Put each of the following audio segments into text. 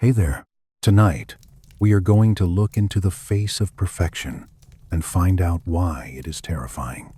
Hey there. Tonight, we are going to look into the face of perfection and find out why it is terrifying.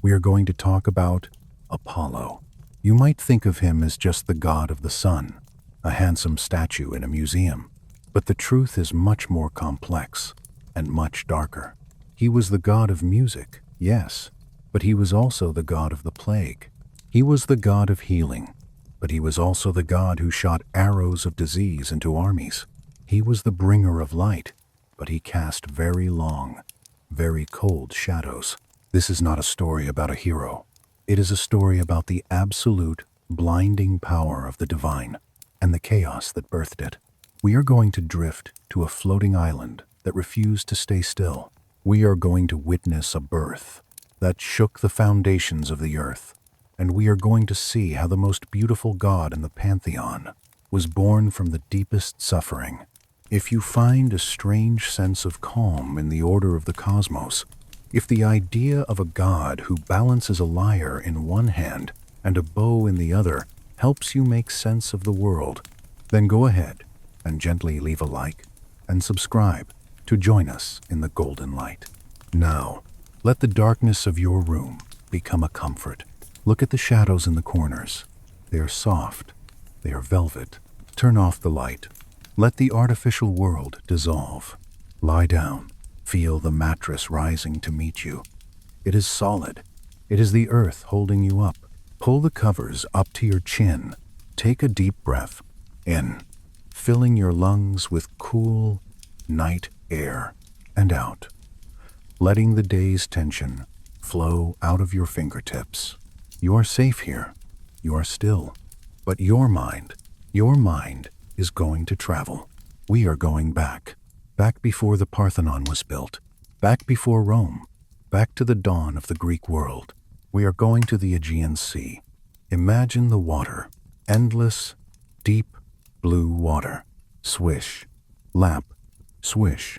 We are going to talk about Apollo. You might think of him as just the god of the sun, a handsome statue in a museum. But the truth is much more complex and much darker. He was the god of music, yes, but he was also the god of the plague. He was the god of healing, but he was also the god who shot arrows of disease into armies. He was the bringer of light, but he cast very long, very cold shadows. This is not a story about a hero. It is a story about the absolute, blinding power of the divine and the chaos that birthed it. We are going to drift to a floating island that refused to stay still. We are going to witness a birth that shook the foundations of the earth. And we are going to see how the most beautiful god in the pantheon was born from the deepest suffering. If you find a strange sense of calm in the order of the cosmos, if the idea of a god who balances a lyre in one hand and a bow in the other helps you make sense of the world, then go ahead and gently leave a like and subscribe to join us in the golden light. Now, let the darkness of your room become a comfort. Look at the shadows in the corners. They are soft. They are velvet. Turn off the light. Let the artificial world dissolve. Lie down. Feel the mattress rising to meet you. It is solid. It is the earth holding you up. Pull the covers up to your chin. Take a deep breath in, filling your lungs with cool night air, and out, letting the day's tension flow out of your fingertips. You are safe here. You are still. But your mind is going to travel. We are going back before the Parthenon was built, back before Rome, back to the dawn of the Greek world. We are going to the Aegean Sea. Imagine the water, endless, deep, blue water. Swish, lap, swish.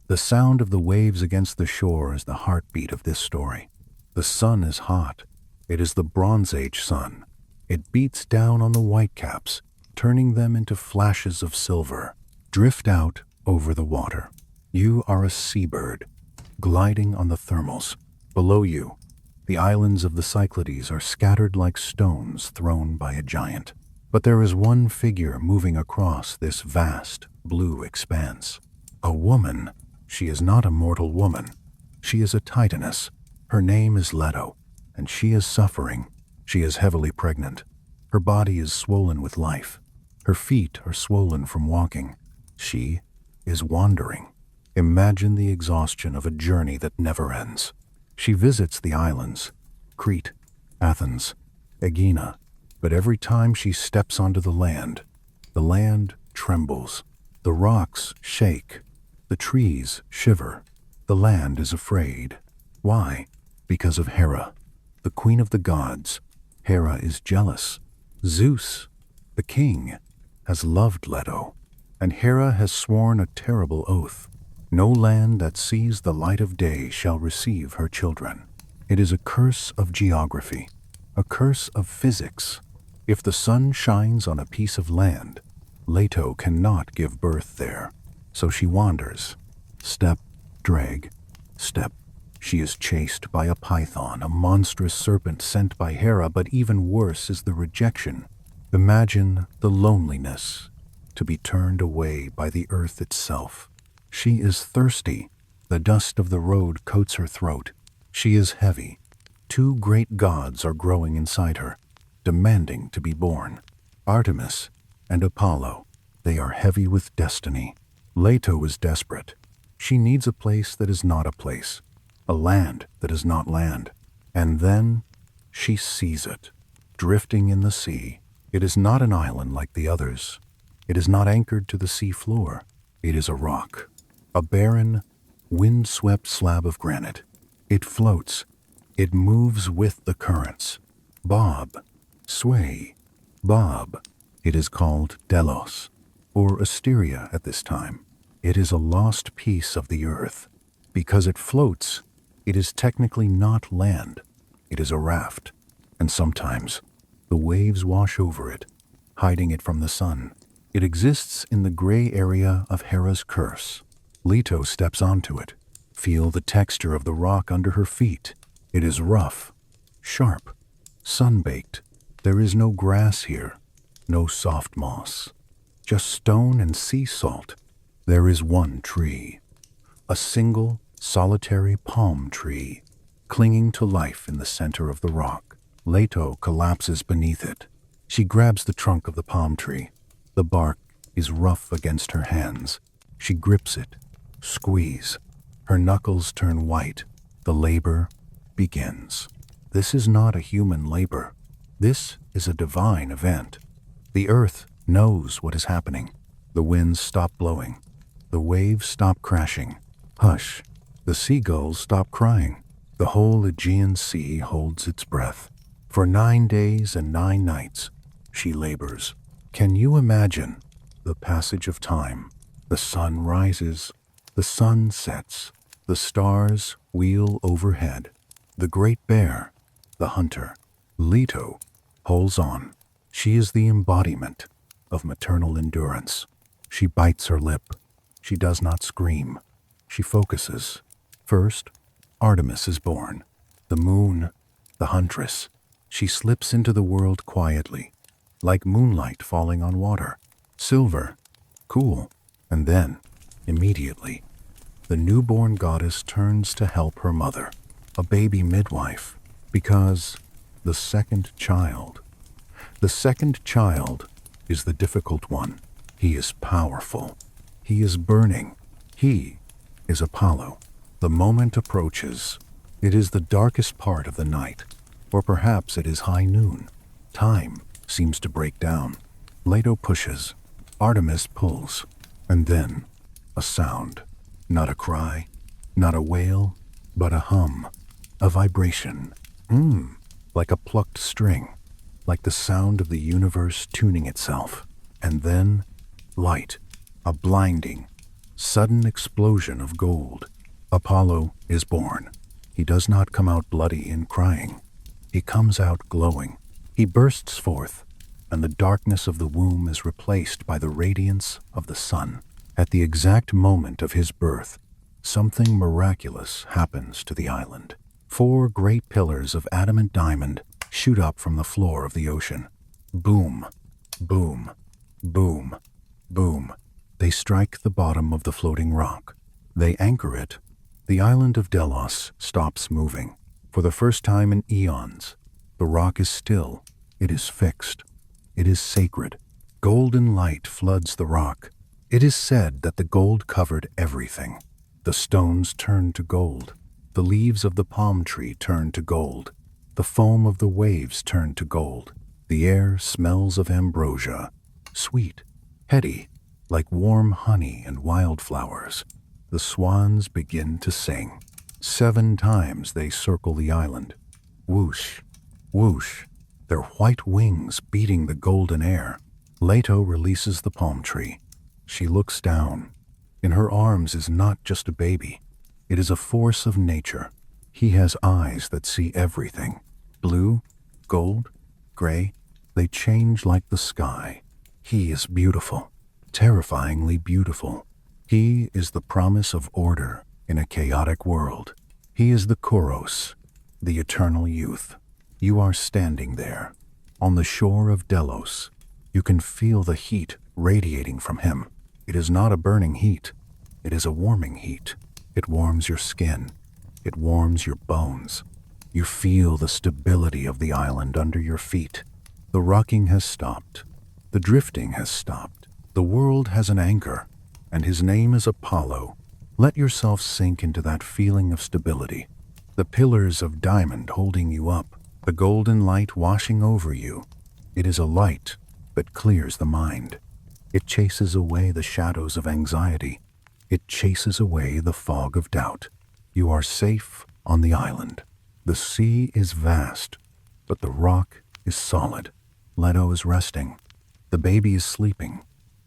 The sound of the waves against the shore is the heartbeat of this story. The sun is hot. It is the Bronze Age sun. It beats down on the whitecaps, turning them into flashes of silver. Drift out over the water. You are a seabird, gliding on the thermals. Below you, the islands of the Cyclades are scattered like stones thrown by a giant. But there is one figure moving across this vast, blue expanse. A woman. She is not a mortal woman. She is a titaness. Her name is Leto, and she is suffering. She is heavily pregnant. Her body is swollen with life. Her feet are swollen from walking. She is wandering. Imagine the exhaustion of a journey that never ends. She visits the islands, Crete, Athens, Aegina, but every time she steps onto the land trembles. The rocks shake. The trees shiver. The land is afraid. Why? Because of Hera, the queen of the gods. Hera is jealous. Zeus, the king, has loved Leto, and Hera has sworn a terrible oath. No land that sees the light of day shall receive her children. It is a curse of geography, a curse of physics. If the sun shines on a piece of land, Leto cannot give birth there. So she wanders. Step, drag, step. She is chased by a python, a monstrous serpent sent by Hera, but even worse is the rejection. Imagine the loneliness, to be turned away by the earth itself. She is thirsty. The dust of the road coats her throat. She is heavy. Two great gods are growing inside her, demanding to be born. Artemis and Apollo. They are heavy with destiny. Leto is desperate. She needs a place that is not a place, a land that is not land. And then she sees it, drifting in the sea. It is not an island like the others. It is not anchored to the sea floor. It is a rock, a barren, wind-swept slab of granite. It floats. It moves with the currents. Bob, sway, bob. It is called Delos, or Asteria at this time. It is a lost piece of the earth. Because it floats, it is technically not land. It is a raft, and sometimes the waves wash over it, hiding it from the sun. It exists in the gray area of Hera's curse. Leto steps onto it. Feel the texture of the rock under her feet. It is rough, sharp, sun-baked. There is no grass here, no soft moss, just stone and sea salt. There is one tree, a single, solitary palm tree, clinging to life in the center of the rock. Leto collapses beneath it. She grabs the trunk of the palm tree. The bark is rough against her hands. She grips it. Squeeze. Her knuckles turn white. The labor begins. This is not a human labor. This is a divine event. The earth knows what is happening. The winds stop blowing. The waves stop crashing. Hush. The seagulls stop crying. The whole Aegean Sea holds its breath. For 9 days and 9 nights, she labors. Can you imagine the passage of time? The sun rises. The sun sets. The stars wheel overhead. The great bear, the hunter, Leto, holds on. She is the embodiment of maternal endurance. She bites her lip. She does not scream. She focuses. First, Artemis is born. The moon, the huntress. She slips into the world quietly, like moonlight falling on water. Silver, cool. And then, immediately, the newborn goddess turns to help her mother, a baby midwife, because the second child is the difficult one. He is powerful. He is burning. He is Apollo. The moment approaches. It is the darkest part of the night, or perhaps it is high noon. Time seems to break down. Leto pushes. Artemis pulls. And then, a sound. Not a cry, not a wail, but a hum, a vibration. Like a plucked string, like the sound of the universe tuning itself. And then, light, a blinding, sudden explosion of gold. Apollo is born. He does not come out bloody and crying. He comes out glowing. He bursts forth, and the darkness of the womb is replaced by the radiance of the sun. At the exact moment of his birth, something miraculous happens to the island. 4 great pillars of adamant diamond shoot up from the floor of the ocean. Boom, boom, boom, boom. They strike the bottom of the floating rock. They anchor it. The island of Delos stops moving. For the first time in eons, the rock is still. It is fixed. It is sacred. Golden light floods the rock. It is said that the gold covered everything. The stones turned to gold. The leaves of the palm tree turned to gold. The foam of the waves turned to gold. The air smells of ambrosia, sweet, heady, like warm honey and wildflowers. The swans begin to sing. 7 times they circle the island. Whoosh, whoosh, their white wings beating the golden air. Leto releases the palm tree. She looks down. In her arms is not just a baby. It is a force of nature. He has eyes that see everything. Blue, gold, gray, they change like the sky. He is beautiful, terrifyingly beautiful. He is the promise of order in a chaotic world. He is the Kouros, the eternal youth. You are standing there, on the shore of Delos. You can feel the heat radiating from him. It is not a burning heat. It is a warming heat. It warms your skin. It warms your bones. You feel the stability of the island under your feet. The rocking has stopped. The drifting has stopped. The world has an anchor, and his name is Apollo. Let yourself sink into that feeling of stability. The pillars of diamond holding you up. The golden light washing over you. It is a light that clears the mind. It chases away the shadows of anxiety. It chases away the fog of doubt. You are safe on the island. The sea is vast, but the rock is solid. Leto is resting. The baby is sleeping,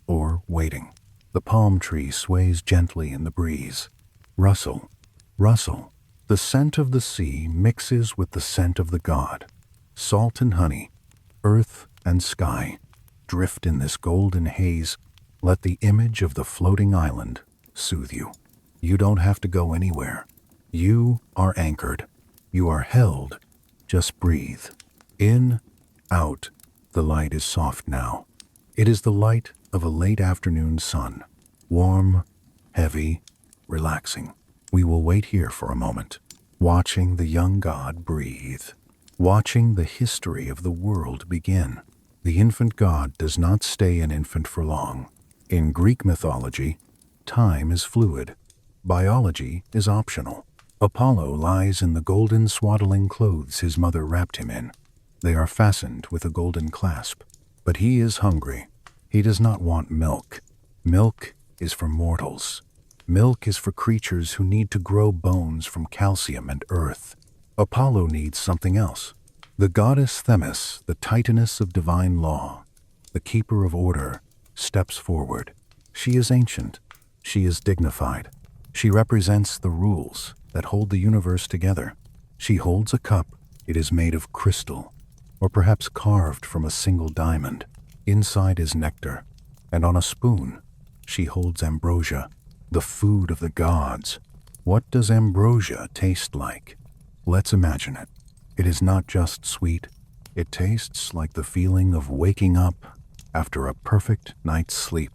or waiting. The palm tree sways gently in the breeze. Rustle, rustle. The scent of the sea mixes with the scent of the god. Salt and honey, earth and sky. drift in this golden haze. Let the image of the floating island soothe you. You don't have to go anywhere. You are anchored. You are held. Just breathe. In, out. The light is soft now. It is the light of a late afternoon sun. Warm, heavy, relaxing. We will wait here for a moment, watching the young god breathe, watching the history of the world begin. The infant god does not stay an infant for long. In Greek mythology, time is fluid. Biology is optional. Apollo lies in the golden swaddling clothes his mother wrapped him in. They are fastened with a golden clasp. But he is hungry. He does not want milk. Milk is for mortals. Milk is for creatures who need to grow bones from calcium and earth. Apollo needs something else. The goddess Themis, the titaness of divine law, the keeper of order, steps forward. She is ancient. She is dignified. She represents the rules that hold the universe together. She holds a cup. It is made of crystal, or perhaps carved from a single diamond. Inside is nectar, and on a spoon, she holds ambrosia, the food of the gods. What does ambrosia taste like? Let's imagine it. It is not just sweet. It tastes like the feeling of waking up after a perfect night's sleep.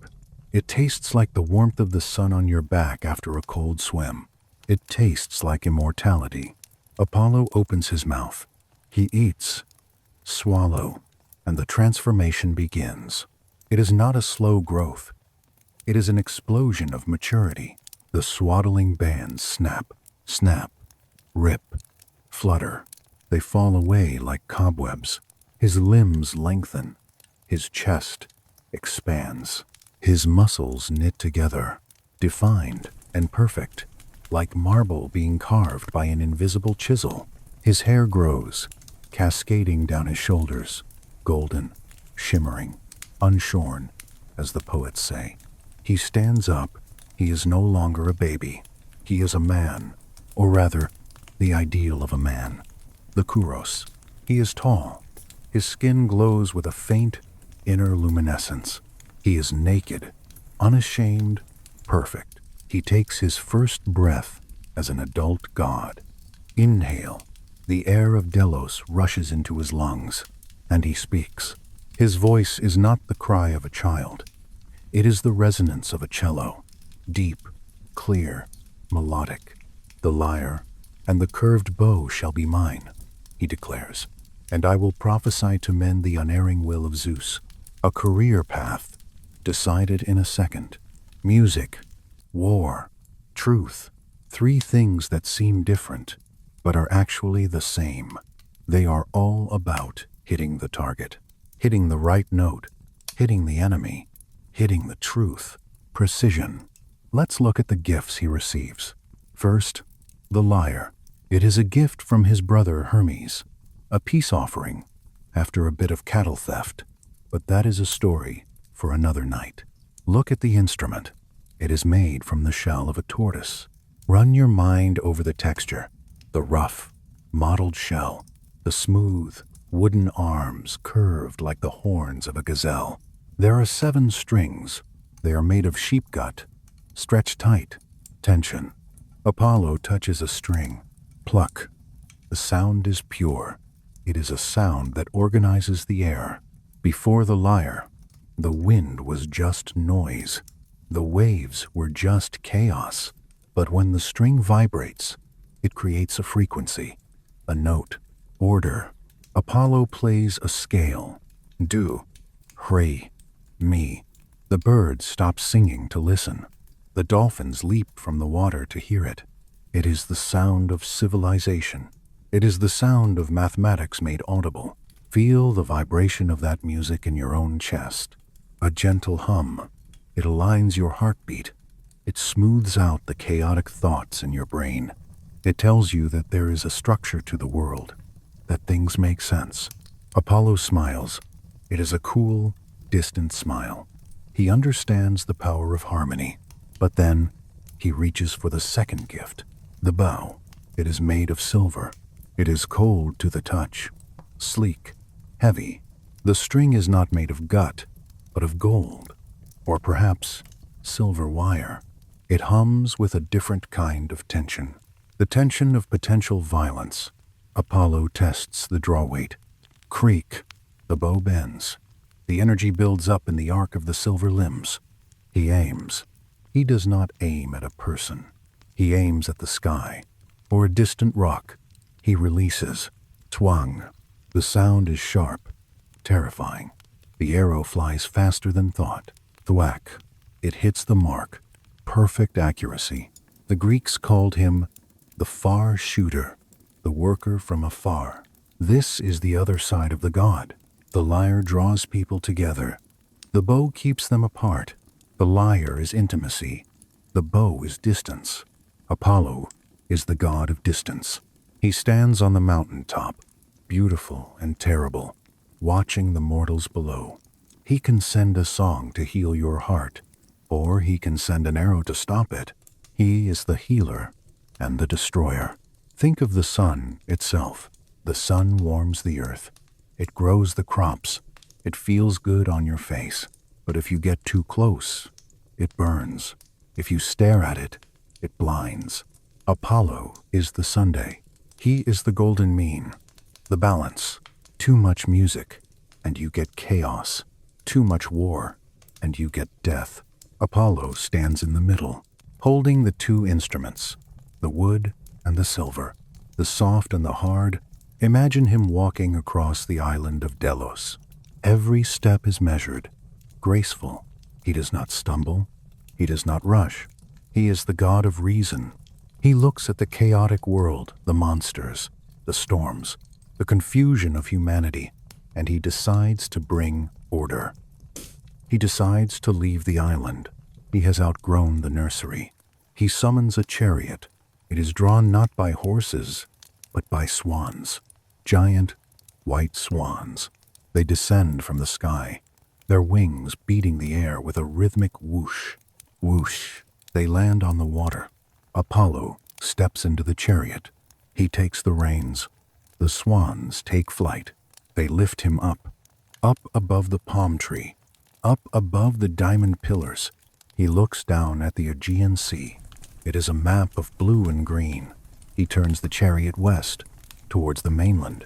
It tastes like the warmth of the sun on your back after a cold swim. It tastes like immortality. Apollo opens his mouth. He eats. Swallow, and the transformation begins. It is not a slow growth. It is an explosion of maturity. The swaddling bands snap, snap, rip, flutter. They fall away like cobwebs. His limbs lengthen. His chest expands. His muscles knit together, defined and perfect, like marble being carved by an invisible chisel. His hair grows, cascading down his shoulders, golden, shimmering, unshorn, as the poets say. He stands up. He is no longer a baby. He is a man, or rather, the ideal of a man, the Kouros. He is tall. His skin glows with a faint, inner luminescence. He is naked, unashamed, perfect. He takes his first breath as an adult god. Inhale. The air of Delos rushes into his lungs, and he speaks. His voice is not the cry of a child. It is the resonance of a cello, deep, clear, melodic. The lyre and the curved bow shall be mine, he declares, and I will prophesy to men the unerring will of Zeus, a career path decided in a second. Music, war, truth, three things that seem different, but are actually the same. They are all about hitting the target, hitting the right note, hitting the enemy, hitting the truth, precision. Let's look at the gifts he receives. First, the lyre. It is a gift from his brother Hermes, a peace offering after a bit of cattle theft. But that is a story for another night. Look at the instrument. It is made from the shell of a tortoise. Run your mind over the texture, the rough, mottled shell, the smooth, wooden arms curved like the horns of a gazelle. There are 7 strings. They are made of sheep gut. Stretch tight. Tension. Apollo touches a string. Pluck. The sound is pure. It is a sound that organizes the air. Before the lyre, the wind was just noise. The waves were just chaos. But when the string vibrates, it creates a frequency, a note, order. Apollo plays a scale. Do, re, mi. The birds stop singing to listen. The dolphins leap from the water to hear it. It is the sound of civilization. It is the sound of mathematics made audible. Feel the vibration of that music in your own chest. A gentle hum. It aligns your heartbeat. It smooths out the chaotic thoughts in your brain. It tells you that there is a structure to the world, that things make sense. Apollo smiles. It is a cool, distant smile. He understands the power of harmony. But then, he reaches for the second gift, the bow. It is made of silver. It is cold to the touch, sleek, heavy. The string is not made of gut. but of gold, or perhaps silver wire. It hums with a different kind of tension, the tension of potential violence. Apollo tests the draw weight. Creak, the bow bends. The energy builds up in the arc of the silver limbs. He aims. He does not aim at a person. He aims at the sky, or a distant rock. He releases. Twang. The sound is sharp, terrifying. The arrow flies faster than thought. Thwack. It hits the mark. Perfect accuracy. The Greeks called him the far shooter, the worker from afar. This is the other side of the god. The lyre draws people together. The bow keeps them apart. The lyre is intimacy. The bow is distance. Apollo is the god of distance. He stands on the mountain top, beautiful and terrible, watching the mortals below. He can send a song to heal your heart, or he can send an arrow to stop it. He is the healer and the destroyer. Think of the sun itself. The sun warms the earth. It grows the crops. It feels good on your face. But if you get too close, it burns. If you stare at it, it blinds. Apollo is the Sunday. He is the golden mean, the balance. Too much music, and you get chaos. Too much war, and you get death. Apollo stands in the middle, holding the two instruments, the wood and the silver, the soft and the hard. Imagine him walking across the island of Delos. Every step is measured, graceful. He does not stumble. He does not rush. He is the god of reason. He looks at the chaotic world, the monsters, the storms, the confusion of humanity, and he decides to bring order. He decides to leave the island. He has outgrown the nursery. He summons a chariot. It is drawn not by horses, but by swans, giant white swans. They descend from the sky, their wings beating the air with a rhythmic whoosh, whoosh. They land on the water. Apollo steps into the chariot. He takes the reins. The swans take flight. They lift him up above the palm tree, up above the diamond pillars. He looks down at the Aegean Sea. It is a map of blue and green. He turns the chariot west, towards the mainland,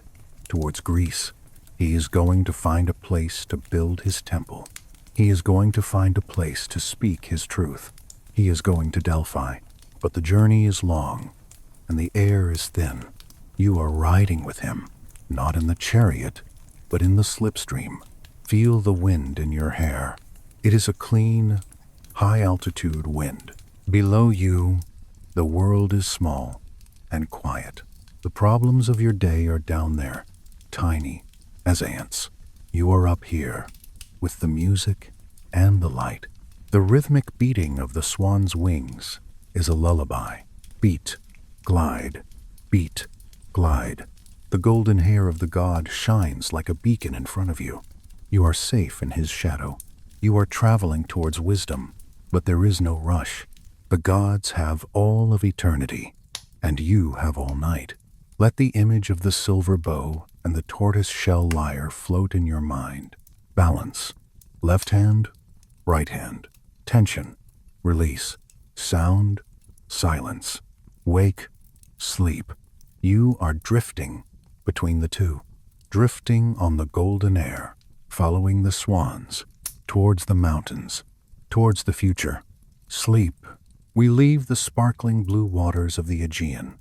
towards Greece. He is going to find a place to build his temple. He is going to find a place to speak his truth. He is going to Delphi. But the journey is long, and the air is thin. You are riding with him, not in the chariot, but in the slipstream. Feel the wind in your hair. It is a clean, high-altitude wind. Below you, the world is small and quiet. The problems of your day are down there, tiny as ants. You are up here, with the music and the light. The rhythmic beating of the swan's wings is a lullaby. Beat, glide, beat, glide. The golden hair of the god shines like a beacon in front of you. You are safe in his shadow. You are traveling towards wisdom, but there is no rush. The gods have all of eternity, and you have all night. Let the image of the silver bow and the tortoise-shell lyre float in your mind. Balance. Left hand, right hand. Tension, release. Sound, silence. Wake, sleep. You are drifting between the two, drifting on the golden air, following the swans, towards the mountains, towards the future. Sleep. We leave the sparkling blue waters of the Aegean.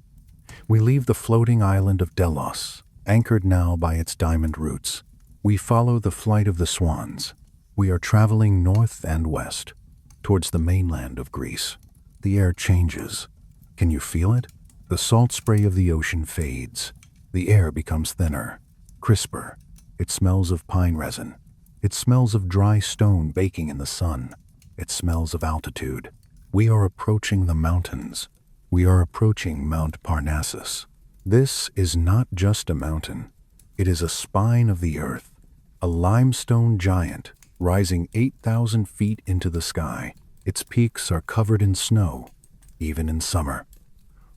We leave the floating island of Delos, anchored now by its diamond roots. We follow the flight of the swans. We are traveling north and west, towards the mainland of Greece. The air changes. Can you feel it? The salt spray of the ocean fades. The air becomes thinner, crisper. It smells of pine resin. It smells of dry stone baking in the sun. It smells of altitude. We are approaching the mountains. We are approaching Mount Parnassus. This is not just a mountain. It is a spine of the earth, a limestone giant rising 8,000 feet into the sky. Its peaks are covered in snow, even in summer.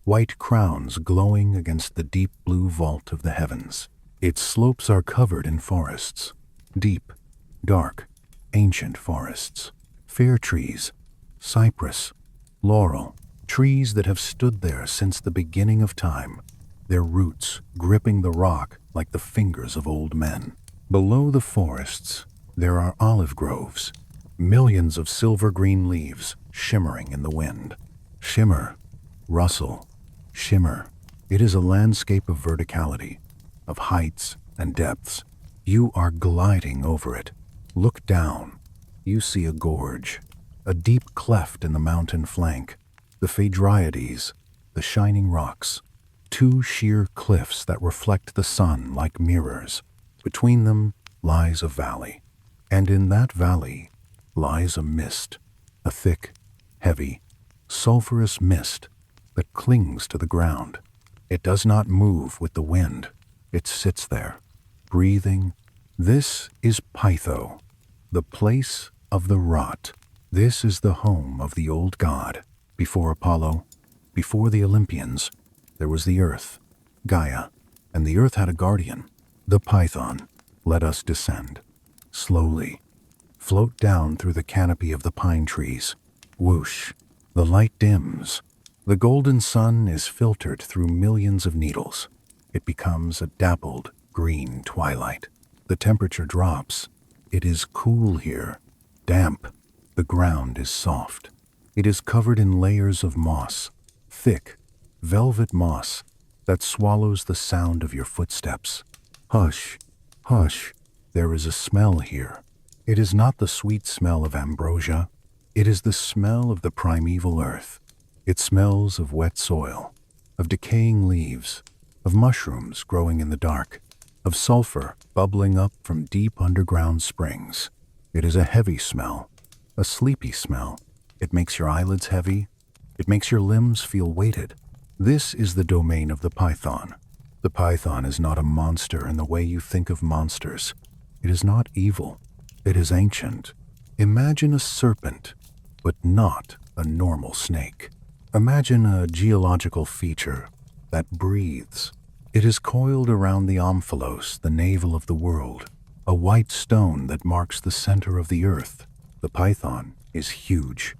White crowns glowing against the deep blue vault of the heavens. Its slopes are covered in forests, deep, dark, ancient forests, fir trees, cypress, laurel, trees that have stood there since the beginning of time, their roots gripping the rock like the fingers of old men. Below the forests, there are olive groves, millions of silver-green leaves shimmering in the wind. Shimmer, rustle, shimmer. It is a landscape of verticality, of heights and depths. You are gliding over it. Look down. You see a gorge, a deep cleft in the mountain flank, the Phaedriades, the shining rocks, two sheer cliffs that reflect the sun like mirrors. Between them lies a valley, and in that valley lies a mist, a thick, heavy, sulphurous mist that clings to the ground. It does not move with the wind. It sits there, breathing. This is Pytho, the place of the rot. This is the home of the old god. Before Apollo, before the Olympians, there was the earth, Gaia, and the earth had a guardian, the Python. Let us descend. Slowly, float down through the canopy of the pine trees. Whoosh, the light dims. The golden sun is filtered through millions of needles. It becomes a dappled green twilight. The temperature drops. It is cool here, damp. The ground is soft. It is covered in layers of moss, thick, velvet moss that swallows the sound of your footsteps. Hush, hush, there is a smell here. It is not the sweet smell of ambrosia. It is the smell of the primeval earth. It smells of wet soil, of decaying leaves, of mushrooms growing in the dark, of sulfur bubbling up from deep underground springs. It is a heavy smell, a sleepy smell. It makes your eyelids heavy. It makes your limbs feel weighted. This is the domain of the Python. The Python is not a monster in the way you think of monsters. It is not evil. It is ancient. Imagine a serpent, but not a normal snake. Imagine a geological feature that breathes. It is coiled around the omphalos, the navel of the world, a white stone that marks the center of the earth. The Python is huge.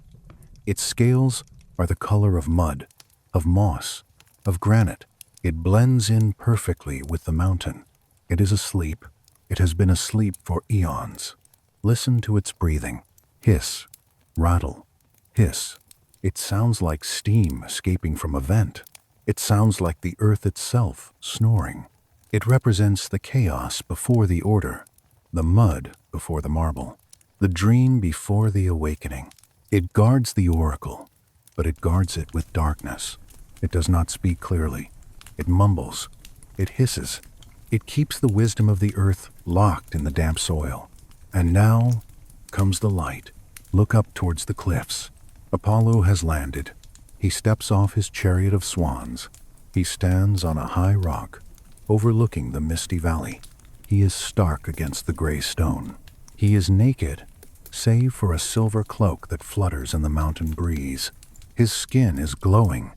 Its scales are the color of mud, of moss, of granite. It blends in perfectly with the mountain. It is asleep. It has been asleep for eons. Listen to its breathing. Hiss, rattle, hiss. It sounds like steam escaping from a vent. It sounds like the earth itself snoring. It represents the chaos before the order, the mud before the marble, the dream before the awakening. It guards the oracle, but it guards it with darkness. It does not speak clearly. It mumbles. It hisses. It keeps the wisdom of the earth locked in the damp soil. And now comes the light. Look up towards the cliffs. Apollo has landed. He steps off his chariot of swans. He stands on a high rock, overlooking the misty valley. He is stark against the gray stone. He is naked, save for a silver cloak that flutters in the mountain breeze. His skin is glowing.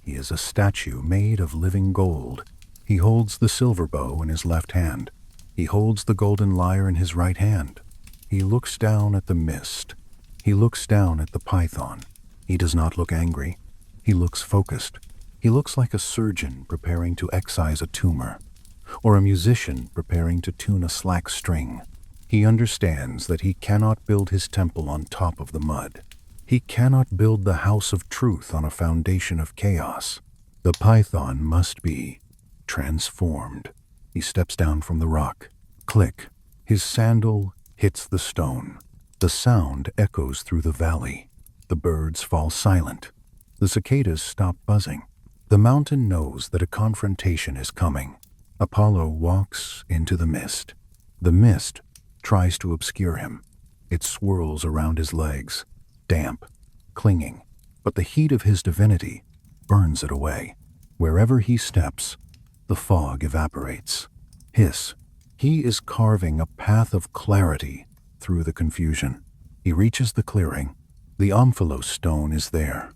He is a statue made of living gold. He holds the silver bow in his left hand. He holds the golden lyre in his right hand. He looks down at the mist. He looks down at the Python. He does not look angry. He looks focused. He looks like a surgeon preparing to excise a tumor, or a musician preparing to tune a slack string. He understands that he cannot build his temple on top of the mud. He cannot build the house of truth on a foundation of chaos. The Python must be transformed. He steps down from the rock. Click. His sandal hits the stone. The sound echoes through the valley. The birds fall silent. The cicadas stop buzzing. The mountain knows that a confrontation is coming. Apollo walks into the mist. The mist tries to obscure him. It swirls around his legs, damp, clinging, but the heat of his divinity burns it away. Wherever he steps, the fog evaporates. Hiss. He is carving a path of clarity through the confusion. He reaches the clearing. The omphalos stone is there,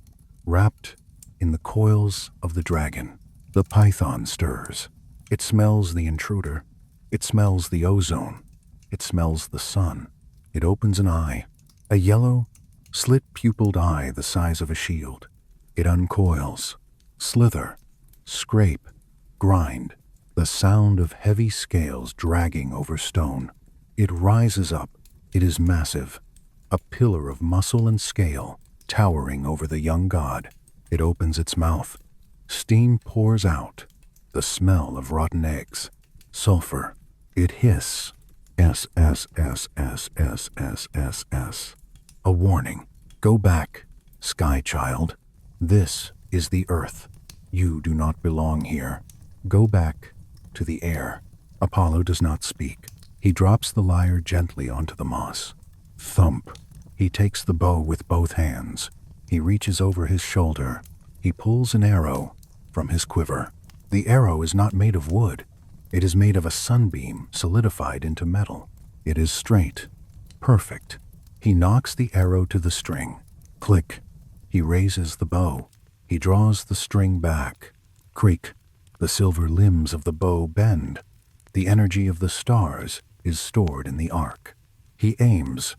wrapped in the coils of the dragon. The Python stirs. It smells the intruder. It smells the ozone. It smells the sun. It opens an eye, a yellow, slit-pupilled eye the size of a shield. It uncoils, slither, scrape, grind, the sound of heavy scales dragging over stone. It rises up. It is massive, a pillar of muscle and scale, towering over the young god. It opens its mouth. Steam pours out, the smell of rotten eggs, sulfur. It hiss. S, S, S, S, S, S, S, S. A warning. Go back, sky child. This is the earth. You do not belong here. Go back to the air. Apollo does not speak. He drops the lyre gently onto the moss. Thump. He takes the bow with both hands. He reaches over his shoulder. He pulls an arrow from his quiver. The arrow is not made of wood. It is made of a sunbeam solidified into metal. It is straight, perfect. He knocks the arrow to the string. Click. He raises the bow. He draws the string back. Creak. The silver limbs of the bow bend. The energy of the stars is stored in the arc. He aims.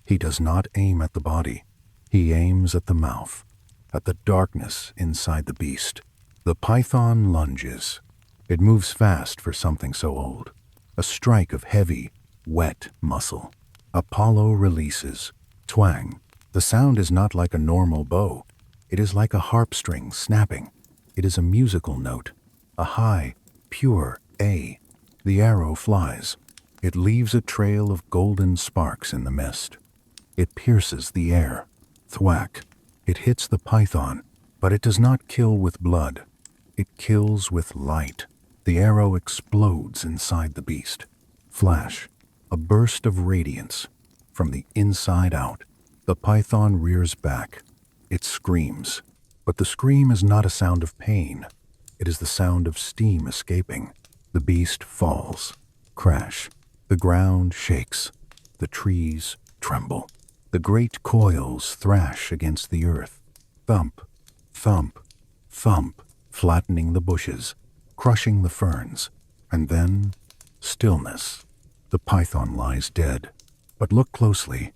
He does not aim at the body. He aims at the mouth, at the darkness inside the beast. The python lunges. It moves fast for something so old. A strike of heavy, wet muscle. Apollo releases. Twang. The sound is not like a normal bow. It is like a harp string snapping. It is a musical note. A high, pure A. The arrow flies. It leaves a trail of golden sparks in the mist. It pierces the air. Thwack. It hits the python, but it does not kill with blood. It kills with light. The arrow explodes inside the beast. Flash. A burst of radiance. From the inside out, the python rears back. It screams. But the scream is not a sound of pain. It is the sound of steam escaping. The beast falls. Crash. The ground shakes. The trees tremble. The great coils thrash against the earth. Thump, thump, thump, flattening the bushes, crushing the ferns. And then, stillness. The python lies dead. But look closely.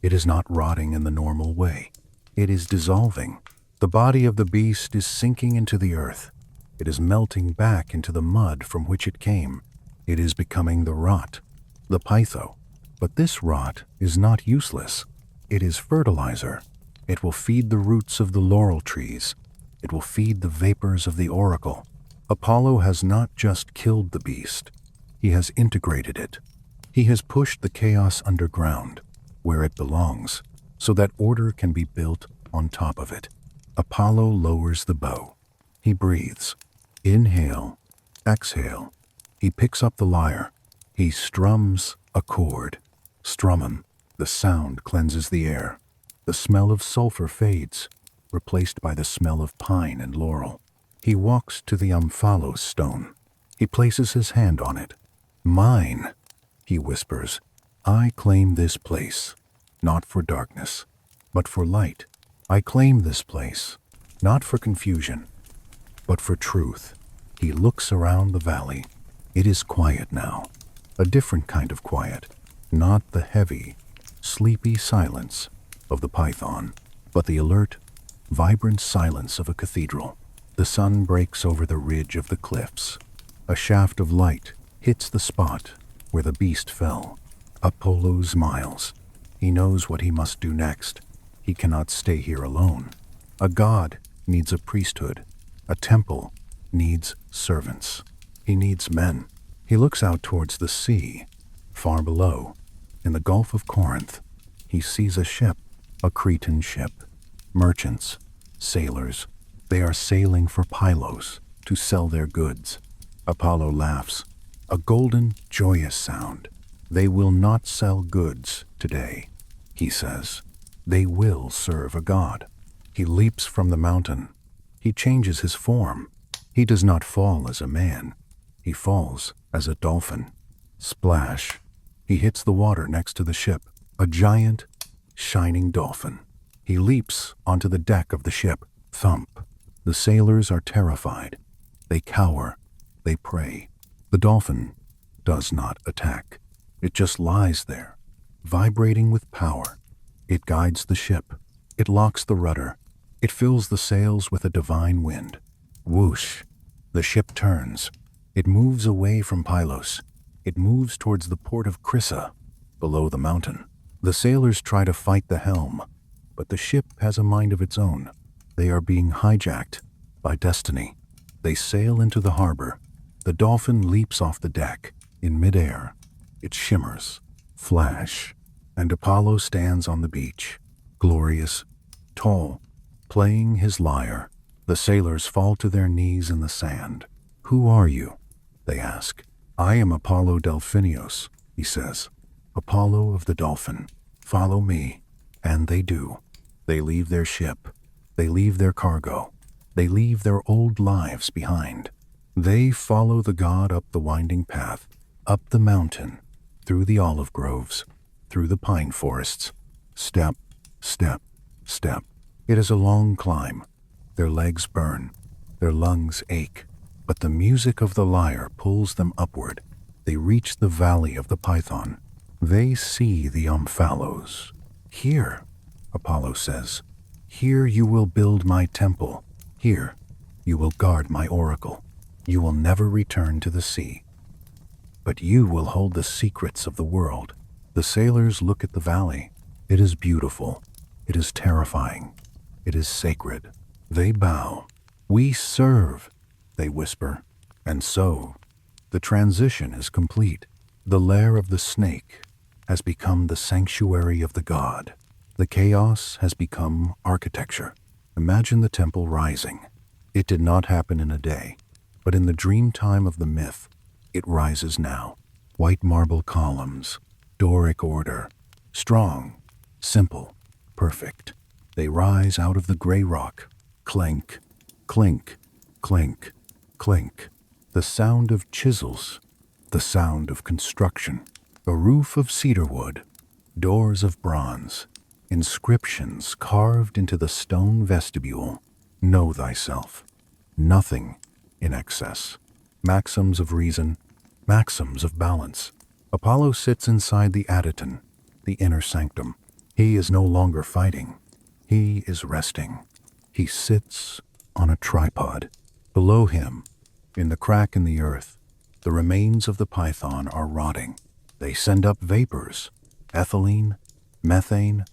It is not rotting in the normal way. It is dissolving. The body of the beast is sinking into the earth. It is melting back into the mud from which it came. It is becoming the rot, the pytho. But this rot is not useless. It is fertilizer. It will feed the roots of the laurel trees. It will feed the vapors of the oracle. Apollo has not just killed the beast. He has integrated it. He has pushed the chaos underground, where it belongs, so that order can be built on top of it. Apollo lowers the bow. He breathes. Inhale, exhale. He picks up the lyre. He strums a chord. Strummen. The sound cleanses the air. The smell of sulfur fades, replaced by the smell of pine and laurel. He walks to the omphalos stone. He places his hand on it. Mine, he whispers. I claim this place, not for darkness, but for light. I claim this place, not for confusion, but for truth. He looks around the valley. It is quiet now, a different kind of quiet, not the heavy, sleepy silence of the python, but the alert, vibrant silence of a cathedral. The sun breaks over the ridge of the cliffs. A shaft of light hits the spot where the beast fell. Apollo smiles. He knows what he must do next. He cannot stay here alone. A god needs a priesthood. A temple needs servants. He needs men. He looks out towards the sea. Far below, in the Gulf of Corinth, he sees a ship, a Cretan ship. Merchants, sailors, they are sailing for Pylos to sell their goods. Apollo laughs, a golden, joyous sound. They will not sell goods today, he says. They will serve a god. He leaps from the mountain. He changes his form. He does not fall as a man. He falls as a dolphin. Splash. He hits the water next to the ship, a giant, shining dolphin. He leaps onto the deck of the ship. Thump. The sailors are terrified. They cower. They pray. The dolphin does not attack. It just lies there, vibrating with power. It guides the ship. It locks the rudder. It fills the sails with a divine wind. Whoosh! The ship turns. It moves away from Pylos. It moves towards the port of Chrysa, below the mountain. The sailors try to fight the helm, but the ship has a mind of its own. They are being hijacked by destiny. They sail into the harbor. The dolphin leaps off the deck. In midair, it shimmers, flash, and Apollo stands on the beach, glorious, tall, playing his lyre. The sailors fall to their knees in the sand. "Who are you?" they ask. "I am Apollo Delphinios," he says. "Apollo of the dolphin. Follow me." And they do. They leave their ship. They leave their cargo. They leave their old lives behind. They follow the god up the winding path, up the mountain, through the olive groves, through the pine forests. Step, step, step. It is a long climb. Their legs burn. Their lungs ache. But the music of the lyre pulls them upward. They reach the valley of the Python. They see the Omphalos. "Here," Apollo says, "here you will build my temple. Here you will guard my oracle. You will never return to the sea. But you will hold the secrets of the world." The sailors look at the valley. It is beautiful. It is terrifying. It is sacred. They bow. "We serve," they whisper. And so, the transition is complete. The lair of the snake has become the sanctuary of the god. The chaos has become architecture. Imagine the temple rising. It did not happen in a day, but in the dream time of the myth, it rises now. White marble columns, Doric order, strong, simple, perfect. They rise out of the gray rock. Clink, clink, clink, clink. The sound of chisels, the sound of construction. A roof of cedar wood, doors of bronze, inscriptions carved into the stone vestibule. Know thyself. Nothing in excess. Maxims of reason, maxims of balance. Apollo sits inside the Adyton, the inner sanctum. He is no longer fighting. He is resting. He sits on a tripod. Below him, in the crack in the earth, the remains of the python are rotting. They send up vapors, ethylene, methane,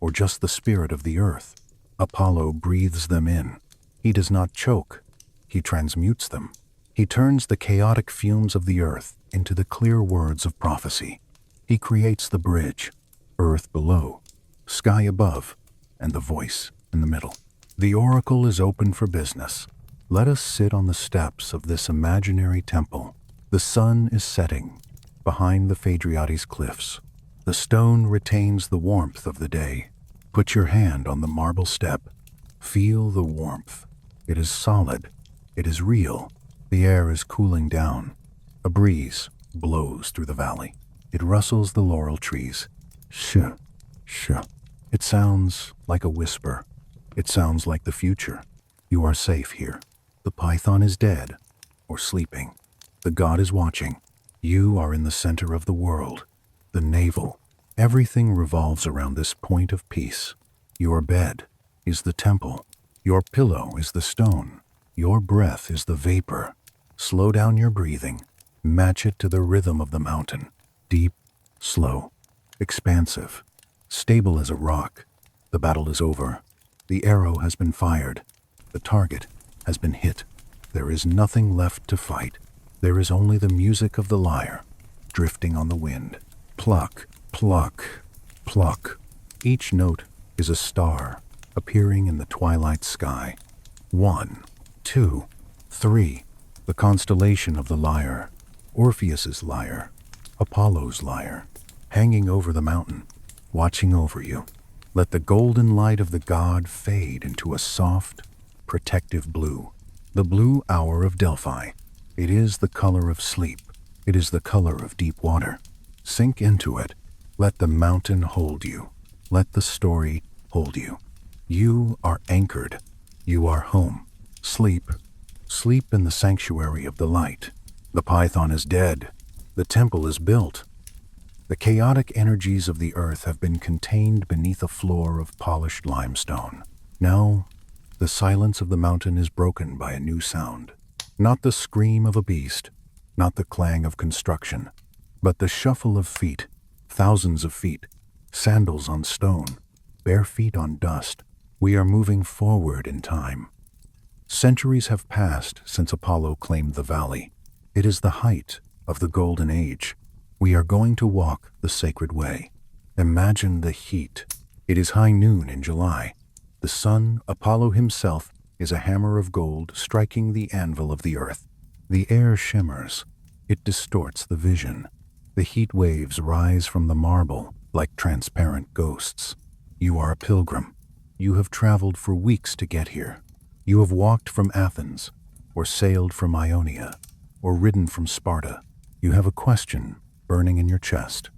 or just the spirit of the earth. Apollo breathes them in. He does not choke. He transmutes them. He turns the chaotic fumes of the earth into the clear words of prophecy. He creates the bridge, earth below, sky above, and the voice in the middle. The oracle is open for business. Let us sit on the steps of this imaginary temple. The sun is setting behind the Phaedriades cliffs. The stone retains the warmth of the day. Put your hand on the marble step. Feel the warmth. It is solid. It is real. The air is cooling down. A breeze blows through the valley. It rustles the laurel trees. Shh, shh. It sounds like a whisper. It sounds like the future. You are safe here. The python is dead or sleeping. The god is watching. You are in the center of the world, the navel. Everything revolves around this point of peace. Your bed is the temple. Your pillow is the stone. Your breath is the vapor. Slow down your breathing. Match it to the rhythm of the mountain. Deep, slow, expansive, stable as a rock. The battle is over. The arrow has been fired. The target has been hit. There is nothing left to fight. There is only the music of the lyre, drifting on the wind. Pluck, pluck, pluck. Each note is a star appearing in the twilight sky. 1, 2, 3. The constellation of the lyre, Orpheus's lyre, Apollo's lyre, hanging over the mountain, watching over you. Let the golden light of the god fade into a soft, protective blue. The blue hour of Delphi. It is the color of sleep. It is the color of deep water. Sink into it. Let the mountain hold you. Let the story hold you. You are anchored. You are home. Sleep. Sleep in the sanctuary of the light. The python is dead. The temple is built. The chaotic energies of the earth have been contained beneath a floor of polished limestone. Now, the silence of the mountain is broken by a new sound. Not the scream of a beast, not the clang of construction, but the shuffle of feet, thousands of feet, sandals on stone, bare feet on dust. We are moving forward in time. Centuries have passed since Apollo claimed the valley. It is the height of the Golden Age. We are going to walk the sacred way. Imagine the heat. It is high noon in July. The sun, Apollo himself, is a hammer of gold striking the anvil of the earth. The air shimmers. It distorts the vision. The heat waves rise from the marble like transparent ghosts. You are a pilgrim. You have traveled for weeks to get here. You have walked from Athens, or sailed from Ionia, or ridden from Sparta. You have a question burning in your chest.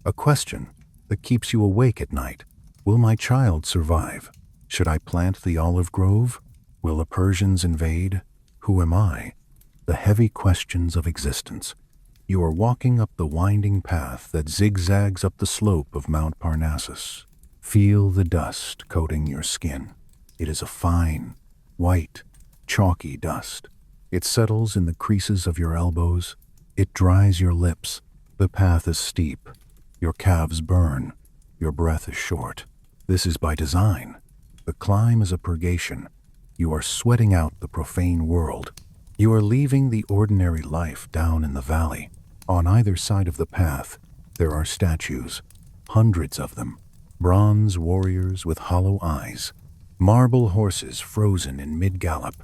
A question that keeps you awake at night. Will my child survive? Should I plant the olive grove? Will the Persians invade? Who am I? The heavy questions of existence. You are walking up the winding path that zigzags up the slope of Mount Parnassus. Feel the dust coating your skin. It is a fine, white, chalky dust. It settles in the creases of your elbows. It dries your lips. The path is steep. Your calves burn. Your breath is short. This is by design. The climb is a purgation. You are sweating out the profane world. You are leaving the ordinary life down in the valley. On either side of the path, there are statues, hundreds of them. Bronze warriors with hollow eyes, marble horses frozen in mid-gallop,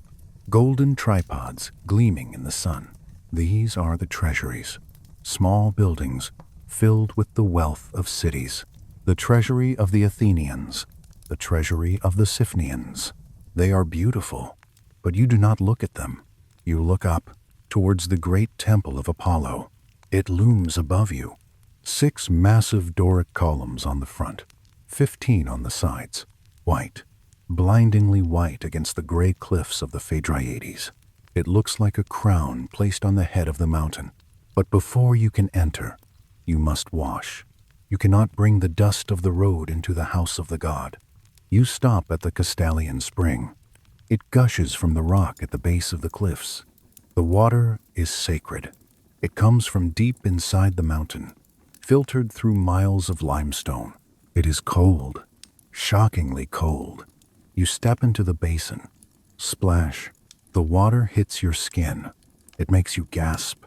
golden tripods gleaming in the sun. These are the treasuries, small buildings filled with the wealth of cities. The treasury of the Athenians, the treasury of the Siphnians. They are beautiful, but you do not look at them. You look up towards the great temple of Apollo. It looms above you. 6 massive Doric columns on the front, 15 on the sides, white, blindingly white against the gray cliffs of the Phaedriades. It looks like a crown placed on the head of the mountain. But before you can enter, you must wash. You cannot bring the dust of the road into the house of the god. You stop at the Castalian spring. It gushes from the rock at the base of the cliffs. The water is sacred. It comes from deep inside the mountain, filtered through miles of limestone. It is cold, shockingly cold. You step into the basin. Splash. The water hits your skin. It makes you gasp.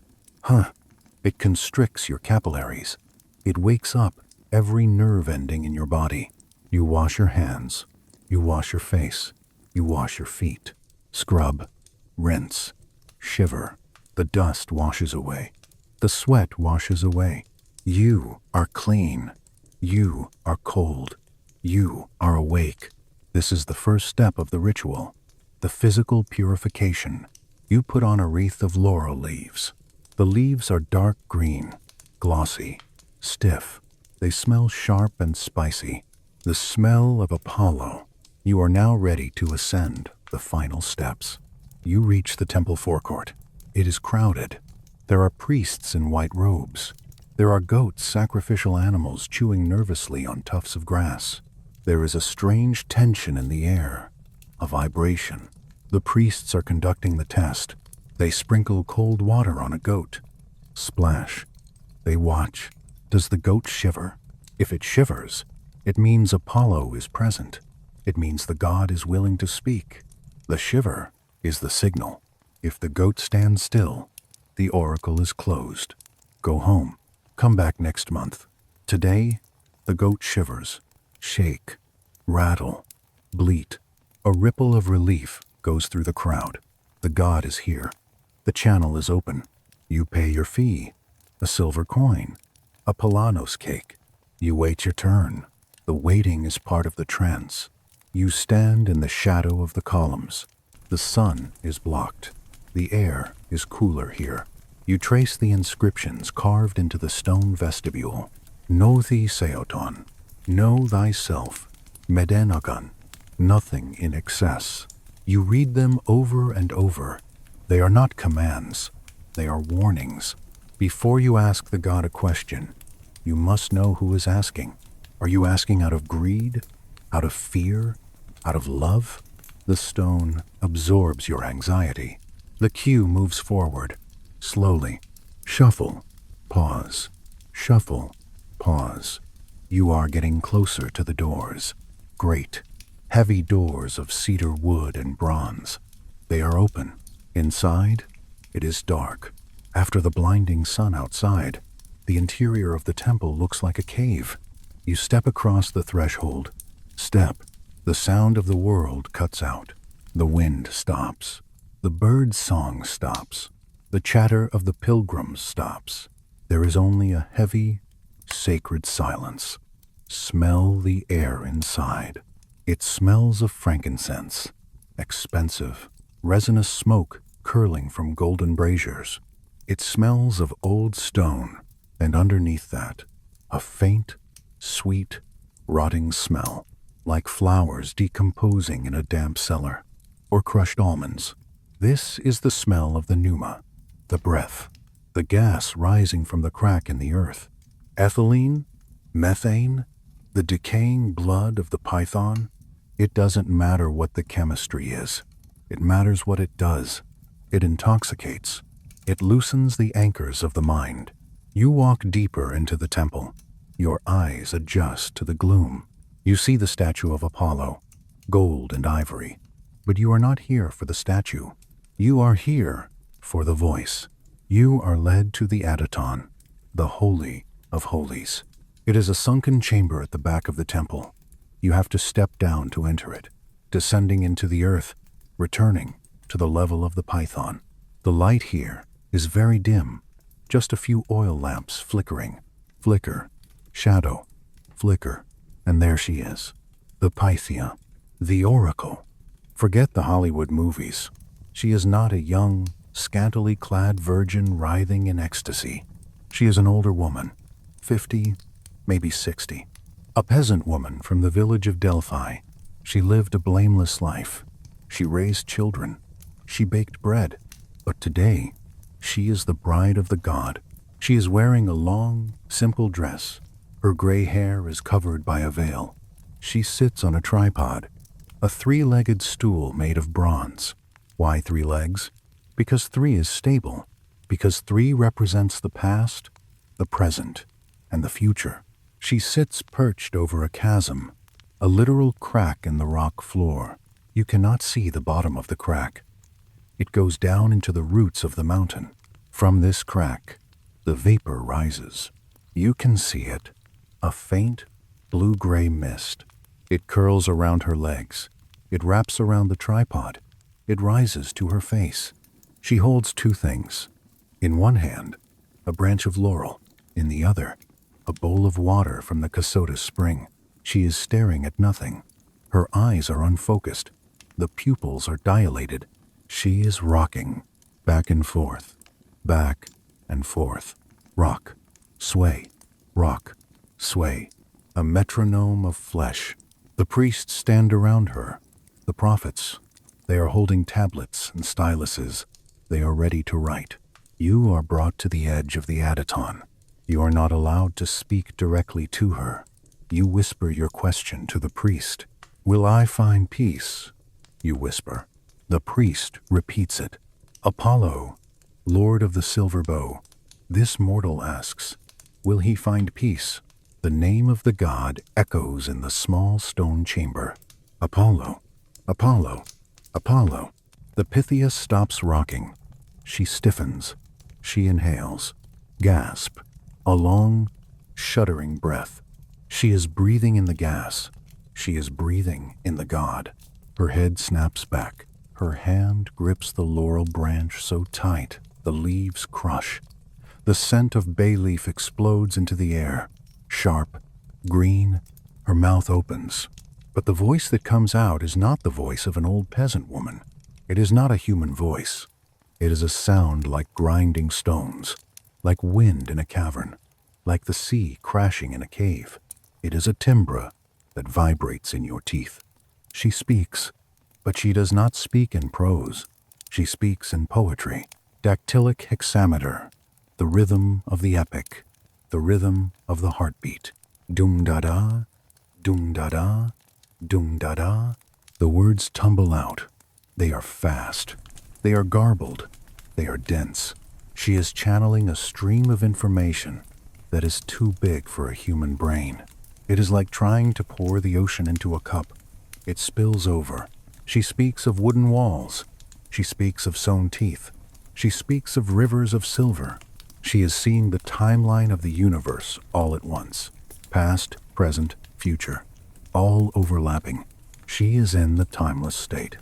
It constricts your capillaries. It wakes up every nerve ending in your body. You wash your hands. You wash your face. You wash your feet. Scrub. Rinse. Shiver. The dust washes away. The sweat washes away. You are clean. You are cold. You are awake. This is the first step of the ritual, the physical purification. You put on a wreath of laurel leaves. The leaves are dark green, glossy, stiff. They smell sharp and spicy. The smell of Apollo. You are now ready to ascend the final steps. You reach the temple forecourt. It is crowded. There are priests in white robes. There are goats, sacrificial animals, chewing nervously on tufts of grass. There is a strange tension in the air, a vibration. The priests are conducting the test. They sprinkle cold water on a goat. Splash. They watch. Does the goat shiver? If it shivers, it means Apollo is present. It means the god is willing to speak. The shiver is the signal. If the goat stands still, the oracle is closed. Go home. Come back next month. Today, the goat shivers, shake, rattle, bleat. A ripple of relief goes through the crowd. The god is here. The channel is open. You pay your fee, a silver coin, a Polanos cake. You wait your turn. The waiting is part of the trance. You stand in the shadow of the columns. The sun is blocked. The air is cooler here. You trace the inscriptions carved into the stone vestibule. Know thee Seoton. Know thyself. Medenagon. Nothing in excess. You read them over and over. They are not commands. They are warnings. Before you ask the god a question, You must know who is asking. Are you asking out of greed? Out of fear? Out of love? The stone absorbs your anxiety. The cue moves forward, slowly. Shuffle, pause, shuffle, pause. You are getting closer to the doors. Great, heavy doors of cedar wood and bronze. They are open. Inside, it is dark. After the blinding sun outside, the interior of the temple looks like a cave. You step across the threshold. Step. The sound of the world cuts out. The wind stops. The bird song stops. The chatter of the pilgrims stops. There is only a heavy, sacred silence. Smell the air inside. It smells of frankincense, expensive, resinous smoke curling from golden braziers. It smells of old stone, and underneath that, a faint, sweet, rotting smell, like flowers decomposing in a damp cellar, or crushed almonds. This is the smell of the pneuma, the breath, the gas rising from the crack in the earth. Ethylene, methane, the decaying blood of the python. It doesn't matter what the chemistry is. It matters what it does. It intoxicates. It loosens the anchors of the mind. You walk deeper into the temple. Your eyes adjust to the gloom. You see the statue of Apollo, gold and ivory. But you are not here for the statue. You are here for the voice. You are led to the Adaton, the Holy of Holies. It is a sunken chamber at the back of the temple. You have to step down to enter it, descending into the earth, returning to the level of the python. The light here is very dim, just a few oil lamps flickering. Flicker, shadow, flicker, and there she is, the Pythia, the Oracle. Forget the Hollywood movies. She is not a young, scantily clad virgin writhing in ecstasy. She is an older woman, 50, maybe 60. A peasant woman from the village of Delphi. She lived a blameless life. She raised children. She baked bread. But today, she is the bride of the god. She is wearing a long, simple dress. Her gray hair is covered by a veil. She sits on a tripod, a three-legged stool made of bronze. Why 3 legs? Because 3 is stable. Because 3 represents the past, the present, and the future. She sits perched over a chasm, a literal crack in the rock floor. You cannot see the bottom of the crack. It goes down into the roots of the mountain. From this crack, the vapor rises. You can see it, a faint, blue-gray mist. It curls around her legs. It wraps around the tripod. It rises to her face. She holds 2 things. In one hand, a branch of laurel. In the other, a bowl of water from the Cassotis spring. She is staring at nothing. Her eyes are unfocused. The pupils are dilated. She is rocking, back and forth, back and forth. Rock, sway, rock, sway. A metronome of flesh. The priests stand around her. The prophets. They are holding tablets and styluses. They are ready to write. You are brought to the edge of the Adaton. You are not allowed to speak directly to her. You whisper your question to the priest. Will I find peace? You whisper. The priest repeats it. Apollo, Lord of the silver bow. This mortal asks, will he find peace? The name of the god echoes in the small stone chamber. Apollo, Apollo, Apollo. The Pythia stops rocking. She stiffens. She inhales. Gasp. A long, shuddering breath. She is breathing in the gas. She is breathing in the god. Her head snaps back. Her hand grips the laurel branch so tight the leaves crush. The scent of bay leaf explodes into the air. Sharp, green, her mouth opens. But the voice that comes out is not the voice of an old peasant woman. It is not a human voice. It is a sound like grinding stones, like wind in a cavern, like the sea crashing in a cave. It is a timbre that vibrates in your teeth. She speaks, but she does not speak in prose. She speaks in poetry, dactylic hexameter, the rhythm of the epic. the rhythm of the heartbeat. Doom-da-da, doom-da-da, doom-da-da. The words tumble out. They are fast. They are garbled. They are dense. She is channeling a stream of information that is too big for a human brain. It is like trying to pour the ocean into a cup. It spills over. She speaks of wooden walls. She speaks of sewn teeth. She speaks of rivers of silver. She is seeing the timeline of the universe all at once. Past, present, future. All overlapping. She is in the timeless state.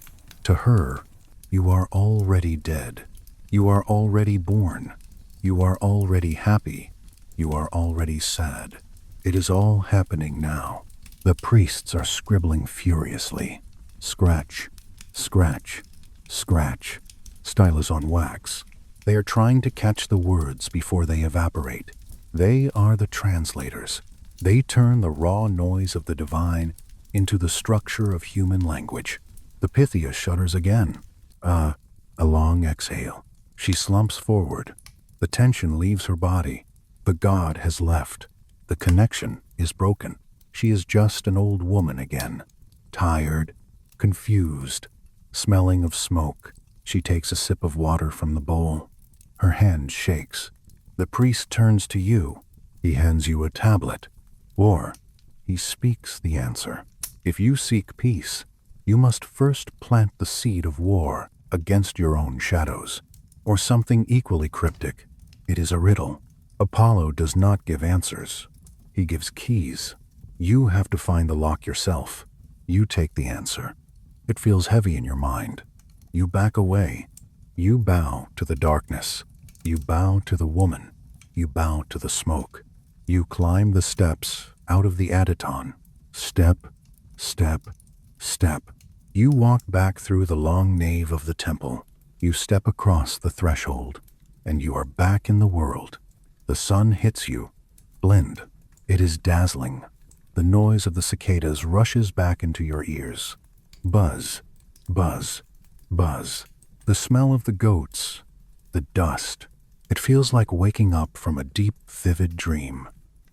To her, you are already dead. You are already born. You are already happy. You are already sad. It is all happening now. The priests are scribbling furiously. Scratch, scratch, scratch. Stylus on wax. They are trying to catch the words before they evaporate. They are the translators. They turn the raw noise of the divine into the structure of human language. The Pythia shudders again. A long exhale. She slumps forward. The tension leaves her body. The god has left. The connection is broken. She is just an old woman again. Tired, confused, smelling of smoke. She takes a sip of water from the bowl. Her hand shakes. The priest turns to you. He hands you a tablet. Or he speaks the answer. If you seek peace, you must first plant the seed of war against your own shadows. Or something equally cryptic. It is a riddle. Apollo does not give answers. He gives keys. You have to find the lock yourself. You take the answer. It feels heavy in your mind. You back away. You bow to the darkness. You bow to the woman. You bow to the smoke. You climb the steps out of the Aditon. Step, step, step. You walk back through the long nave of the temple. You step across the threshold, and you are back in the world. The sun hits you. Blend. It is dazzling. The noise of the cicadas rushes back into your ears. Buzz, buzz, buzz. The smell of the goats. The dust. It feels like waking up from a deep, vivid dream.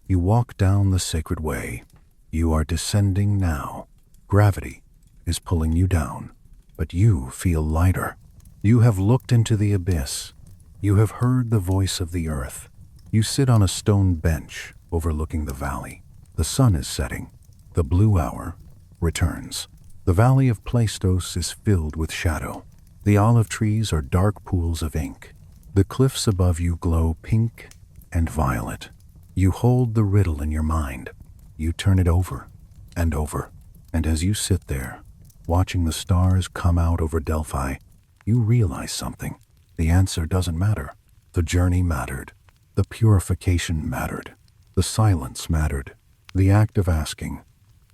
You walk down the sacred way. You are descending now. Gravity is pulling you down, but you feel lighter. You have looked into the abyss. You have heard the voice of the earth. You sit on a stone bench overlooking the valley. The sun is setting. The blue hour returns. The valley of Plaistos is filled with shadow. The olive trees are dark pools of ink. The cliffs above you glow pink and violet. You hold the riddle in your mind. You turn it over and over. And as you sit there, watching the stars come out over Delphi, you realize something. The answer doesn't matter. The journey mattered. The purification mattered. The silence mattered. The act of asking,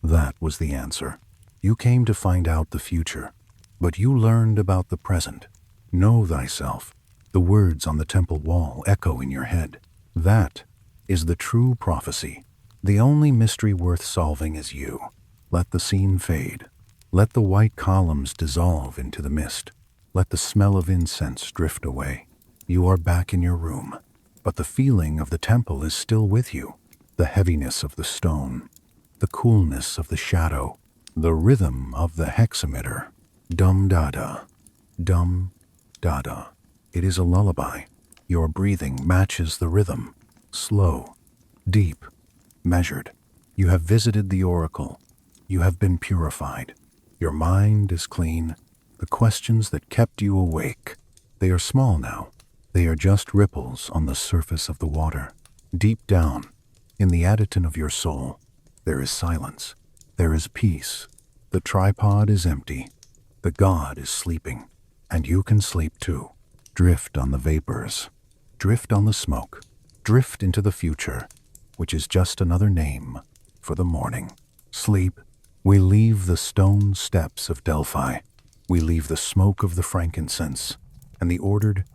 that was the answer. You came to find out the future, but you learned about the present. Know thyself. The words on the temple wall echo in your head. That is the true prophecy. The only mystery worth solving is you. Let the scene fade. Let the white columns dissolve into the mist. Let the smell of incense drift away. You are back in your room, but the feeling of the temple is still with you. The heaviness of the stone, the coolness of the shadow, the rhythm of the hexameter. Dum-da-da, dum-da-da. It is a lullaby. Your breathing matches the rhythm. Slow, deep, measured. You have visited the oracle. You have been purified. Your mind is clean. The questions that kept you awake, they are small now. They are just ripples on the surface of the water. Deep down, in the Aditon of your soul, there is silence. There is peace. The tripod is empty. The god is sleeping. And you can sleep too. Drift on the vapors. Drift on the smoke. Drift into the future, which is just another name for the morning. Sleep. We leave the stone steps of Delphi. We leave the smoke of the frankincense and the ordered,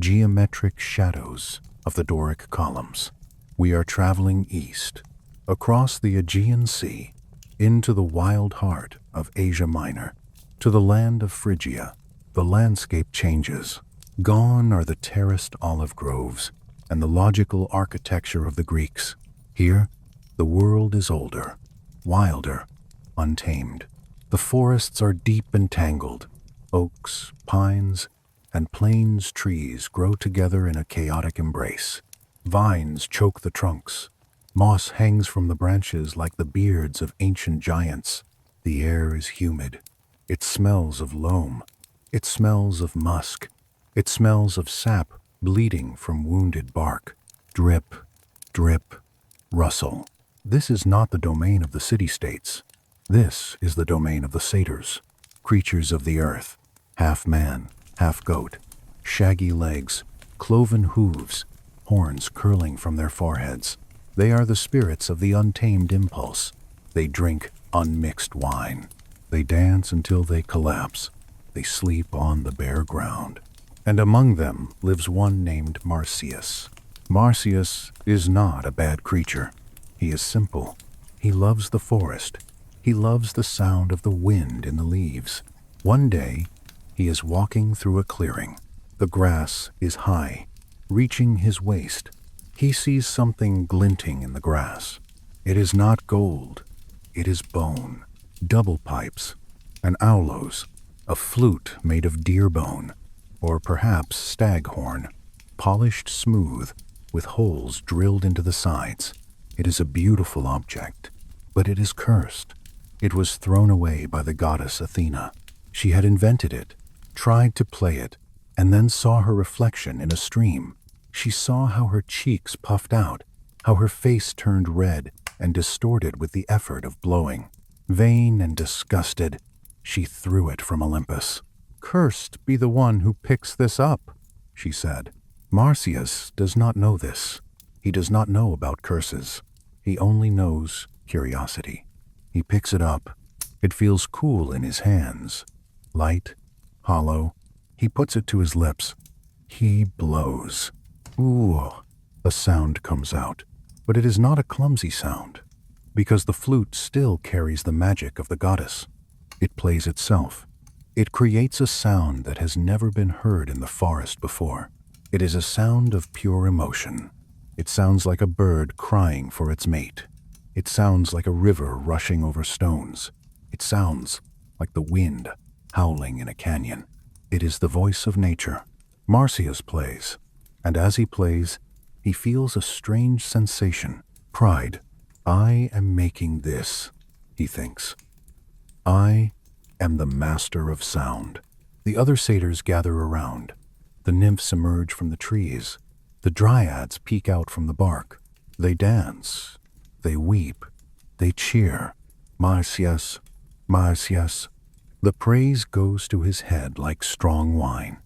geometric shadows of the Doric columns. We are traveling east, across the Aegean Sea, into the wild heart of Asia Minor, to the land of Phrygia. The landscape changes. Gone are the terraced olive groves. and the logical architecture of the Greeks. Here, the world is older, wilder, untamed. The forests are deep and tangled. Oaks, pines, and plains trees grow together in a chaotic embrace. Vines choke the trunks. Moss hangs from the branches like the beards of ancient giants. The air is humid. It smells of loam. It smells of musk. It smells of sap bleeding from wounded bark. Drip, drip, rustle. This is not the domain of the city-states. This is the domain of the satyrs, creatures of the earth, half man, half goat, shaggy legs, cloven hooves, horns curling from their foreheads. They are the spirits of the untamed impulse. They drink unmixed wine. They dance until they collapse. They sleep on the bare ground. And among them lives one named Marsyas. Marsyas is not a bad creature. He is simple. He loves the forest. He loves the sound of the wind in the leaves. One day, he is walking through a clearing. The grass is high, reaching his waist. He sees something glinting in the grass. It is not gold. It is bone, double pipes, an aulos, a flute made of deer bone, or perhaps staghorn, polished smooth, with holes drilled into the sides. It is a beautiful object, but it is cursed. It was thrown away by the goddess Athena. She had invented it, tried to play it, and then saw her reflection in a stream. She saw how her cheeks puffed out, how her face turned red and distorted with the effort of blowing. Vain and disgusted, she threw it from Olympus. "Cursed be the one who picks this up," she said. Marsyas does not know this. He does not know about curses. He only knows curiosity. He picks it up. It feels cool in his hands. Light, hollow. He puts it to his lips. He blows. Ooh, a sound comes out. But it is not a clumsy sound, because the flute still carries the magic of the goddess. It plays itself. It creates a sound that has never been heard in the forest before. It is a sound of pure emotion. It sounds like a bird crying for its mate. It sounds like a river rushing over stones. It sounds like the wind howling in a canyon. It is the voice of nature. Marsyas plays, and as he plays, he feels a strange sensation, pride. I am making this, he thinks. I am the master of sound. The other satyrs gather around. The nymphs emerge from the trees. The dryads peek out from the bark. They dance. They weep. They cheer. Marsyas, Marsyas. The praise goes to his head like strong wine.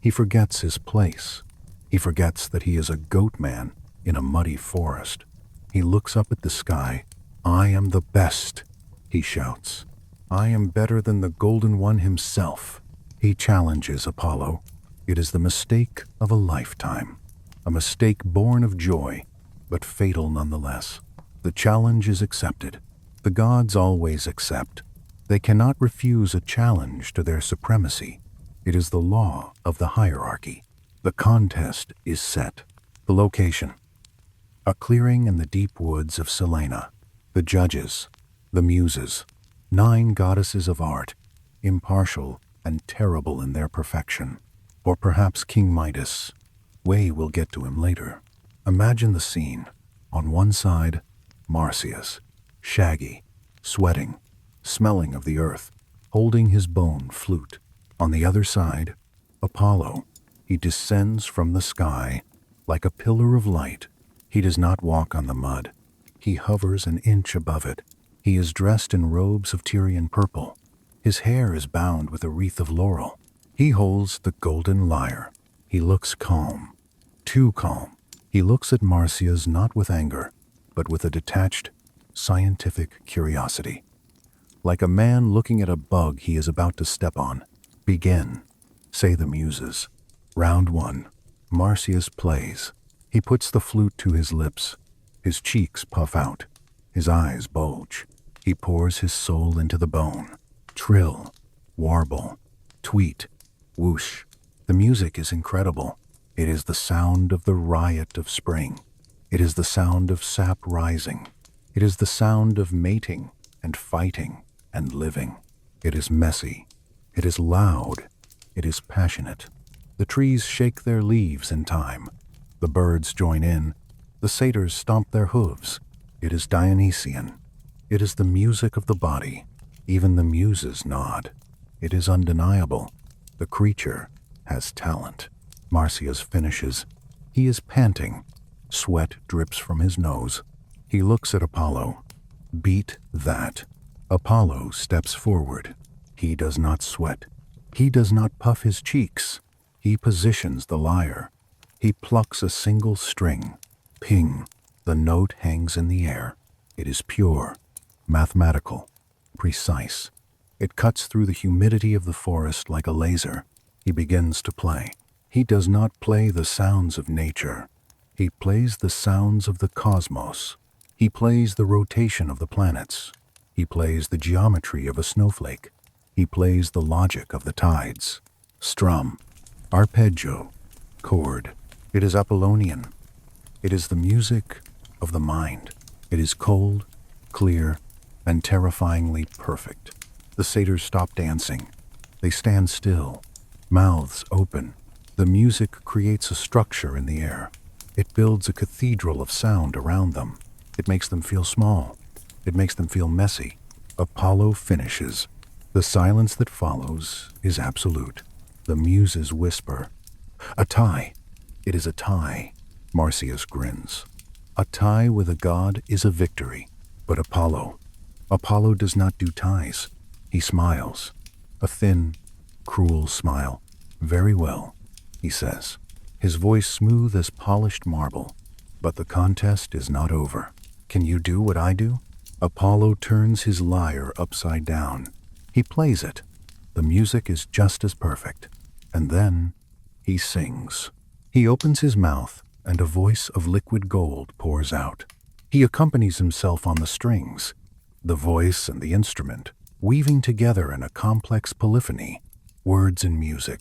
He forgets his place. He forgets that he is a goat man in a muddy forest. He looks up at the sky. I am the best, he shouts. I am better than the Golden One himself. He challenges Apollo. It is the mistake of a lifetime. A mistake born of joy, but fatal nonetheless. The challenge is accepted. The gods always accept. They cannot refuse a challenge to their supremacy. It is the law of the hierarchy. The contest is set. The location. A clearing in the deep woods of Selena. The judges. The muses. 9 goddesses of art, impartial and terrible in their perfection. Or perhaps King Midas. We will get to him later. Imagine the scene. On one side, Marsyas, shaggy, sweating, smelling of the earth, holding his bone flute. On the other side, Apollo. He descends from the sky like a pillar of light. He does not walk on the mud. He hovers an inch above it. He is dressed in robes of Tyrian purple. His hair is bound with a wreath of laurel. He holds the golden lyre. He looks calm, too calm. He looks at Marsyas not with anger, but with a detached, scientific curiosity. Like a man looking at a bug he is about to step on. Begin, say the muses. Round 1. Marsyas plays. He puts the flute to his lips. His cheeks puff out. His eyes bulge. He pours his soul into the bone. Trill, warble, tweet, whoosh. The music is incredible. It is the sound of the riot of spring. It is the sound of sap rising. It is the sound of mating and fighting and living. It is messy. It is loud. It is passionate. The trees shake their leaves in time. The birds join in. The satyrs stomp their hooves. It is Dionysian. It is the music of the body. Even the muses nod. It is undeniable. The creature has talent. Marsyas finishes. He is panting. Sweat drips from his nose. He looks at Apollo. Beat that. Apollo steps forward. He does not sweat. He does not puff his cheeks. He positions the lyre. He plucks a single string. Ping. The note hangs in the air. It is pure, mathematical, precise. It cuts through the humidity of the forest like a laser. He begins to play. He does not play the sounds of nature. He plays the sounds of the cosmos. He plays the rotation of the planets. He plays the geometry of a snowflake. He plays the logic of the tides. Strum, arpeggio, chord. It is Apollonian. It is the music of the mind. It is cold, clear, and terrifyingly perfect. The satyrs stop dancing. They stand still, mouths open. The music creates a structure in the air. It builds a cathedral of sound around them. It makes them feel small. It makes them feel messy. Apollo finishes. The silence that follows is absolute. The muses whisper. A tie. It is a tie. Marsyas grins. A tie with a god is a victory. But Apollo does not do ties. He smiles. A thin, cruel smile. Very well, he says. His voice smooth as polished marble. But the contest is not over. Can you do what I do? Apollo turns his lyre upside down. He plays it. The music is just as perfect. And then he sings. He opens his mouth, and a voice of liquid gold pours out. He accompanies himself on the strings, the voice and the instrument, weaving together in a complex polyphony, words and music,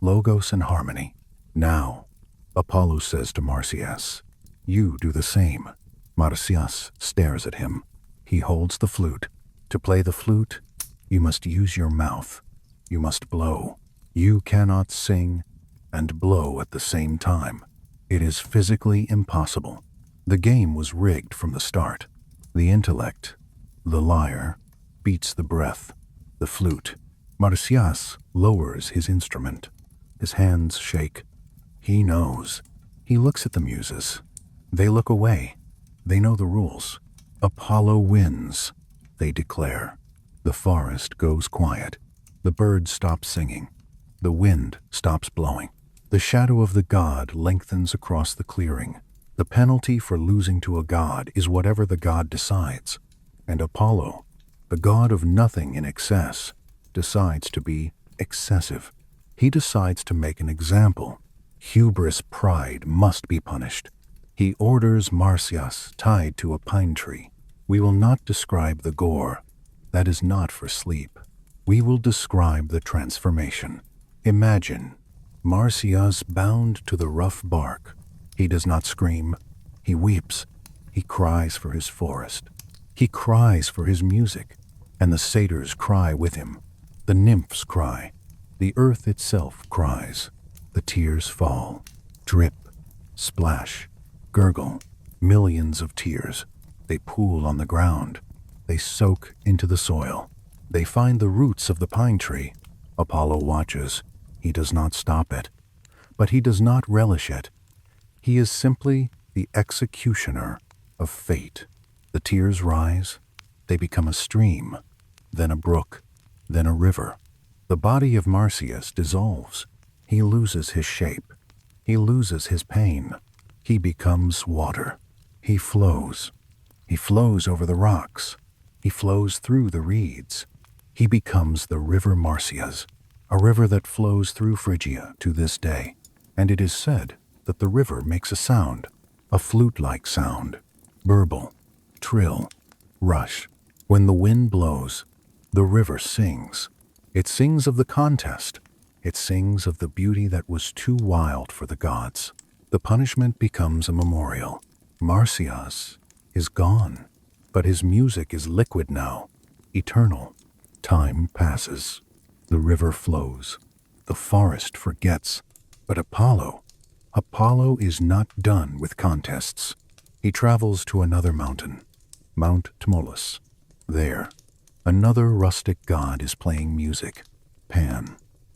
logos and harmony. Now, Apollo says to Marsyas, you do the same. Marsyas stares at him. He holds the flute. To play the flute, you must use your mouth. You must blow. You cannot sing and blow at the same time. It is physically impossible. The game was rigged from the start. The intellect, the lyre, beats the breath, the flute. Marsyas lowers his instrument. His hands shake. He knows. He looks at the muses. They look away. They know the rules. Apollo wins, they declare. The forest goes quiet. The birds stop singing. The wind stops blowing. The shadow of the god lengthens across the clearing. The penalty for losing to a god is whatever the god decides. And Apollo, the god of nothing in excess, decides to be excessive. He decides to make an example. Hubris pride must be punished. He orders Marsyas tied to a pine tree. We will not describe the gore. That is not for sleep. We will describe the transformation. Imagine Marsyas bound to the rough bark. He does not scream. He weeps. He cries for his forest. He cries for his music. And the satyrs cry with him. The nymphs cry. The earth itself cries. The tears fall. Drip. Splash. Gurgle. Millions of tears. They pool on the ground. They soak into the soil. They find the roots of the pine tree. Apollo watches. He does not stop it. But he does not relish it. He is simply the executioner of fate. The tears rise. They become a stream, then a brook, then a river. The body of Marsyas dissolves. He loses his shape. He loses his pain. He becomes water. He flows. He flows over the rocks. He flows through the reeds. He becomes the river Marsyas, a river that flows through Phrygia to this day. And it is said that the river makes a sound, a flute-like sound, burble, trill, rush. When the wind blows, the river sings. It sings of the contest. It sings of the beauty that was too wild for the gods. The punishment becomes a memorial. Marsyas is gone, but his music is liquid now, eternal. Time passes. The river flows. The forest forgets. But Apollo is not done with contests. He travels to another mountain, Mount Tmolus. There, another rustic god is playing music. Pan,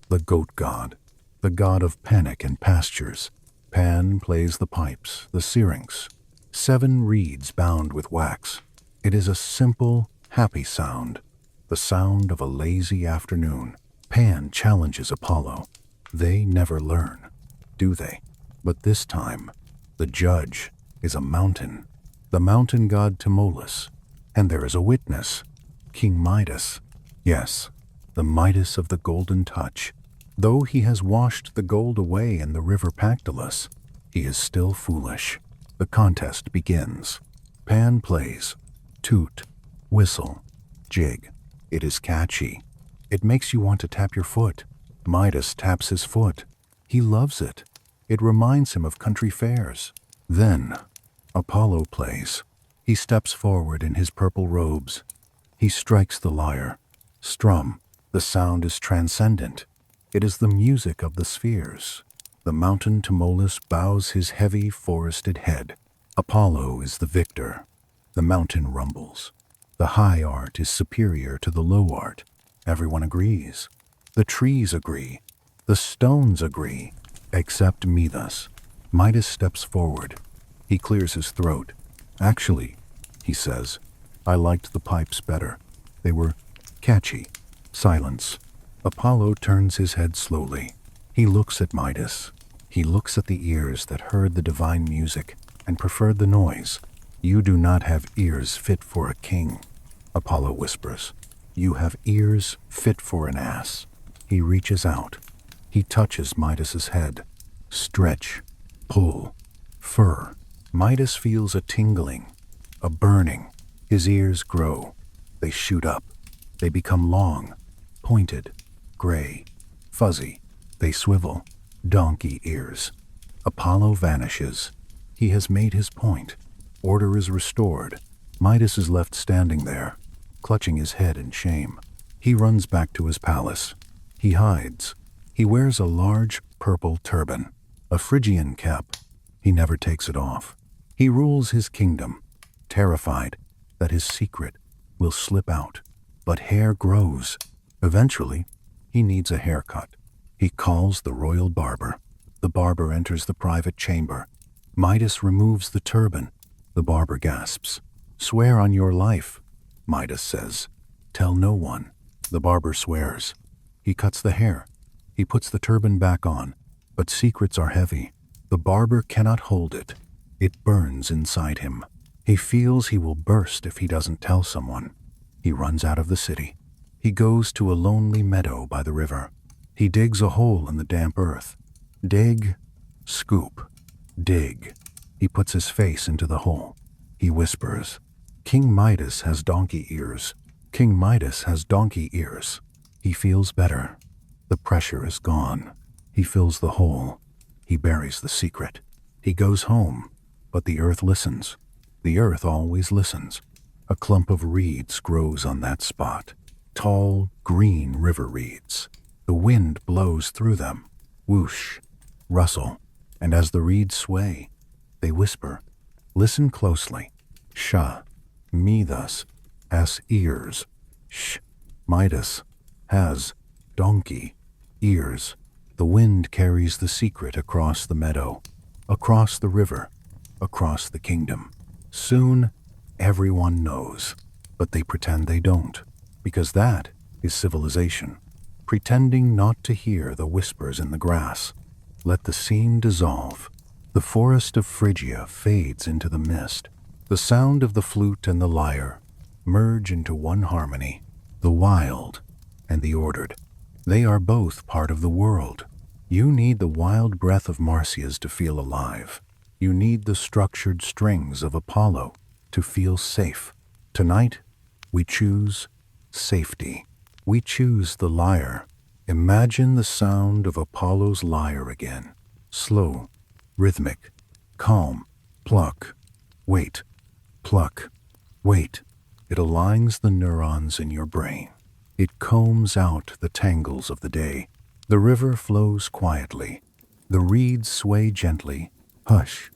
the goat god, the god of panic and pastures. Pan plays the pipes, the syrinx, 7 reeds bound with wax. It is a simple, happy sound, the sound of a lazy afternoon. Pan challenges Apollo. They never learn, do they? But this time, the judge is a mountain, the mountain god Tmolus, and there is a witness, King Midas. Yes, the Midas of the golden touch. Though he has washed the gold away in the river Pactolus, he is still foolish. The contest begins. Pan plays. Toot, whistle, jig. It is catchy. It makes you want to tap your foot. Midas taps his foot. He loves it. It reminds him of country fairs. Then, Apollo plays. He steps forward in his purple robes. He strikes the lyre. Strum. The sound is transcendent. It is the music of the spheres. The mountain Tmolus bows his heavy, forested head. Apollo is the victor. The mountain rumbles. The high art is superior to the low art. Everyone agrees. The trees agree. The stones agree. Except Midas. Midas steps forward. He clears his throat. Actually, he says, I liked the pipes better. They were catchy. Silence. Apollo turns his head slowly. He looks at Midas. He looks at the ears that heard the divine music and preferred the noise. You do not have ears fit for a king, Apollo whispers. You have ears fit for an ass. He reaches out. He touches Midas's head. Stretch, pull, fur. Midas feels a tingling, a burning. His ears grow. They shoot up. They become long, pointed, gray, fuzzy. They swivel. Donkey ears. Apollo vanishes. He has made his point. Order is restored. Midas is left standing there, clutching his head in shame. He runs back to his palace. He hides. He wears a large purple turban, a Phrygian cap. He never takes it off. He rules his kingdom, terrified that his secret will slip out. But hair grows. Eventually, he needs a haircut. He calls the royal barber. The barber enters the private chamber. Midas removes the turban. The barber gasps. Swear on your life, Midas says. Tell no one. The barber swears. He cuts the hair. He puts the turban back on. But secrets are heavy. The barber cannot hold it. It burns inside him. He feels he will burst if he doesn't tell someone. He runs out of the city. He goes to a lonely meadow by the river. He digs a hole in the damp earth. Dig, scoop, dig. He puts his face into the hole. He whispers, King Midas has donkey ears. King Midas has donkey ears. He feels better. The pressure is gone. He fills the hole. He buries the secret. He goes home, but the earth listens. The earth always listens. A clump of reeds grows on that spot. Tall, green river reeds. The wind blows through them. Whoosh, rustle, and as the reeds sway, they whisper. Listen closely. Sha, Midas, has ears. Sh, Midas, has donkey ears. The wind carries the secret across the meadow, across the river, across the kingdom. Soon, everyone knows, but they pretend they don't, because that is civilization, pretending not to hear the whispers in the grass. Let the scene dissolve. The forest of Phrygia fades into the mist. The sound of the flute and the lyre merge into one harmony, the wild and the ordered. They are both part of the world. You need the wild breath of Marsyas to feel alive. You need the structured strings of Apollo to feel safe. Tonight, we choose safety. We choose the lyre. Imagine the sound of Apollo's lyre again. Slow, rhythmic, calm, pluck, wait, pluck, wait. It aligns the neurons in your brain. It combs out the tangles of the day. The river flows quietly. The reeds sway gently. Hush,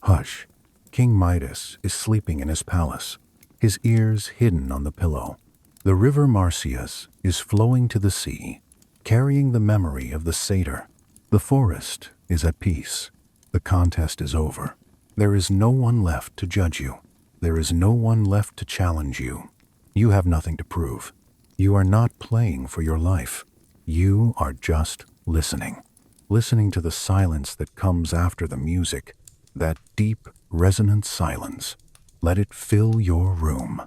hush. King Midas is sleeping in his palace, his ears hidden on the pillow. The river Marsyas is flowing to the sea, carrying the memory of the satyr. The forest is at peace. The contest is over. There is no one left to judge you. There is no one left to challenge you. You have nothing to prove. You are not playing for your life. You are just listening. Listening to the silence that comes after the music, that deep, resonant silence. Let it fill your room.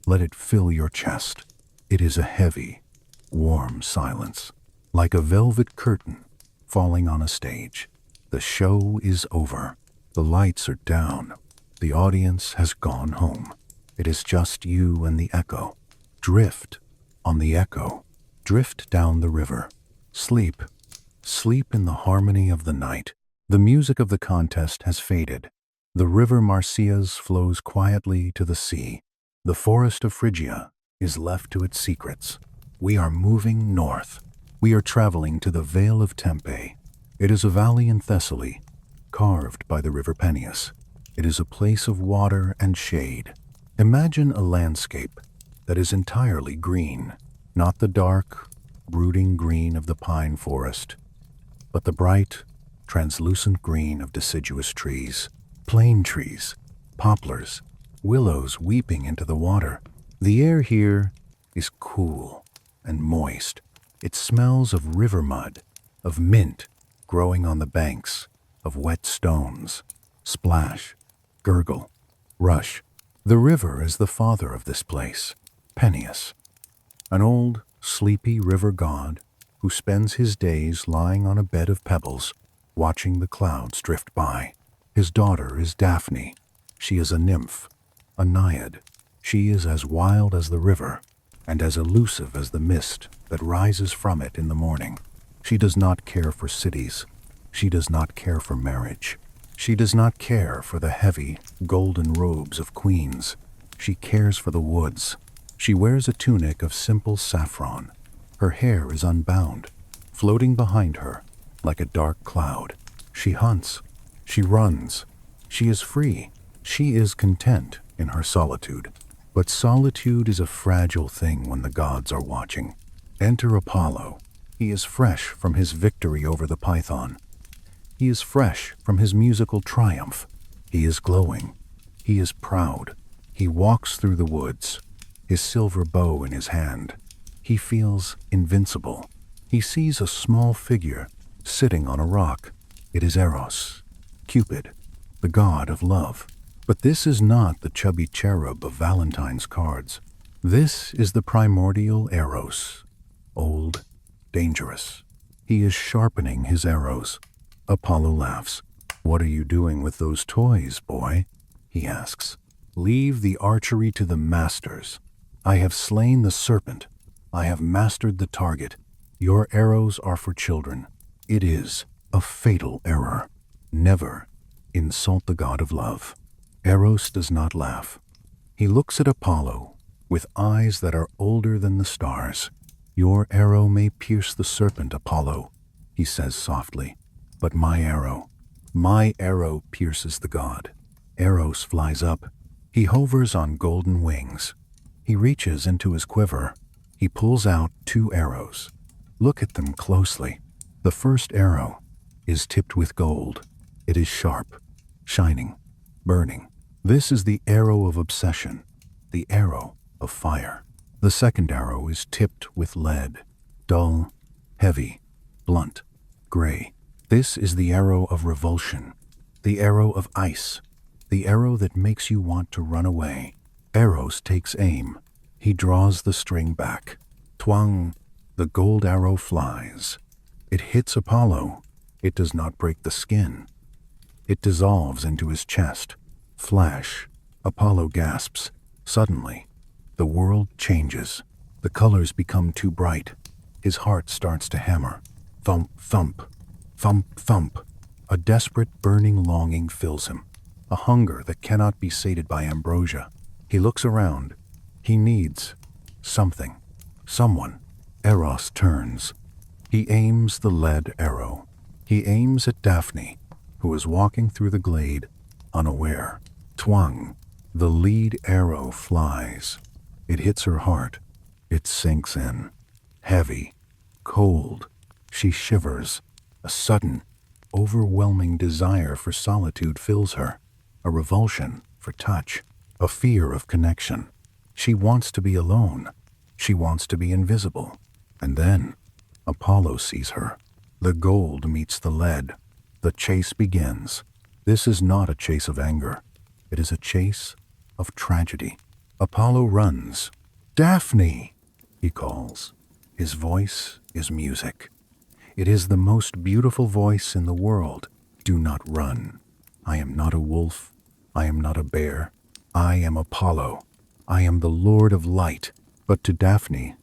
Let it fill your chest. It is a heavy, warm silence, like a velvet curtain falling on a stage. The show is over. The lights are down. The audience has gone home. It is just you and the echo. Drift on the echo. Drift down the river. Sleep. Sleep in the harmony of the night. The music of the contest has faded. The river Marsyas flows quietly to the sea. The forest of Phrygia is left to its secrets. We are moving north. We are traveling to the Vale of Tempe. It is a valley in Thessaly, carved by the river Peneus. It is a place of water and shade. Imagine a landscape that is entirely green, not the dark, brooding green of the pine forest, but the bright, translucent green of deciduous trees, plane trees, poplars, willows weeping into the water. The air here is cool and moist. It smells of river mud, of mint growing on the banks, of wet stones. Splash, gurgle, rush. The river is the father of this place, Peneus, an old, sleepy river god who spends his days lying on a bed of pebbles, watching the clouds drift by. His daughter is Daphne. She is a nymph, a naiad. She is as wild as the river, and as elusive as the mist that rises from it in the morning. She does not care for cities. She does not care for marriage. She does not care for the heavy, golden robes of queens. She cares for the woods. She wears a tunic of simple saffron. Her hair is unbound, floating behind her like a dark cloud. She hunts. She runs. She is free. She is content in her solitude. But solitude is a fragile thing when the gods are watching. Enter Apollo. He is fresh from his victory over the python. He is fresh from his musical triumph. He is glowing. He is proud. He walks through the woods, his silver bow in his hand. He feels invincible. He sees a small figure sitting on a rock. It is Eros, Cupid, the god of love. But this is not the chubby cherub of Valentine's cards. This is the primordial Eros, old, dangerous. He is sharpening his arrows. Apollo laughs. "What are you doing with those toys, boy?" he asks. "Leave the archery to the masters. I have slain the serpent. I have mastered the target. Your arrows are for children. It is a fatal error. Never insult the god of love." Eros does not laugh. He looks at Apollo with eyes that are older than the stars. "Your arrow may pierce the serpent, Apollo," he says softly, "but my arrow pierces the god." Eros flies up. He hovers on golden wings. He reaches into his quiver. He pulls out 2 arrows. Look at them closely. The first arrow is tipped with gold. It is sharp, shining, burning. This is the arrow of obsession, the arrow of fire. The second arrow is tipped with lead, dull, heavy, blunt, gray. This is the arrow of revulsion, the arrow of ice, the arrow that makes you want to run away. Eros takes aim. He draws the string back. Twang! The gold arrow flies. It hits Apollo. It does not break the skin. It dissolves into his chest. Flash. Apollo gasps. Suddenly, the world changes. The colors become too bright. His heart starts to hammer. Thump, thump, thump, thump. A desperate, burning longing fills him, a hunger that cannot be sated by ambrosia. He looks around. He needs something, someone. Eros turns. He aims the lead arrow. He aims at Daphne, who is walking through the glade, unaware. Twang! The lead arrow flies. It hits her heart. It sinks in. Heavy, cold. She shivers. A sudden, overwhelming desire for solitude fills her. A revulsion for touch. A fear of connection. She wants to be alone. She wants to be invisible. And then, Apollo sees her. The gold meets the lead. The chase begins. This is not a chase of anger. It is a chase of tragedy. Apollo runs. "Daphne!" he calls. His voice is music. It is the most beautiful voice in the world. Do not run. I am not a wolf. I am not a bear. I am Apollo. I am the Lord of Light. But to Daphne,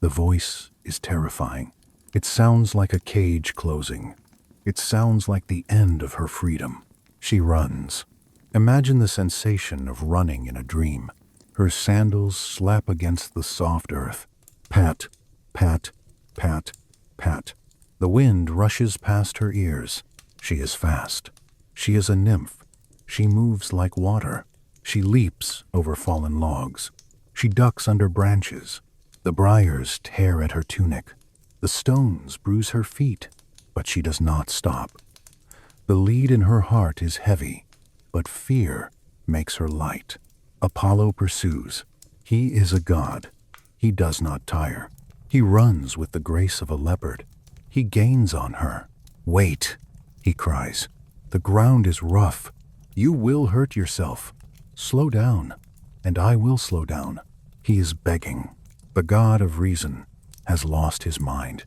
the voice is terrifying. It sounds like a cage closing. It sounds like the end of her freedom. She runs. Imagine the sensation of running in a dream. Her sandals slap against the soft earth. Pat, pat, pat, pat. The wind rushes past her ears. She is fast. She is a nymph. She moves like water. She leaps over fallen logs. She ducks under branches. The briars tear at her tunic. The stones bruise her feet, but she does not stop. The lead in her heart is heavy, but fear makes her light. Apollo pursues. He is a god. He does not tire. He runs with the grace of a leopard. He gains on her. "Wait," he cries. "The ground is rough. You will hurt yourself. Slow down, and I will slow down." He is begging. The god of reason has lost his mind.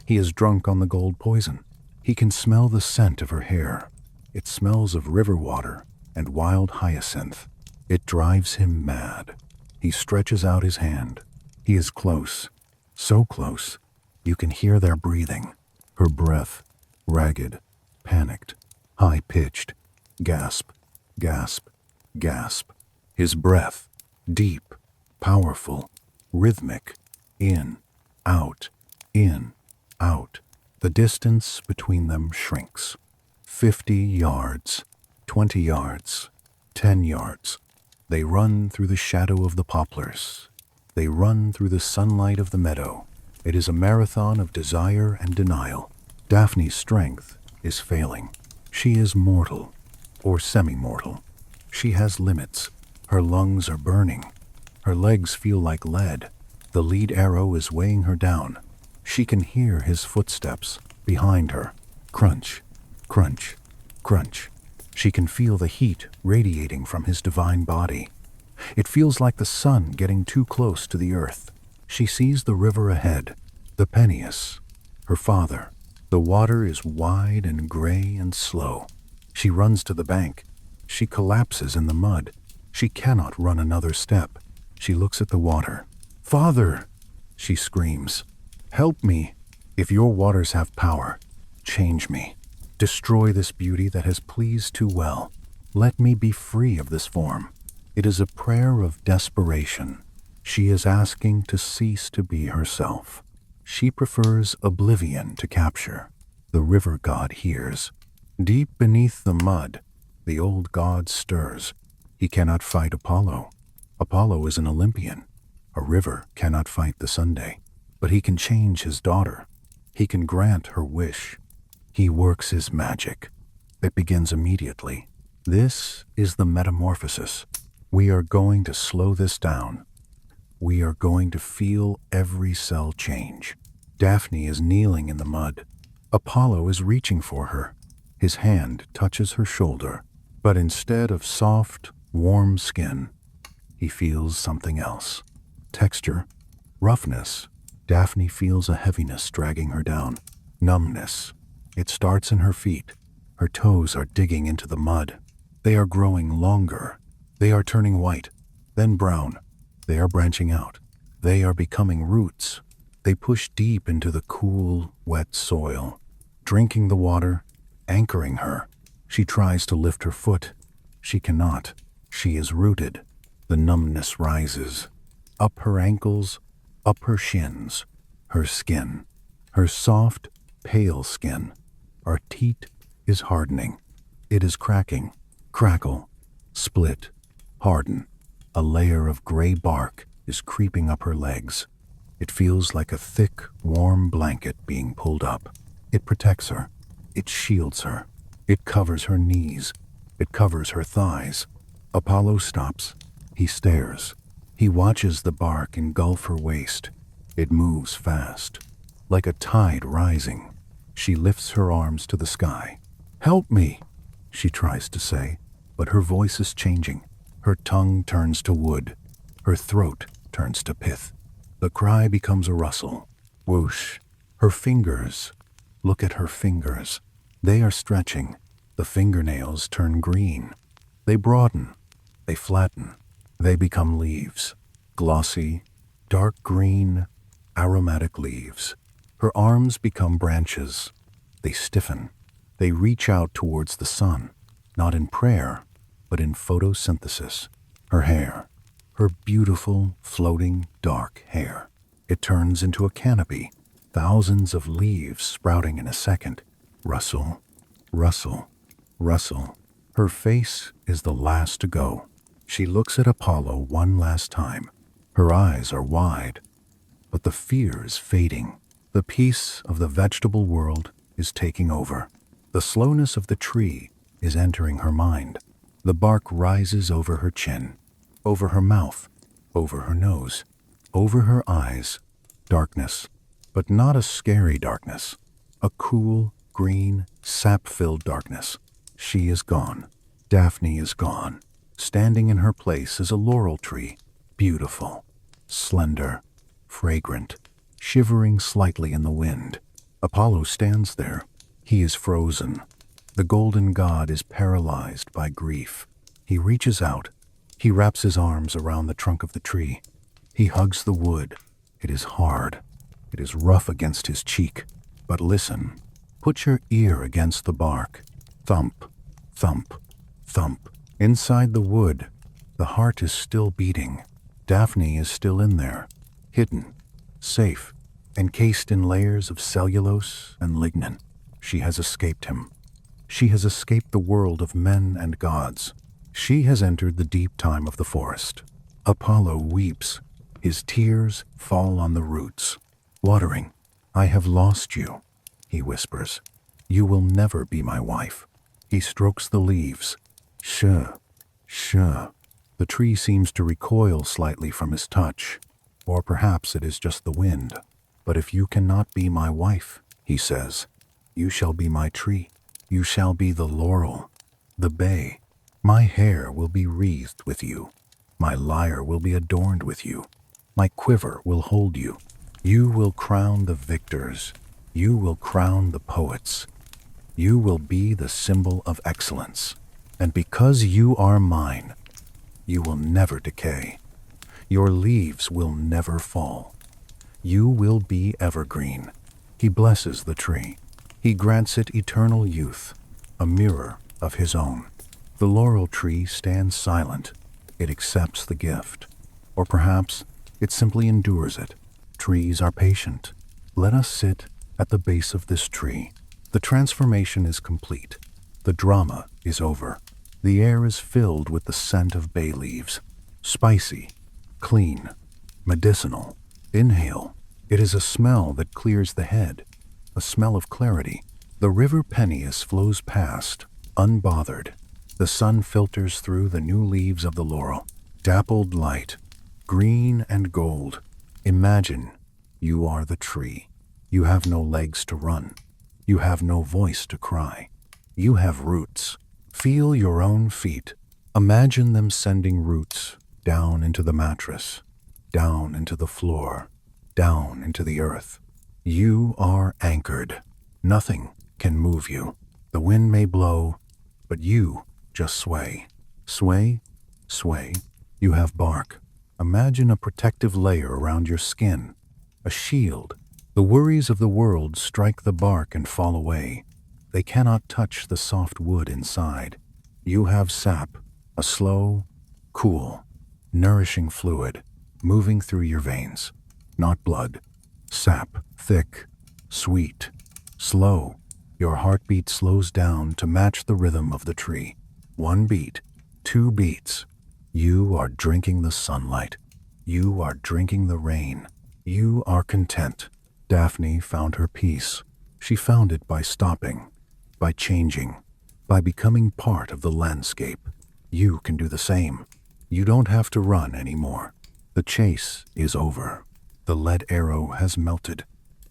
He is drunk on the gold poison. He can smell the scent of her hair. It smells of river water and wild hyacinth. It drives him mad. He stretches out his hand. He is close, so close, you can hear their breathing. Her breath, ragged, panicked, high-pitched, gasp, gasp, gasp. His breath, deep, powerful, rhythmic, in, out, in, out. The distance between them shrinks. 50 yards, 20 yards, 10 yards. They run through the shadow of the poplars. They run through the sunlight of the meadow. It is a marathon of desire and denial. Daphne's strength is failing. She is mortal, or semi-mortal. She has limits. Her lungs are burning. Her legs feel like lead. The lead arrow is weighing her down. She can hear his footsteps behind her. Crunch, crunch, crunch. She can feel the heat radiating from his divine body. It feels like the sun getting too close to the earth. She sees the river ahead, the Peneus, her father. The water is wide and gray and slow. She runs to the bank. She collapses in the mud. She cannot run another step. She looks at the water. "Father!" she screams. "Help me. If your waters have power, change me. Destroy this beauty that has pleased too well. Let me be free of this form." It is a prayer of desperation. She is asking to cease to be herself. She prefers oblivion to capture. The river god hears. Deep beneath the mud, the old god stirs. He cannot fight Apollo. Apollo is an Olympian. A river cannot fight the Sunday. But he can change his daughter. He can grant her wish. He works his magic. It begins immediately. This is the metamorphosis. We are going to slow this down. We are going to feel every cell change. Daphne is kneeling in the mud. Apollo is reaching for her. His hand touches her shoulder, but instead of soft, warm skin, he feels something else. Texture, roughness. Daphne feels a heaviness dragging her down. Numbness. It starts in her feet. Her toes are digging into the mud. They are growing longer. They are turning white, then brown. They are branching out. They are becoming roots. They push deep into the cool, wet soil, drinking the water, anchoring her. She tries to lift her foot. She cannot. She is rooted. The numbness rises. Up her ankles, up her shins, her skin, her soft, pale skin. Our teat is hardening. It is cracking, crackle, split, harden. A layer of gray bark is creeping up her legs. It feels like a thick, warm blanket being pulled up. It protects her. It shields her. It covers her knees. It covers her thighs. Apollo stops. He stares. He watches the bark engulf her waist. It moves fast, like a tide rising. She lifts her arms to the sky. "Help me," she tries to say, but her voice is changing. Her tongue turns to wood. Her throat turns to pith. The cry becomes a rustle. Whoosh. Her fingers. Look at her fingers. They are stretching. The fingernails turn green. They broaden. They flatten. They become leaves. Glossy, dark green, aromatic leaves. Her arms become branches. They stiffen. They reach out towards the sun, not in prayer, but in photosynthesis. Her hair, her beautiful, floating, dark hair. It turns into a canopy, thousands of leaves sprouting in a second. Rustle, rustle, rustle. Her face is the last to go. She looks at Apollo one last time. Her eyes are wide, but the fear is fading. The peace of the vegetable world is taking over. The slowness of the tree is entering her mind. The bark rises over her chin, over her mouth, over her nose, over her eyes. Darkness, but not a scary darkness. A cool, green, sap-filled darkness. She is gone. Daphne is gone. Standing in her place is a laurel tree, beautiful, slender, fragrant, shivering slightly in the wind. Apollo stands there. He is frozen. The golden god is paralyzed by grief. He reaches out. He wraps his arms around the trunk of the tree. He hugs the wood. It is hard. It is rough against his cheek. But listen. Put your ear against the bark. Thump, thump, thump. Inside the wood, the heart is still beating. Daphne is still in there, hidden, safe, encased in layers of cellulose and lignin. She has escaped him. She has escaped the world of men and gods. She has entered the deep time of the forest. Apollo weeps. His tears fall on the roots. Watering, "I have lost you," he whispers. "You will never be my wife." He strokes the leaves. Sure, sure. The tree seems to recoil slightly from his touch, or perhaps it is just the wind. "But if you cannot be my wife," he says, "you shall be my tree. You shall be the laurel, the bay. My hair will be wreathed with you. My lyre will be adorned with you. My quiver will hold you. You will crown the victors. You will crown the poets. You will be the symbol of excellence. And because you are mine, you will never decay. Your leaves will never fall. You will be evergreen." He blesses the tree. He grants it eternal youth, a mirror of his own. The laurel tree stands silent. It accepts the gift. Or perhaps it simply endures it. Trees are patient. Let us sit at the base of this tree. The transformation is complete. The drama is over. The air is filled with the scent of bay leaves. Spicy, clean, medicinal. Inhale. It is a smell that clears the head, a smell of clarity. The river Peneus flows past, unbothered. The sun filters through the new leaves of the laurel. Dappled light, green and gold. Imagine you are the tree. You have no legs to run. You have no voice to cry. You have roots. Feel your own feet. Imagine them sending roots down into the mattress, down into the floor, down into the earth. You are anchored. Nothing can move you. The wind may blow, but you just sway. Sway, sway. You have bark. Imagine a protective layer around your skin. a shield. The worries of the world strike the bark and fall away. They cannot touch the soft wood inside. You have sap, a slow, cool, nourishing fluid moving through your veins. Not blood. Sap, thick, sweet, slow. Your heartbeat slows down to match the rhythm of the tree. 1 beat, 2 beats. You are drinking the sunlight. You are drinking the rain. You are content. Daphne found her peace. She found it by stopping, by changing, by becoming part of the landscape. You can do the same. You don't have to run anymore. The chase is over. The lead arrow has melted.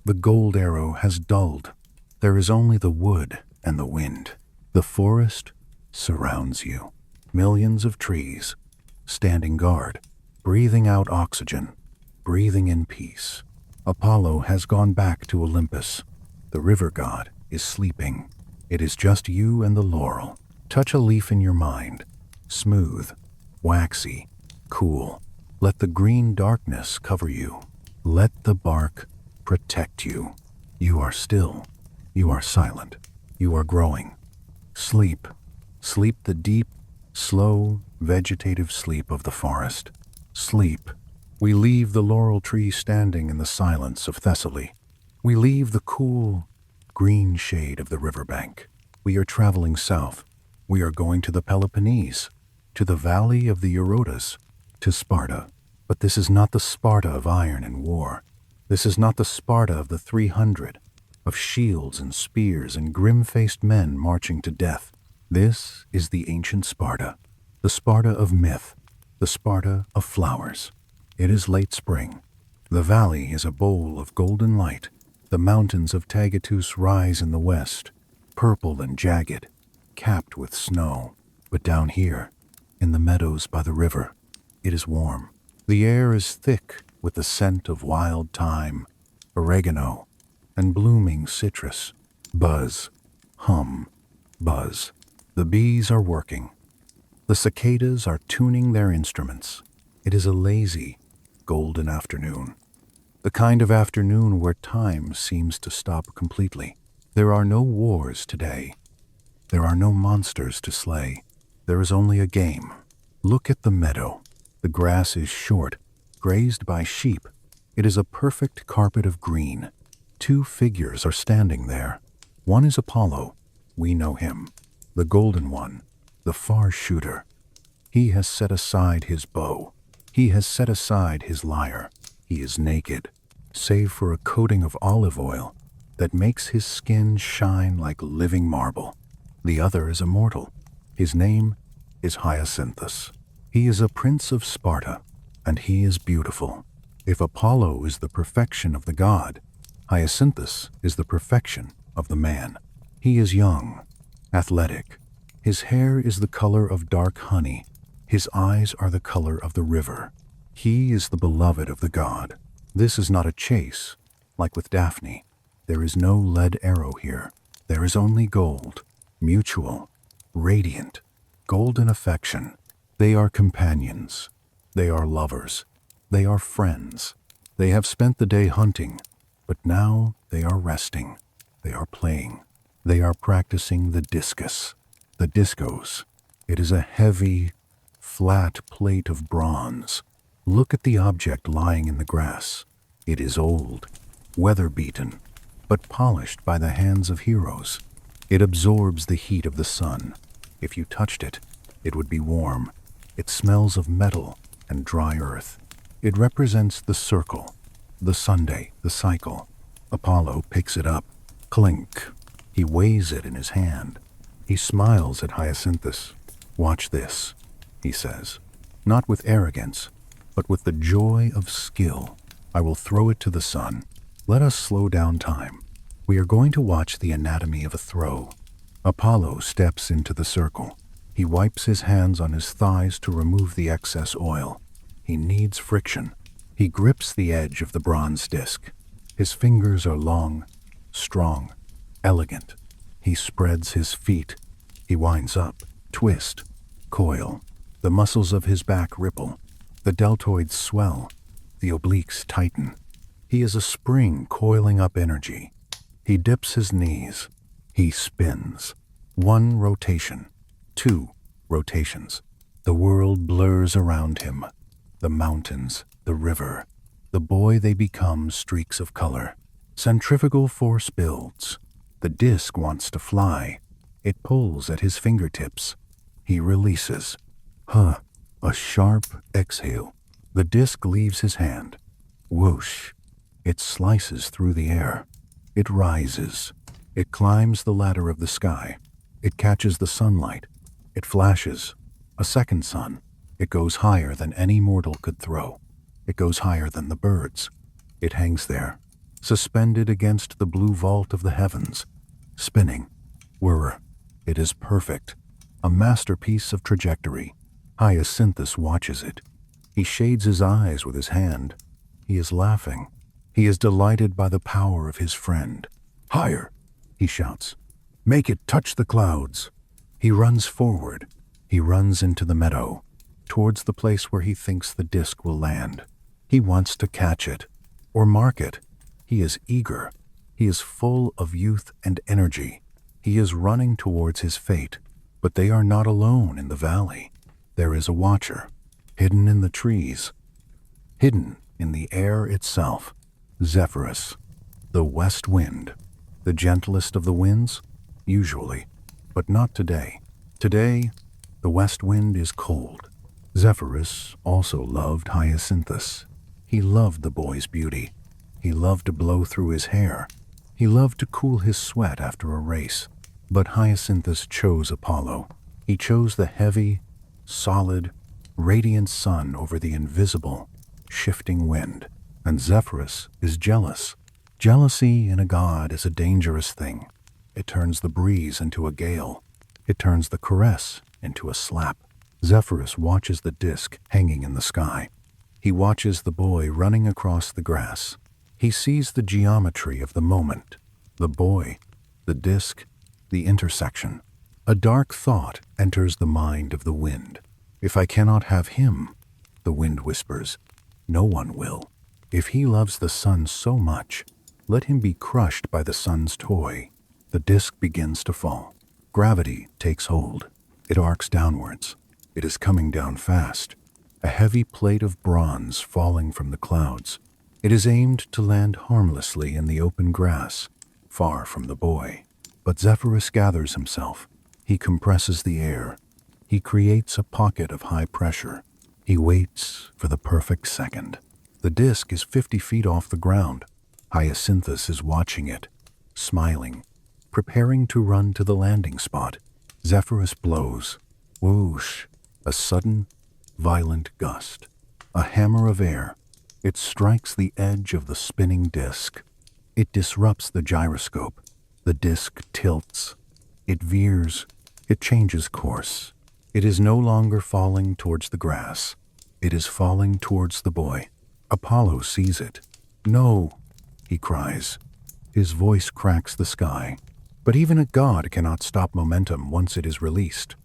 The gold arrow has dulled. There is only the wood and the wind. The forest surrounds you. Millions of trees, standing guard, breathing out oxygen, breathing in peace. Apollo has gone back to Olympus. The river god is sleeping. It is just you and the laurel. Touch a leaf in your mind. Smooth, waxy, cool. Let the green darkness cover you. Let the bark protect you. You are still. You are silent. You are growing. Sleep. Sleep the deep, slow, vegetative sleep of the forest. Sleep. We leave the laurel tree standing in the silence of Thessaly. We leave the cool, green shade of the riverbank. We are traveling south. We are going to the Peloponnese, to the valley of the Eurotas, to Sparta. But this is not the Sparta of iron and war. This is not the Sparta of the 300, of shields and spears and grim-faced men marching to death. This is the ancient Sparta, the Sparta of myth, the Sparta of flowers. It is late spring. The valley is a bowl of golden light. The mountains of Taygetus rise in the west, purple and jagged, capped with snow. But down here, in the meadows by the river, it is warm. The air is thick with the scent of wild thyme, oregano, and blooming citrus. Buzz, hum, buzz. The bees are working. The cicadas are tuning their instruments. It is a lazy, golden afternoon. The kind of afternoon where time seems to stop completely. There are no wars today. There are no monsters to slay. There is only a game. Look at the meadow. The grass is short, grazed by sheep. It is a perfect carpet of green. 2 figures are standing there. One is Apollo. We know him. The golden one, the far shooter. He has set aside his bow. He has set aside his lyre. He is naked, save for a coating of olive oil that makes his skin shine like living marble. The other is immortal. His name is Hyacinthus. He is a prince of Sparta, and he is beautiful. If Apollo is the perfection of the god, Hyacinthus is the perfection of the man. He is young, athletic. His hair is the color of dark honey. His eyes are the color of the river. He is the beloved of the god. This is not a chase, like with Daphne. There is no lead arrow here. There is only gold, mutual, radiant, golden affection. They are companions. They are lovers. They are friends. They have spent the day hunting, but now they are resting. They are playing. They are practicing the discus. The discos. It is a heavy, flat plate of bronze. Look at the object lying in the grass. It is old, weather-beaten, but polished by the hands of heroes. It absorbs the heat of the sun. If you touched it, it would be warm. It smells of metal and dry earth. It represents the circle, the Sunday, the cycle. Apollo picks it up. Clink. He weighs it in his hand. He smiles at Hyacinthus. Watch this, he says. Not with arrogance, but with the joy of skill. I will throw it to the sun. Let us slow down time. We are going to watch the anatomy of a throw. Apollo steps into the circle. He wipes his hands on his thighs to remove the excess oil. He needs friction. He grips the edge of the bronze disc. His fingers are long, strong, elegant. He spreads his feet. He winds up, twist, coil. The muscles of his back ripple. The deltoids swell. The obliques tighten. He is a spring coiling up energy. He dips his knees. He spins. 1 rotation. 2 rotations. The world blurs around him. The mountains, the river. The boy they become streaks of color. Centrifugal force builds. The disc wants to fly. It pulls at his fingertips. He releases. A sharp exhale. The disc leaves his hand. Whoosh. It slices through the air. It rises. It climbs the ladder of the sky. It catches the sunlight. It flashes. A second sun. It goes higher than any mortal could throw. It goes higher than the birds. It hangs there, suspended against the blue vault of the heavens, spinning. Whirr. It is perfect. A masterpiece of trajectory. Hyacinthus watches it. He shades his eyes with his hand. He is laughing. He is delighted by the power of his friend. Higher, he shouts. Make it touch the clouds. He runs forward. He runs into the meadow, towards the place where he thinks the disc will land. He wants to catch it, or mark it. He is eager. He is full of youth and energy. He is running towards his fate. But they are not alone in the valley. There is a watcher, hidden in the trees, hidden in the air itself. Zephyrus, the west wind, the gentlest of the winds, usually, but not today. Today, the west wind is cold. Zephyrus also loved Hyacinthus. He loved the boy's beauty. He loved to blow through his hair. He loved to cool his sweat after a race. But Hyacinthus chose Apollo. He chose the heavy, solid, radiant sun over the invisible, shifting wind. And Zephyrus is jealous. Jealousy in a god is a dangerous thing. It turns the breeze into a gale. It turns the caress into a slap. Zephyrus watches the disc hanging in the sky. He watches the boy running across the grass. He sees the geometry of the moment. The boy, the disc, the intersection. A dark thought enters the mind of the wind. If I cannot have him, the wind whispers, no one will. If he loves the sun so much, let him be crushed by the sun's toy. The disc begins to fall. Gravity takes hold. It arcs downwards. It is coming down fast. A heavy plate of bronze falling from the clouds. It is aimed to land harmlessly in the open grass, far from the boy. But Zephyrus gathers himself. He compresses the air. He creates a pocket of high pressure. He waits for the perfect second. The disc is 50 feet off the ground. Hyacinthus is watching it, smiling, preparing to run to the landing spot. Zephyrus blows. Whoosh! A sudden, violent gust. A hammer of air. It strikes the edge of the spinning disc. It disrupts the gyroscope. The disc tilts. It veers. It changes course. It is no longer falling towards the grass. It is falling towards the boy. Apollo sees it. No, he cries. His voice cracks the sky. But even a god cannot stop momentum once it is released.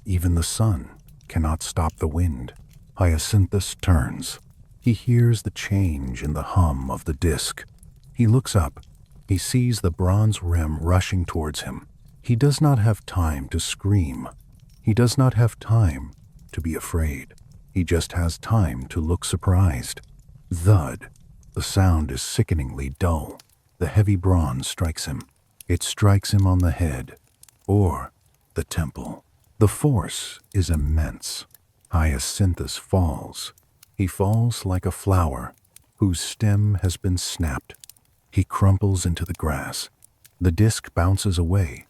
Even the sun cannot stop the wind. Hyacinthus turns. He hears the change in the hum of the disc. He looks up. He sees the bronze rim rushing towards him. He does not have time to scream. He does not have time to be afraid. He just has time to look surprised. Thud. The sound is sickeningly dull. The heavy bronze strikes him. It strikes him on the head, or the temple. The force is immense. Hyacinthus falls. He falls like a flower whose stem has been snapped. He crumples into the grass. The disc bounces away,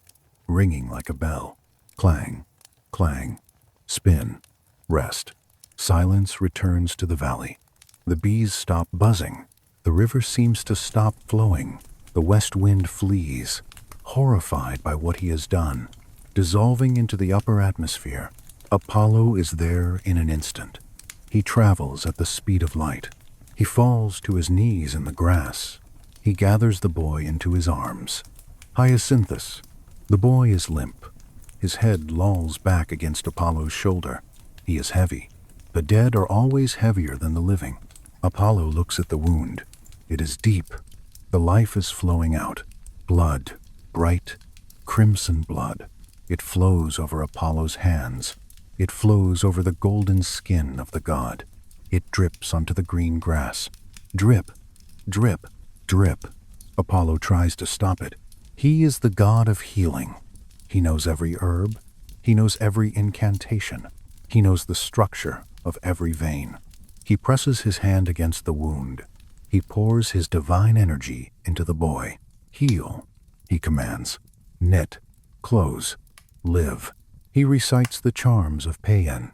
ringing like a bell. Clang, clang, spin, rest. Silence returns to the valley. The bees stop buzzing. The river seems to stop flowing. The west wind flees, horrified by what he has done, dissolving into the upper atmosphere. Apollo is there in an instant. He travels at the speed of light. He falls to his knees in the grass. He gathers the boy into his arms. Hyacinthus. The boy is limp. His head lolls back against Apollo's shoulder. He is heavy. The dead are always heavier than the living. Apollo looks at the wound. It is deep. The life is flowing out. Blood, bright, crimson blood. It flows over Apollo's hands. It flows over the golden skin of the god. It drips onto the green grass. Drip, drip, drip. Apollo tries to stop it. He is the god of healing. He knows every herb. He knows every incantation. He knows the structure of every vein. He presses his hand against the wound. He pours his divine energy into the boy. Heal, he commands. Knit, close, live. He recites the charms of Paean.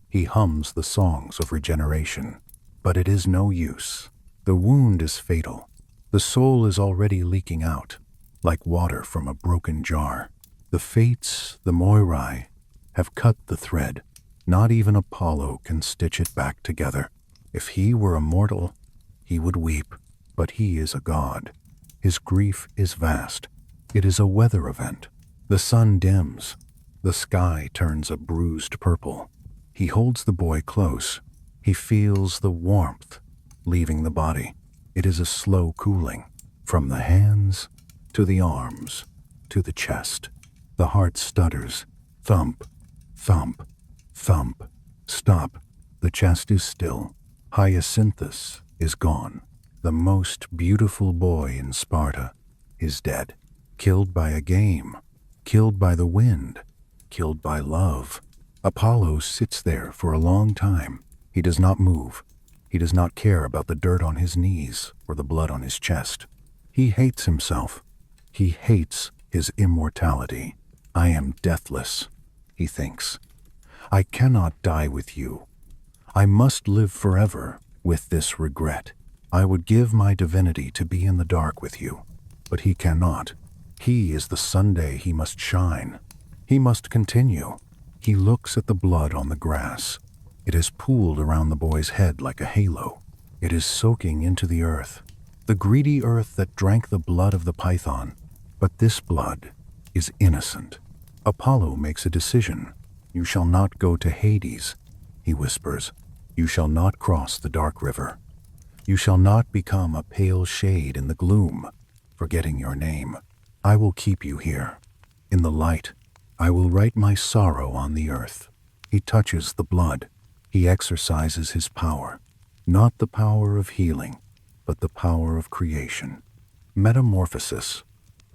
He hums the songs of regeneration. But it is no use. The wound is fatal. The soul is already leaking out, like water from a broken jar. The fates, the Moirai, have cut the thread. Not even Apollo can stitch it back together. If he were a mortal, he would weep, but he is a god. His grief is vast. It is a weather event. The sun dims. The sky turns a bruised purple. He holds the boy close. He feels the warmth leaving the body. It is a slow cooling, from the hands to the arms to the chest. The heart stutters. Thump, thump, thump. Stop. The chest is still. Hyacinthus is gone. The most beautiful boy in Sparta is dead. Killed by a game. Killed by the wind. Killed by love. Apollo sits there for a long time. He does not move. He does not care about the dirt on his knees or the blood on his chest. He hates himself. He hates his immortality. I am deathless, he thinks. I cannot die with you. I must live forever with this regret. I would give my divinity to be in the dark with you, but he cannot. He is the Sunday he must shine. He must continue. He looks at the blood on the grass. It has pooled around the boy's head like a halo. It is soaking into the earth, the greedy earth that drank the blood of the python. But this blood is innocent. Apollo makes a decision. You shall not go to Hades, he whispers. You shall not cross the dark river. You shall not become a pale shade in the gloom, forgetting your name. I will keep you here, in the light. I will write my sorrow on the earth. He touches the blood. He exercises his power, not the power of healing, but the power of creation. Metamorphosis.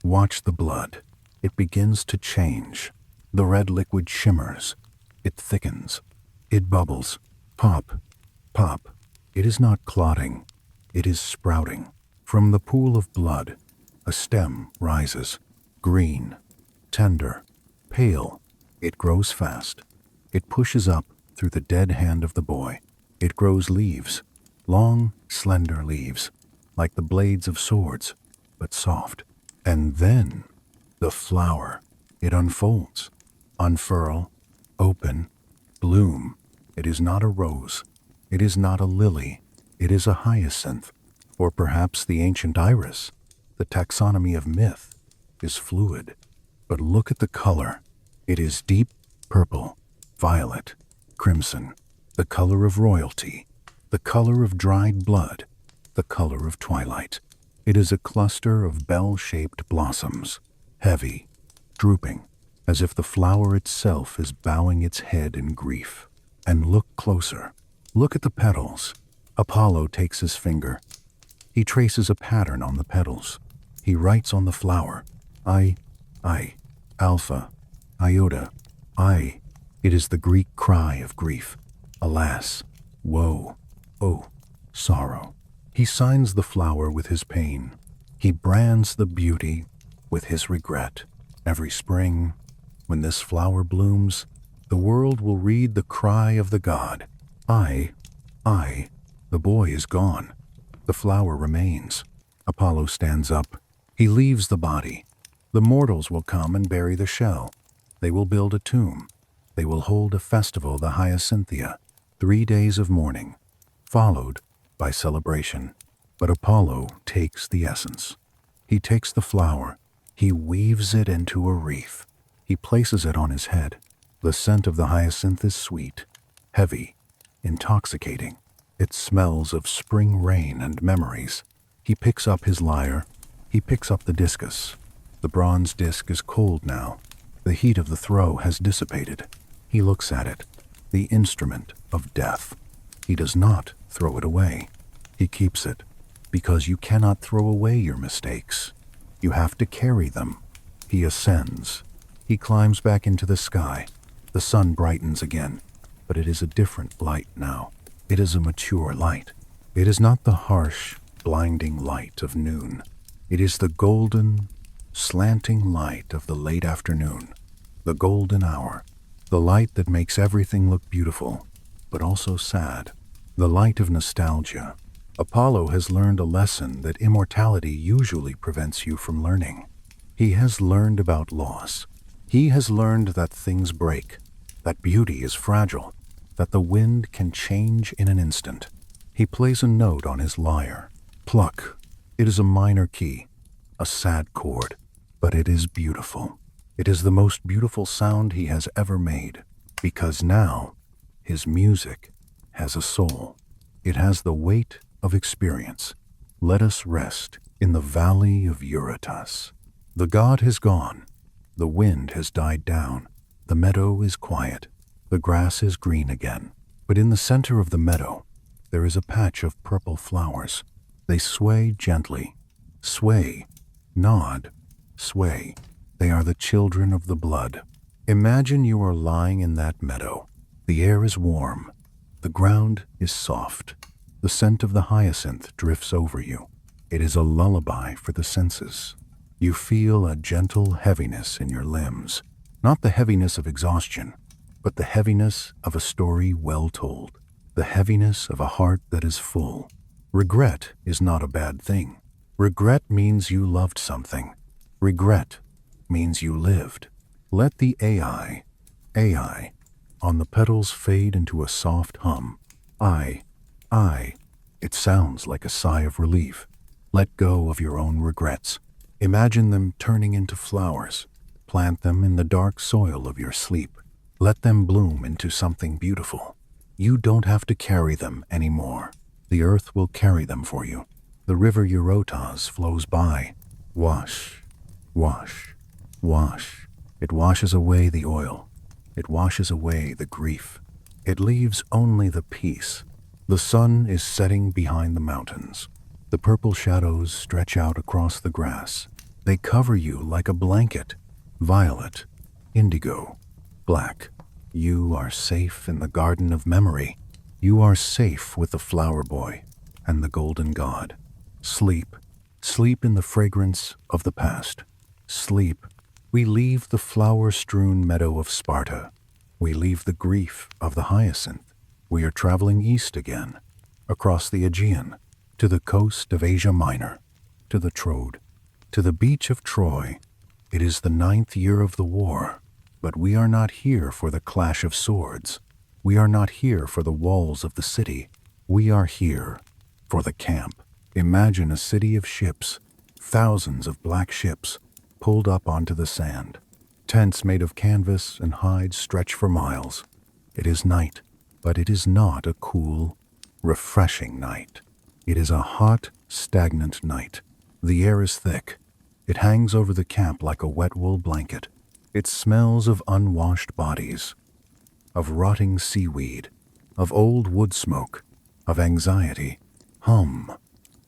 Watch the blood. It begins to change. The red liquid shimmers. It thickens. It bubbles. Pop, pop. It is not clotting. It is sprouting. From the pool of blood, a stem rises. Green, tender, pale. It grows fast. It pushes up through the dead hand of the boy. It grows leaves, long, slender leaves, like the blades of swords, but soft. And then the flower. It unfolds, unfurl, open, bloom. It is not a rose. It is not a lily. It is a hyacinth, or perhaps the ancient iris. The taxonomy of myth is fluid. But look at the color. It is deep purple, violet, crimson, the color of royalty, the color of dried blood, the color of twilight. It is a cluster of bell-shaped blossoms, heavy, drooping, as if the flower itself is bowing its head in grief. And look closer. Look at the petals. Apollo takes his finger. He traces a pattern on the petals. He writes on the flower, I, Alpha, Iota, I. It is the Greek cry of grief. Alas, woe, oh, sorrow. He signs the flower with his pain. He brands the beauty with his regret. Every spring, when this flower blooms, the world will read the cry of the god. I. The boy is gone. The flower remains. Apollo stands up. He leaves the body. The mortals will come and bury the shell. They will build a tomb. They will hold a festival, the Hyacinthia, 3 days of mourning, followed by celebration. But Apollo takes the essence. He takes the flower. He weaves it into a wreath. He places it on his head. The scent of the hyacinth is sweet, heavy, intoxicating. It smells of spring rain and memories. He picks up his lyre. He picks up the discus. The bronze disc is cold now. The heat of the throw has dissipated. He looks at it, the instrument of death. He does not throw it away. He keeps it, because you cannot throw away your mistakes. You have to carry them. He ascends. He climbs back into the sky. The sun brightens again, but it is a different light now. It is a mature light. It is not the harsh, blinding light of noon. It is the golden, slanting light of the late afternoon, the golden hour, the light that makes everything look beautiful, but also sad, the light of nostalgia. Apollo has learned a lesson that immortality usually prevents you from learning. He has learned about loss. He has learned that things break, that beauty is fragile, that the wind can change in an instant. He plays a note on his lyre. Pluck. It is a minor key, a sad chord, but it is beautiful. It is the most beautiful sound he has ever made, because now his music has a soul. It has the weight of experience. Let us rest in the valley of Eurytus. The god has gone. The wind has died down. The meadow is quiet. The grass is green again. But in the center of the meadow, there is a patch of purple flowers. They sway gently. Sway. Nod. Sway. They are the children of the blood. Imagine you are lying in that meadow. The air is warm. The ground is soft. The scent of the hyacinth drifts over you. It is a lullaby for the senses. You feel a gentle heaviness in your limbs. Not the heaviness of exhaustion, but the heaviness of a story well told. The heaviness of a heart that is full. Regret is not a bad thing. Regret means you loved something. Regret means you lived. Let the AI on the petals fade into a soft hum. It sounds like a sigh of relief. Let go of your own regrets. Imagine them turning into flowers. Plant them in the dark soil of your sleep. Let them bloom into something beautiful. You don't have to carry them anymore. The earth will carry them for you. The river Eurotas flows by. Wash, wash, wash. It washes away the oil. It washes away the grief. It leaves only the peace. The sun is setting behind the mountains. The purple shadows stretch out across the grass. They cover you like a blanket. Violet, indigo, black. You are safe in the garden of memory. You are safe with the flower boy and the golden god. Sleep. Sleep in the fragrance of the past. Sleep. We leave the flower-strewn meadow of Sparta. We leave the grief of the hyacinth. We are traveling east again, across the Aegean, to the coast of Asia Minor, to the Troad, to the beach of Troy. It is the 9th year of the war, but we are not here for the clash of swords. We are not here for the walls of the city. We are here for the camp. Imagine a city of ships, thousands of black ships, pulled up onto the sand. Tents made of canvas and hides stretch for miles. It is night, but it is not a cool, refreshing night. It is a hot, stagnant night. The air is thick. It hangs over the camp like a wet wool blanket. It smells of unwashed bodies, of rotting seaweed, of old wood smoke, of anxiety. Hum,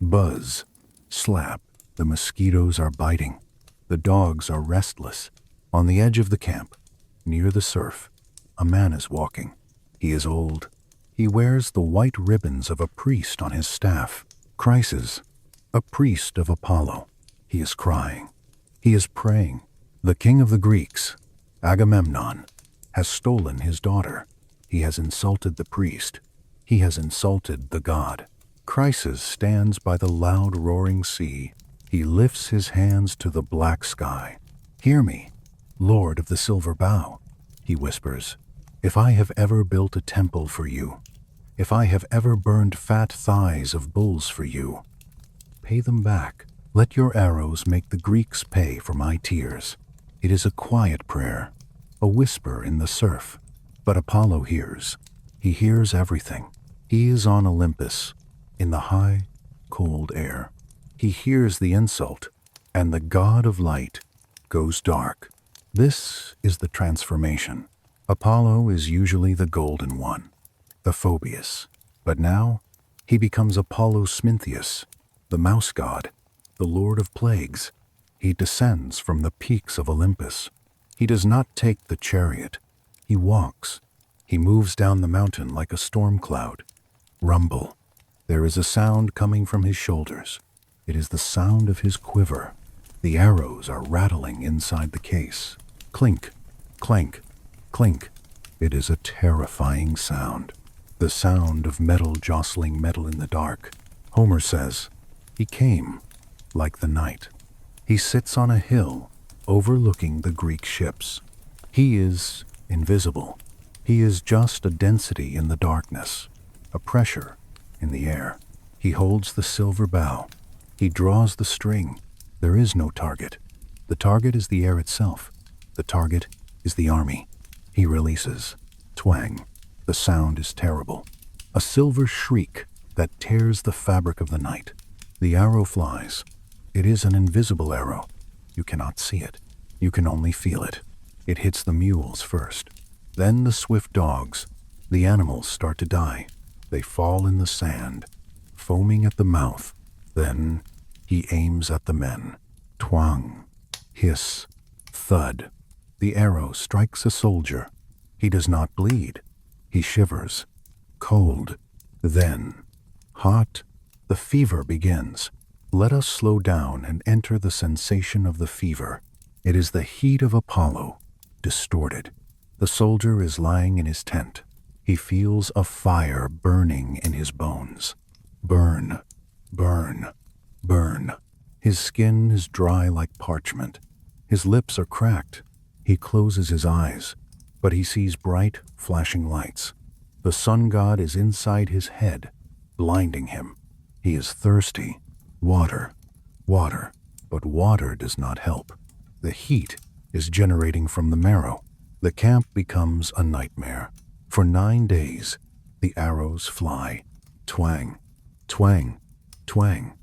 buzz, slap. The mosquitoes are biting. The dogs are restless. On the edge of the camp, near the surf, a man is walking. He is old. He wears the white ribbons of a priest on his staff. Chryses, a priest of Apollo. He is crying. He is praying. The king of the Greeks, Agamemnon, has stolen his daughter. He has insulted the priest. He has insulted the god. Chryses stands by the loud roaring sea. He lifts his hands to the black sky. Hear me, Lord of the silver bow, he whispers. If I have ever built a temple for you, if I have ever burned fat thighs of bulls for you, pay them back. Let your arrows make the Greeks pay for my tears. It is a quiet prayer, a whisper in the surf. But Apollo hears. He hears everything. He is on Olympus, in the high, cold air. He hears the insult, and the god of light goes dark. This is the transformation. Apollo is usually the golden one, the Phoebus, but now he becomes Apollo Smintheus, the mouse god, the lord of plagues. He descends from the peaks of Olympus. He does not take the chariot. He walks. He moves down the mountain like a storm cloud. Rumble. There is a sound coming from his shoulders. It is the sound of his quiver. The arrows are rattling inside the case. Clink, clank, clink. It is a terrifying sound. The sound of metal jostling metal in the dark. Homer says, "He came like the night." He sits on a hill overlooking the Greek ships. He is invisible. He is just a density in the darkness, a pressure in the air. He holds the silver bow. He draws the string. There is no target. The target is the air itself. The target is the army. He releases. Twang. The sound is terrible. A silver shriek that tears the fabric of the night. The arrow flies. It is an invisible arrow. You cannot see it. You can only feel it. It hits the mules first. Then the swift dogs. The animals start to die. They fall in the sand, foaming at the mouth. Then he aims at the men. Twang. Hiss. Thud. The arrow strikes a soldier. He does not bleed. He shivers. Cold. Then, hot, the fever begins. Let us slow down and enter the sensation of the fever. It is the heat of Apollo, distorted. The soldier is lying in his tent. He feels a fire burning in his bones. Burn, burn, burn. His skin is dry like parchment. His lips are cracked. He closes his eyes, but he sees bright, flashing lights. The sun god is inside his head, blinding him. He is thirsty. Water, water, but water does not help. The heat is generating from the marrow. The camp becomes a nightmare. For 9 days, the arrows fly. Twang, twang, twang.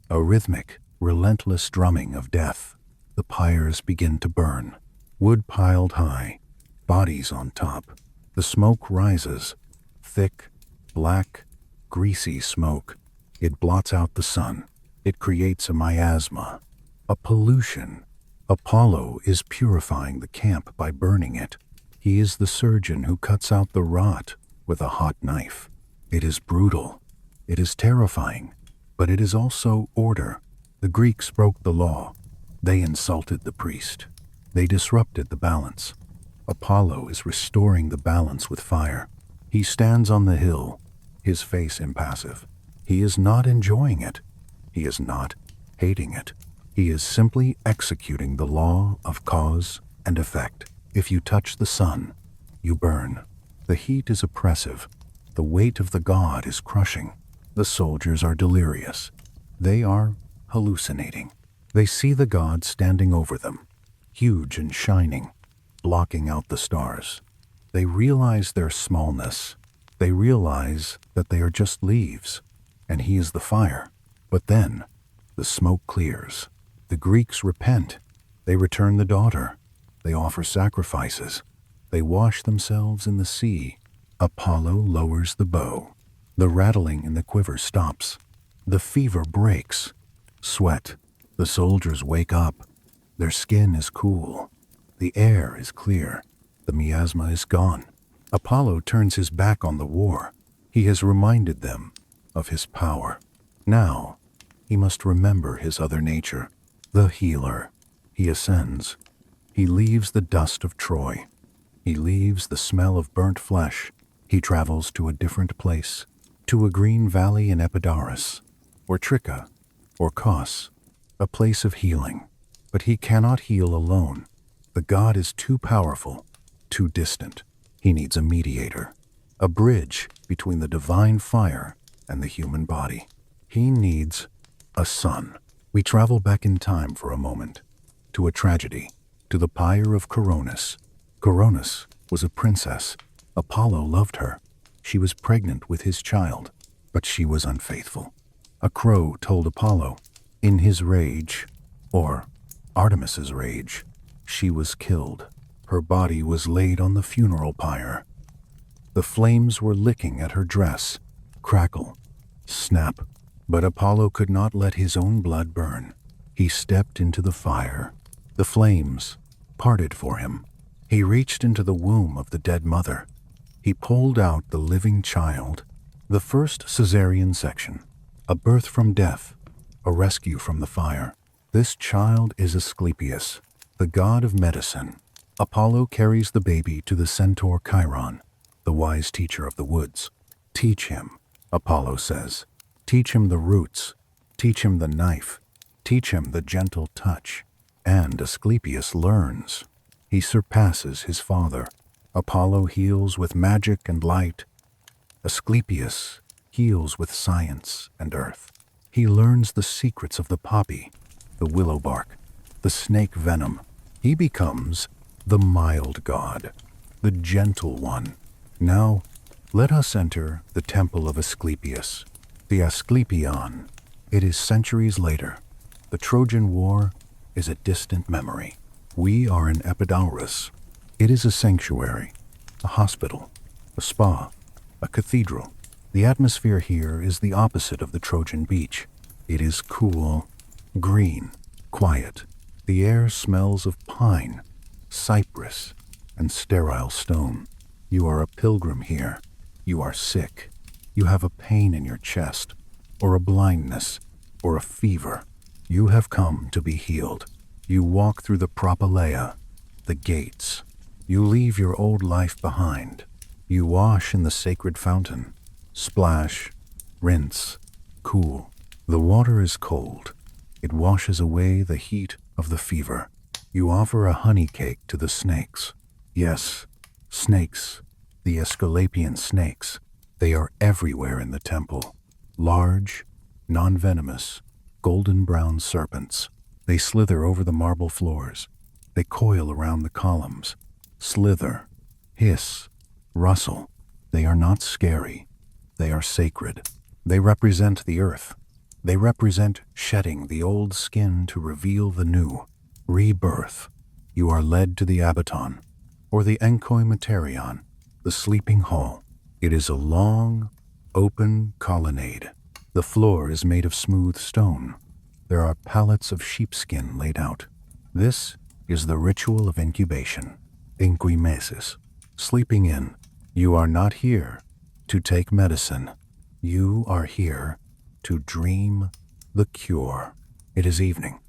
A rhythmic, relentless drumming of death. The pyres begin to burn. Wood piled high, bodies on top. The smoke rises. Thick, black, greasy smoke. It blots out the sun. It creates a miasma, a pollution. Apollo is purifying the camp by burning it. He is the surgeon who cuts out the rot with a hot knife. It is brutal. It is terrifying, but it is also order. The Greeks broke the law. They insulted the priest. They disrupted the balance. Apollo is restoring the balance with fire. He stands on the hill, his face impassive. He is not enjoying it. He is not hating it. He is simply executing the law of cause and effect. If you touch the sun, you burn. The heat is oppressive. The weight of the god is crushing. The soldiers are delirious. They are hallucinating. They see the god standing over them, huge and shining, blocking out the stars. They realize their smallness. They realize that they are just leaves, and he is the fire. But then, the smoke clears. The Greeks repent. They return the daughter. They offer sacrifices. They wash themselves in the sea. Apollo lowers the bow. The rattling in the quiver stops. The fever breaks. Sweat. The soldiers wake up. Their skin is cool. The air is clear. The miasma is gone. Apollo turns his back on the war. He has reminded them of his power. Now, he must remember his other nature, the healer. He ascends. He leaves the dust of Troy. He leaves the smell of burnt flesh. He travels to a different place, to a green valley in Epidaurus, or Tricca, or Kos, a place of healing. But he cannot heal alone. The god is too powerful, too distant. He needs a mediator, a bridge between the divine fire and the human body. He needs a son. We travel back in time for a moment, to a tragedy, to the pyre of Coronis. Coronis was a princess. Apollo loved her. She was pregnant with his child, but she was unfaithful. A crow told Apollo, In his rage, or Artemis's rage, she was killed. Her body was laid on the funeral pyre. The flames were licking at her dress. Crackle, snap. But Apollo could not let his own blood burn. He stepped into the fire. The flames parted for him. He reached into the womb of the dead mother. He pulled out the living child. The first cesarean section, a birth from death, a rescue from the fire. This child is Asclepius, the god of medicine. Apollo carries the baby to the centaur Chiron, the wise teacher of the woods. Teach him, Apollo says. Teach him the roots. Teach him the knife. Teach him the gentle touch. And Asclepius learns. He surpasses his father. Apollo heals with magic and light. Asclepius heals with science and earth. He learns the secrets of the poppy, the willow bark, the snake venom. He becomes the mild god, the gentle one. Now, let us enter the temple of Asclepius, the Asclepion. It is centuries later. The Trojan War is a distant memory. We are in Epidaurus. It is a sanctuary, a hospital, a spa, a cathedral. The atmosphere here is the opposite of the Trojan beach. It is cool, green, quiet. The air smells of pine, cypress, and sterile stone. You are a pilgrim here. You are sick. You have a pain in your chest, or a blindness, or a fever. You have come to be healed. You walk through the propylaea, the gates. You leave your old life behind. You wash in the sacred fountain. Splash, rinse, cool. The water is cold. It washes away the heat of the fever. You offer a honey cake to the snakes. Yes, snakes, the Asclepian snakes. They are everywhere in the temple. Large, non-venomous, golden brown serpents. They slither over the marble floors. They coil around the columns. Slither, hiss, rustle. They are not scary. They are sacred. They represent the earth. They represent shedding the old skin to reveal the new. Rebirth. You are led to the Abaton, or the Enkoimaterion, the sleeping hall. It is a long, open colonnade. The floor is made of smooth stone. There are pallets of sheepskin laid out. This is the ritual of incubation, inquimesis, sleeping in. You are not here to take medicine. You are here to dream the cure. It is evening.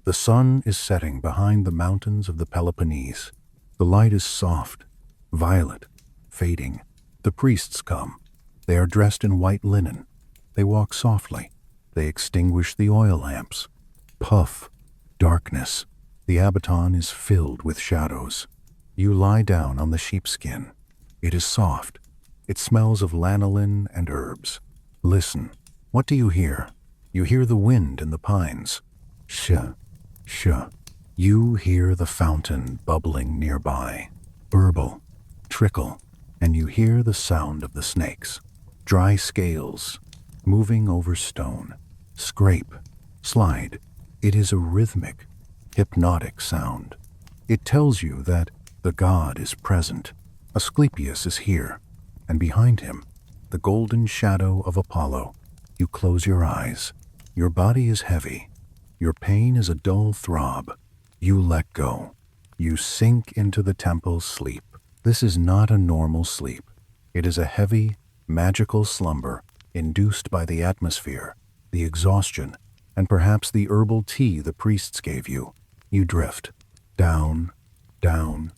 The sun is setting behind the mountains of the Peloponnese. The light is soft, violet, fading. The priests come. They are dressed in white linen. They walk softly. They extinguish the oil lamps. Puff, darkness. The Abaton is filled with shadows. You lie down on the sheepskin. It is soft. It smells of lanolin and herbs. Listen. What do you hear? You hear the wind in the pines. Shh, shh. You hear the fountain bubbling nearby. Burble, trickle, and you hear the sound of the snakes. Dry scales, moving over stone. Scrape, slide. It is a rhythmic, hypnotic sound. It tells you that the god is present. Asclepius is here, and behind him, the golden shadow of Apollo. You close your eyes. Your body is heavy. Your pain is a dull throb. You let go. You sink into the temple's sleep. This is not a normal sleep. It is a heavy, magical slumber induced by the atmosphere, the exhaustion, and perhaps the herbal tea the priests gave you. You drift down, down,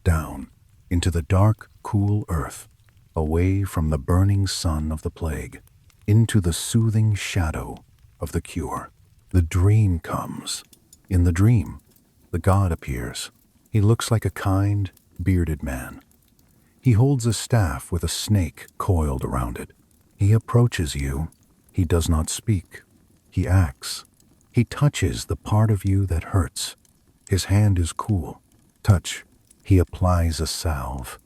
down, into the dark, cool earth, away from the burning sun of the plague, into the soothing shadow of the cure. The dream comes. In the dream, the god appears. He looks like a kind, bearded man. He holds a staff with a snake coiled around it. He approaches you. He does not speak. He acts. He touches the part of you that hurts. His hand is cool. Touch. He applies a salve.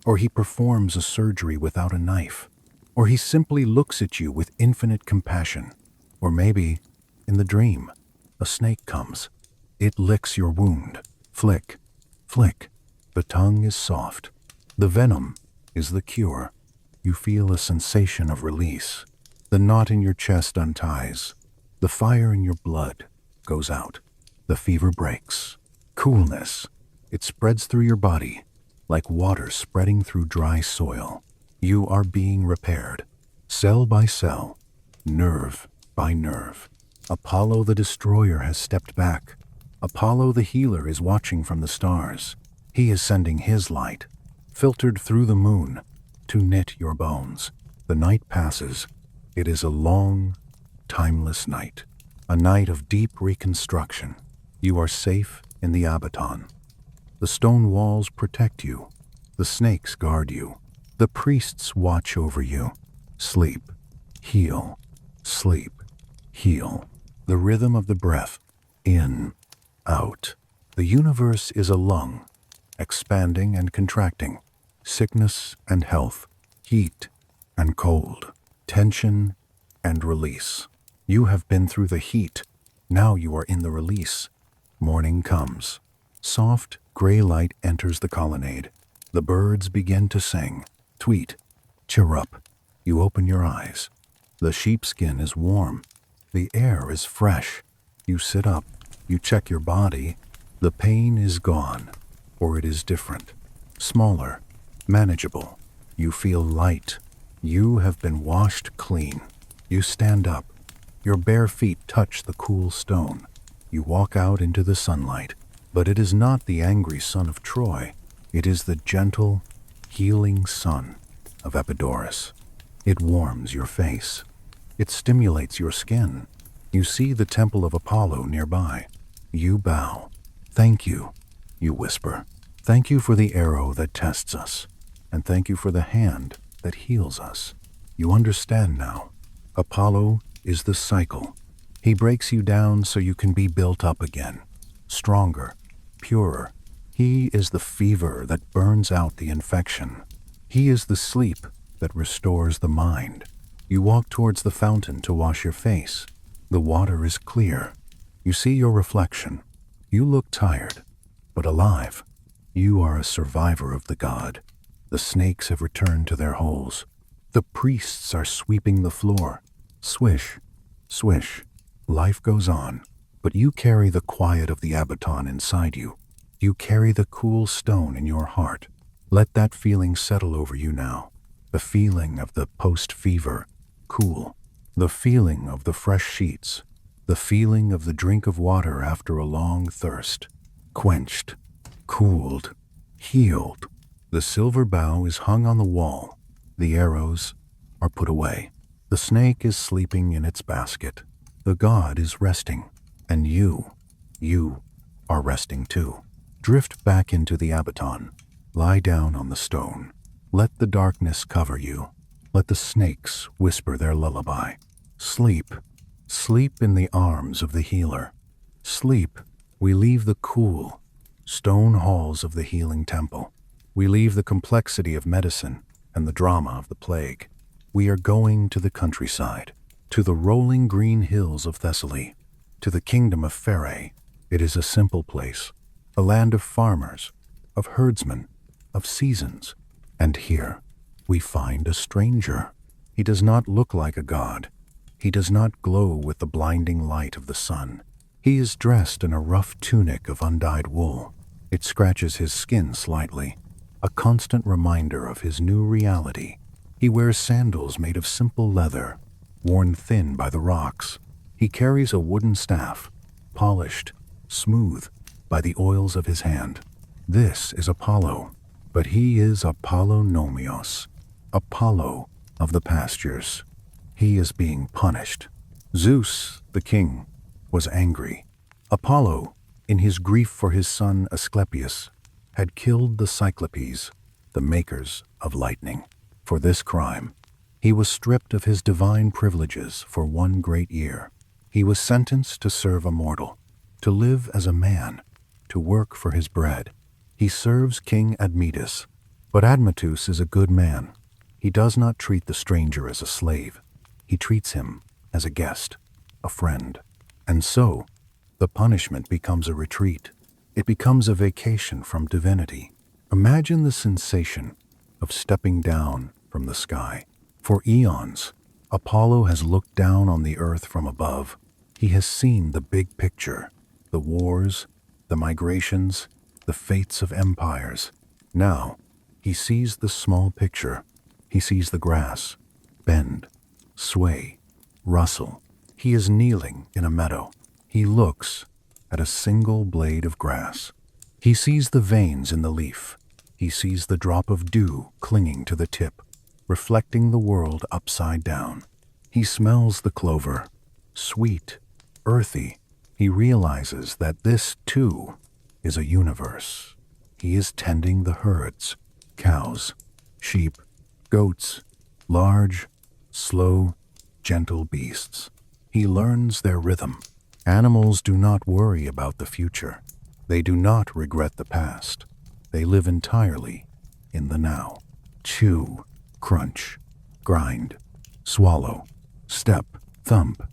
Or he performs a surgery without a knife. Or he simply looks at you with infinite compassion. Or maybe, In the dream, a snake comes. It licks your wound. Flick, flick. The tongue is soft. The venom is the cure. You feel a sensation of release. The knot in your chest unties. The fire in your blood goes out. The fever breaks. Coolness. It spreads through your body like water spreading through dry soil. You are being repaired, cell by cell, nerve by nerve. Apollo the destroyer has stepped back. Apollo the healer is watching from the stars. He is sending his light, filtered through the moon, to knit your bones. The night passes. It is a long, timeless night, a night of deep reconstruction. You are safe in the Abaton. The stone walls protect you. The snakes guard you. The priests watch over you. Sleep, heal, sleep, heal. The rhythm of the breath, in, out. The universe is a lung, expanding and contracting, sickness and health, heat and cold, tension and release. You have been through the heat. Now you are in the release. Morning comes. Soft, gray light enters the colonnade. The birds begin to sing. Tweet, chirrup. You open your eyes. The sheepskin is warm. The air is fresh. You sit up. You check your body. The pain is gone, or it is different. Smaller, manageable. You feel light. You have been washed clean. You stand up. Your bare feet touch the cool stone. You walk out into the sunlight. But it is not the angry sun of Troy. It is the gentle, healing sun of Epidaurus. It warms your face. It stimulates your skin. You see the temple of Apollo nearby. You bow. Thank you, you whisper. Thank you for the arrow that tests us, and thank you for the hand that heals us. You understand now. Apollo is the cycle. He breaks you down so you can be built up again, stronger, purer. He is the fever that burns out the infection. He is the sleep that restores the mind. You walk towards the fountain to wash your face. The water is clear. You see your reflection. You look tired, but alive. You are a survivor of the god. The snakes have returned to their holes. The priests are sweeping the floor. Swish, swish. Life goes on, but you carry the quiet of the Abaton inside you. You carry the cool stone in your heart. Let that feeling settle over you now. The feeling of the post-fever, cool. The feeling of the fresh sheets. The feeling of the drink of water after a long thirst. Quenched, cooled, healed. The silver bow is hung on the wall. The arrows are put away. The snake is sleeping in its basket. The god is resting, and you are resting too. Drift back into the Abaton. Lie down on the stone. Let the darkness cover you. Let the snakes whisper their lullaby. Sleep. Sleep in the arms of the healer. Sleep. We leave the cool, stone halls of the healing temple. We leave the complexity of medicine and the drama of the plague. We are going to the countryside, to the rolling green hills of Thessaly, to the kingdom of Pherae. It is a simple place, a land of farmers, of herdsmen, of seasons. And here we find a stranger. He does not look like a god. He does not glow with the blinding light of the sun. He is dressed in a rough tunic of undyed wool. It scratches his skin slightly, a constant reminder of his new reality. He wears sandals made of simple leather, worn thin by the rocks. He carries a wooden staff, polished, smooth by the oils of his hand. This is Apollo, but he is Apollo Nomios, Apollo of the pastures. He is being punished. Zeus, the king, was angry. Apollo, in his grief for his son Asclepius, had killed the Cyclopes, the makers of lightning. For this crime, he was stripped of his divine privileges for 1 great year. He was sentenced to serve a mortal, to live as a man, to work for his bread. He serves King Admetus, but Admetus is a good man. He does not treat the stranger as a slave. He treats him as a guest, a friend, And so, the punishment becomes a retreat. It becomes a vacation from divinity. Imagine the sensation of stepping down from the sky. For eons, Apollo has looked down on the earth from above. He has seen the big picture, the wars, the migrations, the fates of empires. Now, he sees the small picture. He sees the grass bend, sway, rustle. He is kneeling in a meadow. He looks at a single blade of grass. He sees the veins in the leaf. He sees the drop of dew clinging to the tip, reflecting the world upside down. He smells the clover, sweet, earthy. He realizes that this, too, is a universe. He is tending the herds, cows, sheep, goats, large, slow, gentle beasts. He learns their rhythm. Animals do not worry about the future. They do not regret the past. They live entirely in the now. Chew, crunch, grind, swallow, step, thump,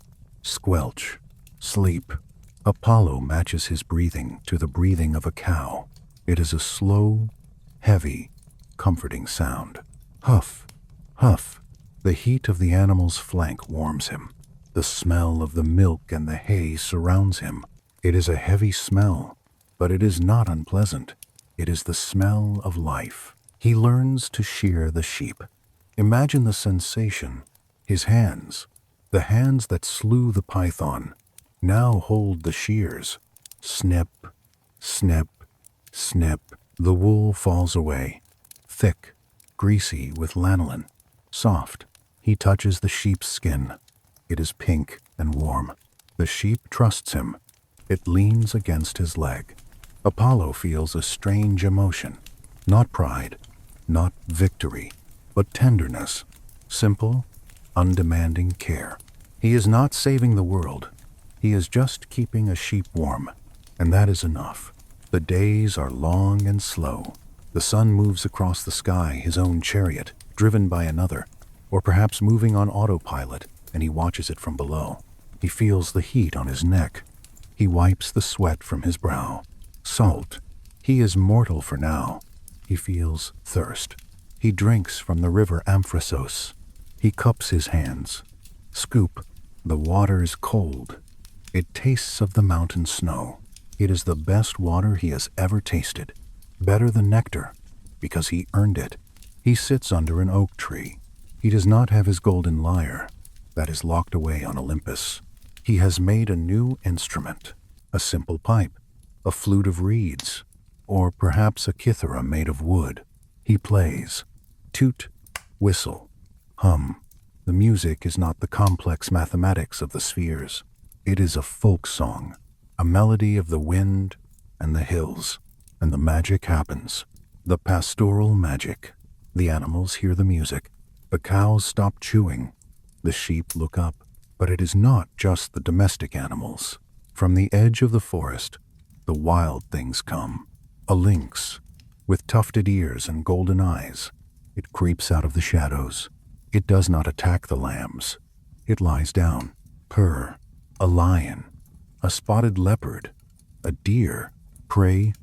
squelch, sleep. Apollo matches his breathing to the breathing of a cow. It is a slow, heavy, comforting sound. Huff, huff. The heat of the animal's flank warms him. The smell of the milk and the hay surrounds him. It is a heavy smell, but it is not unpleasant. It is the smell of life. He learns to shear the sheep. Imagine the sensation. His hands, the hands that slew the python, now hold the shears. Snip, snip, snip. The wool falls away. Thick, greasy with lanolin. Soft. He touches the sheep's skin. It is pink and warm. The sheep trusts him. It leans against his leg. Apollo feels a strange emotion. Not pride, not victory, but tenderness. Simple, undemanding care. He is not saving the world. He is just keeping a sheep warm, and that is enough. The days are long and slow. The sun moves across the sky, his own chariot, driven by another, or perhaps moving on autopilot, and he watches it from below. He feels the heat on his neck. He wipes the sweat from his brow. Salt. He is mortal for now. He feels thirst. He drinks from the river Amphrasos. He cups his hands. Scoop. The water is cold. It tastes of the mountain snow. It is the best water he has ever tasted. Better than nectar, because he earned it. He sits under an oak tree. He does not have his golden lyre. That is locked away on Olympus. He has made a new instrument, a simple pipe, a flute of reeds, or perhaps a kithara made of wood. He plays. Toot, whistle, hum. The music is not the complex mathematics of the spheres. It is a folk song, a melody of the wind and the hills, and the magic happens. The pastoral magic. The animals hear the music. The cows stop chewing. The sheep look up. But it is not just the domestic animals. From the edge of the forest, the wild things come. A lynx, with tufted ears and golden eyes. It creeps out of the shadows. It does not attack the lambs. It lies down. Purr. A lion. A spotted leopard. A deer. Prey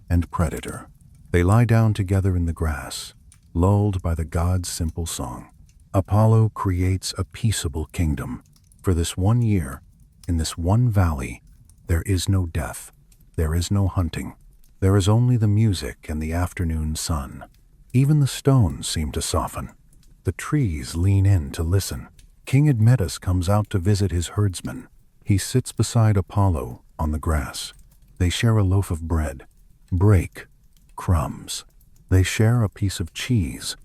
and predator. They lie down together in the grass, lulled by the god's simple song. Apollo creates a peaceable kingdom. For this 1 year, in this one valley, there is no death. There is no hunting. There is only the music and the afternoon sun. Even the stones seem to soften. The trees lean in to listen. King Admetus comes out to visit his herdsmen. He sits beside Apollo on the grass. They share a loaf of bread. Break. Crumbs. They share a piece of cheese.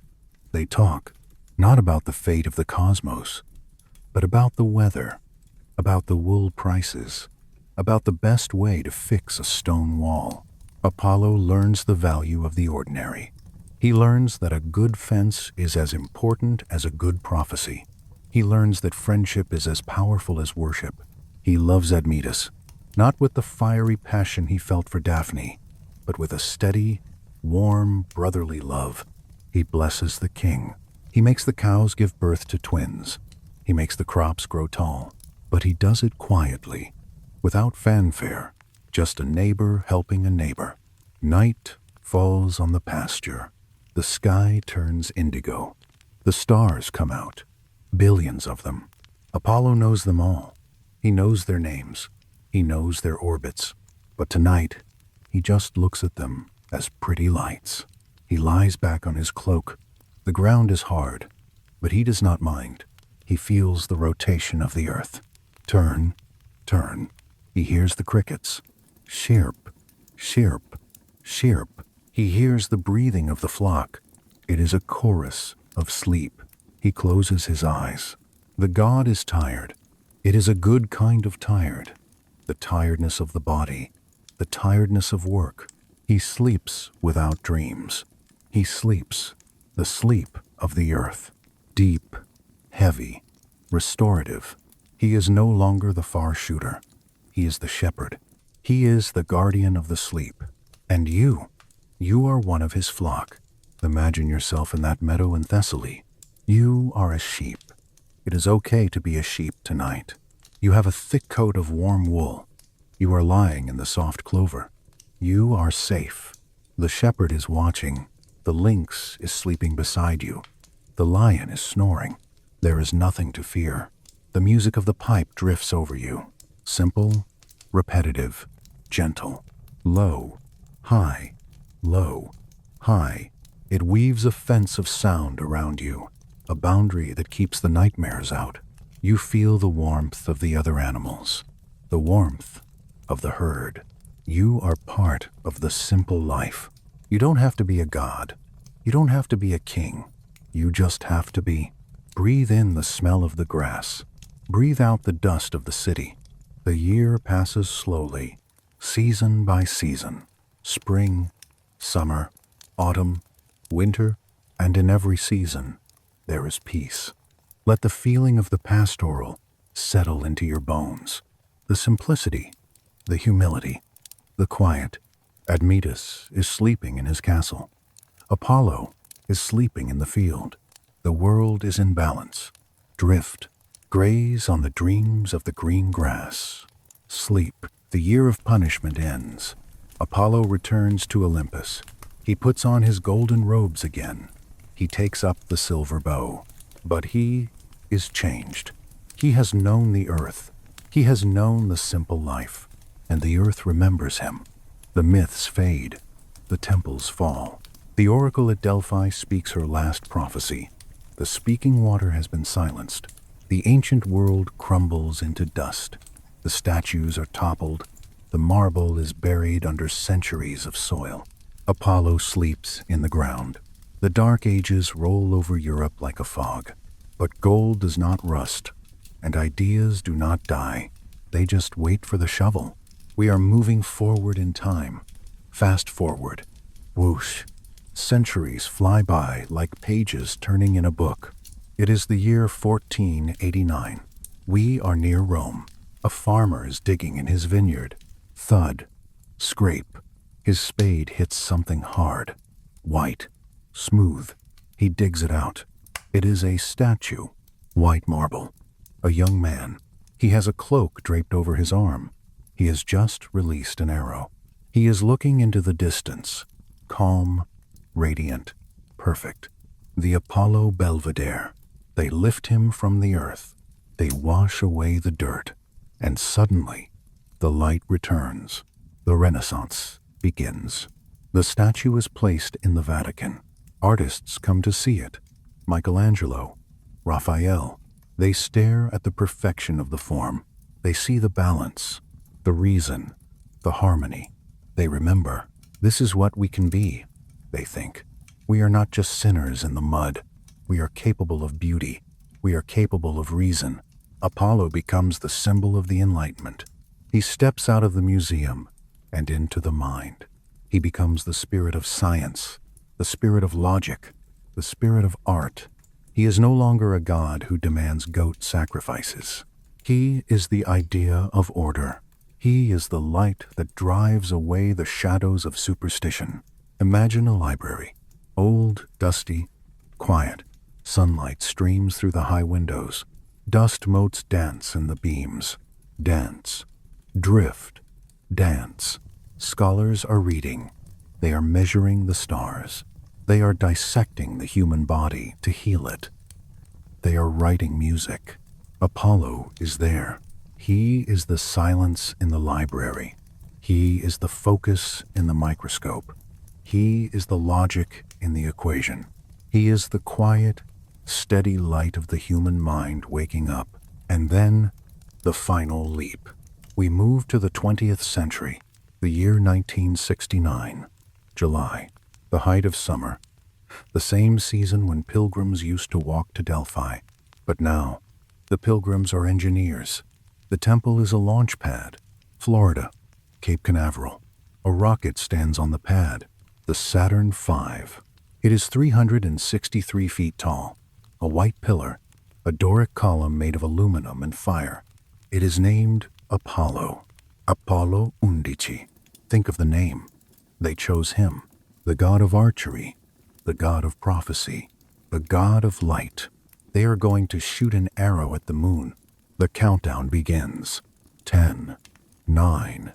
They talk, not about the fate of the cosmos, but about the weather, about the wool prices, about the best way to fix a stone wall. Apollo learns the value of the ordinary. He learns that a good fence is as important as a good prophecy. He learns that friendship is as powerful as worship. He loves Admetus, not with the fiery passion he felt for Daphne, but with a steady, warm, brotherly love. He blesses the king. He makes the cows give birth to twins. He makes the crops grow tall, but he does it quietly. without fanfare, just a neighbor helping a neighbor. Night falls on the pasture. The sky turns indigo. The stars come out, billions of them. Apollo knows them all. He knows their names. He knows their orbits. But tonight, he just looks at them as pretty lights. He lies back on his cloak. The ground is hard, but he does not mind. He feels the rotation of the earth. Turn, turn. He hears the crickets. Chirp, chirp, chirp. He hears the breathing of the flock. It is a chorus of sleep. He closes his eyes. The god is tired. It is a good kind of tired. The tiredness of the body, the tiredness of work. He sleeps without dreams. He sleeps, the sleep of the earth. Deep, heavy, restorative. He is no longer the far shooter. He is the shepherd. He is the guardian of the sleep. And you are one of his flock. Imagine yourself in that meadow in Thessaly. You are a sheep. It is okay to be a sheep tonight. You have a thick coat of warm wool. You are lying in the soft clover. You are safe. The shepherd is watching. The lynx is sleeping beside you. The lion is snoring. There is nothing to fear. The music of the pipe drifts over you. Simple, repetitive, gentle, low, high, low, high. It weaves a fence of sound around you, a boundary that keeps the nightmares out. You feel the warmth of the other animals, the warmth of the herd. You are part of the simple life. You don't have to be a god. You don't have to be a king. You just have to be. Breathe in the smell of the grass. Breathe out the dust of the city. The year passes slowly, season by season. Spring, summer, autumn, winter, and in every season, there is peace. Let the feeling of the pastoral settle into your bones. The simplicity, the humility, the quiet. Admetus is sleeping in his castle. Apollo is sleeping in the field. The world is in balance. Drift, graze on the dreams of the green grass. Sleep. The year of punishment ends. Apollo returns to Olympus. He puts on his golden robes again. He takes up the silver bow. But he is changed. He has known the earth. He has known the simple life. And the earth remembers him. The myths fade. The temples fall. The oracle at Delphi speaks her last prophecy. The speaking water has been silenced. The ancient world crumbles into dust. The statues are toppled. The marble is buried under centuries of soil. Apollo sleeps in the ground. The dark ages roll over Europe like a fog. But gold does not rust, and ideas do not die. They just wait for the shovel. We are moving forward in time. Fast forward. Whoosh. Centuries fly by like pages turning in a book. It is the year 1489. We are near Rome. A farmer is digging in his vineyard. Thud. Scrape. His spade hits something hard. White. Smooth. He digs it out. It is a statue. White marble. A young man. He has a cloak draped over his arm. He has just released an arrow. He is looking into the distance. Calm. Radiant. Perfect. The Apollo Belvedere. They lift him from the earth. They wash away the dirt. And suddenly, the light returns. The Renaissance begins. The statue is placed in the Vatican. Artists come to see it. Michelangelo, Raphael. They stare at the perfection of the form. They see the balance, the reason, the harmony. They remember, this is what we can be, they think. We are not just sinners in the mud. We are capable of beauty. We are capable of reason. Apollo becomes the symbol of the Enlightenment. He steps out of the museum and into the mind. He becomes the spirit of science, the spirit of logic, the spirit of art. He is no longer a god who demands goat sacrifices. He is the idea of order. He is the light that drives away the shadows of superstition. Imagine a library. Old, dusty, quiet. Sunlight streams through the high windows. Dust motes dance in the beams. Dance. drift, dance. Scholars are reading. They are measuring the stars. They are dissecting the human body to heal it. They are writing music. Apollo is there. He is the silence in the library. He is the focus in the microscope. He is the logic in the equation. He is the quiet, steady light of the human mind waking up. And then, the final leap. We move to the 20th century, the year 1969, July, the height of summer, the same season when pilgrims used to walk to Delphi. But now, the pilgrims are engineers. The temple is a launch pad. Florida, Cape Canaveral. A rocket stands on the pad, the Saturn V. It is 363 feet tall, a white pillar, a Doric column made of aluminum and fire. It is named Apollo. Apollo 11. Think of the name. They chose him, the god of archery, the god of prophecy, the god of light. They are going to shoot an arrow at the moon. The countdown begins. 10, 9,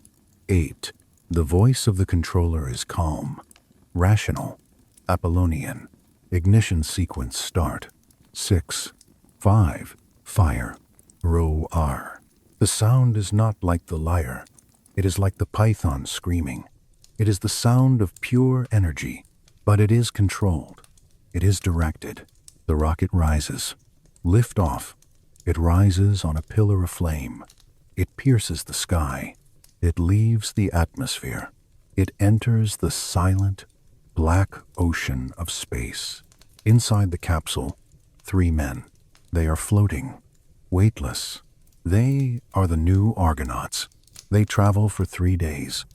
8. The voice of the controller is calm, rational, Apollonian. Ignition sequence start. 6, 5, fire. Row R. The sound is not like the lyre. It is like the python screaming. It is the sound of pure energy, but it is controlled. It is directed. The rocket rises. Lift off. It rises on a pillar of flame. It pierces the sky. It leaves the atmosphere. It enters the silent, black ocean of space. Inside the capsule, 3 men. They are floating, weightless. They are the new Argonauts. They travel for 3 days.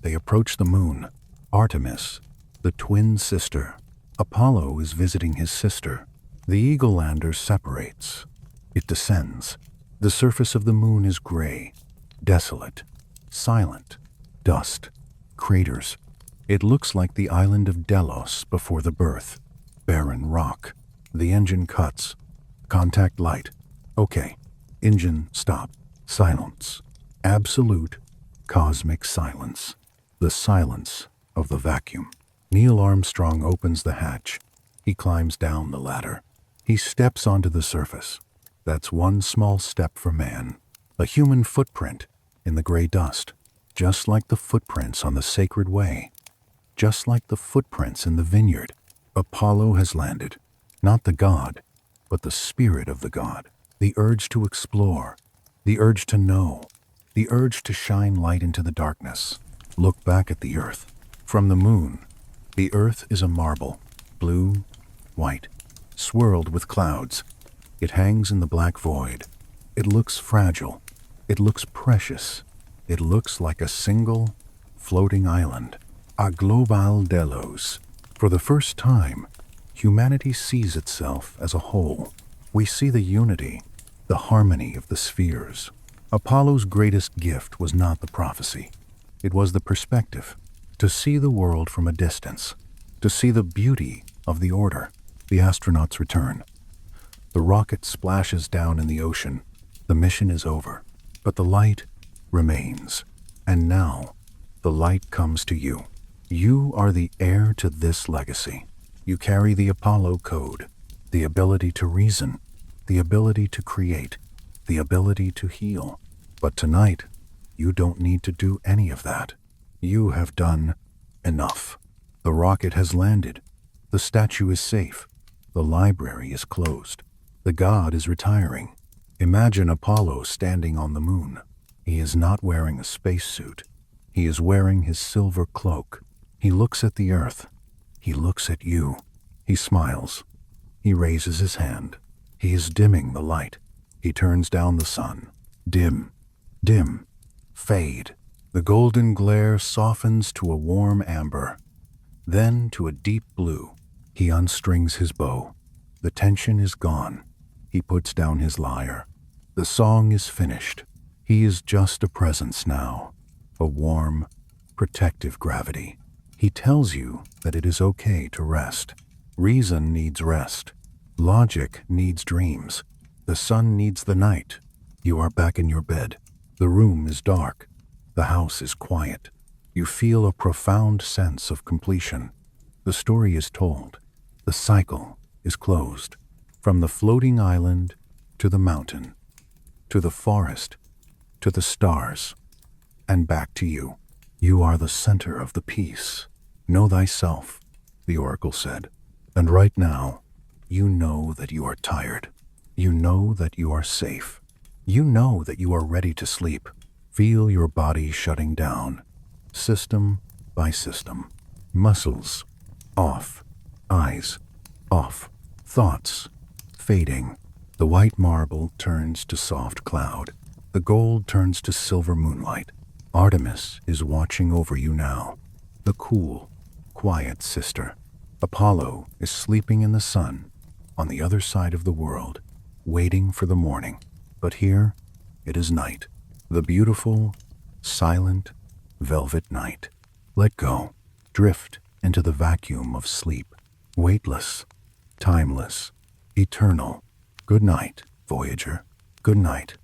They approach the moon. Artemis, the twin sister. Apollo is visiting his sister. The eagle lander separates. It descends. The surface of the moon is gray, desolate, silent, dust, craters. It looks like the island of Delos before the birth. Barren rock. The engine cuts. Contact light. Okay. Engine stop. Silence. Absolute, cosmic silence. The silence of the vacuum. Neil Armstrong opens the hatch. He climbs down the ladder. He steps onto the surface. That's one small step for man. A human footprint in the gray dust. Just like the footprints on the sacred way. Just like the footprints in the vineyard. Apollo has landed. Not the god, but the spirit of the god. The urge to explore. The urge to know. The urge to shine light into the darkness. Look back at the earth. From the moon, the earth is a marble. Blue, white, swirled with clouds. It hangs in the black void. It looks fragile. It looks precious. It looks like a single, floating island. A global Delos. For the first time, humanity sees itself as a whole. We see the unity, the harmony of the spheres. Apollo's greatest gift was not the prophecy. It was the perspective, to see the world from a distance, to see the beauty of the order. The astronauts return. The rocket splashes down in the ocean. The mission is over, but the light remains. And now, the light comes to you. You are the heir to this legacy. You carry the Apollo code, the ability to reason, the ability to create, the ability to heal. But tonight, you don't need to do any of that. You have done enough. The rocket has landed. The statue is safe. The library is closed. The god is retiring. Imagine Apollo standing on the moon. He is not wearing a spacesuit. He is wearing his silver cloak. He looks at the earth. He looks at you. He smiles. He raises his hand. He is dimming the light. He turns down the sun. Dim, dim, fade. The golden glare softens to a warm amber, then to a deep blue. He unstrings his bow. The tension is gone. He puts down his lyre. The song is finished. He is just a presence now, a warm, protective gravity. He tells you that it is okay to rest. Reason needs rest. Logic needs dreams. The sun needs the night. You are back in your bed. The room is dark. The house is quiet. You feel a profound sense of completion. The story is told. The cycle is closed. From the floating island to the mountain, to the forest, to the stars, and back to you. You are the center of the piece. Know thyself, the oracle said. And right now, you know that you are tired. You know that you are safe. You know that you are ready to sleep. Feel your body shutting down, system by system. Muscles off, eyes off, thoughts fading. The white marble turns to soft cloud. The gold turns to silver moonlight. Artemis is watching over you now, the cool, quiet sister. Apollo is sleeping in the sun on the other side of the world, waiting for the morning. But here it is night, the beautiful, silent, velvet night. Let go, drift into the vacuum of sleep, weightless, timeless, eternal. Good night, Voyager. Good night.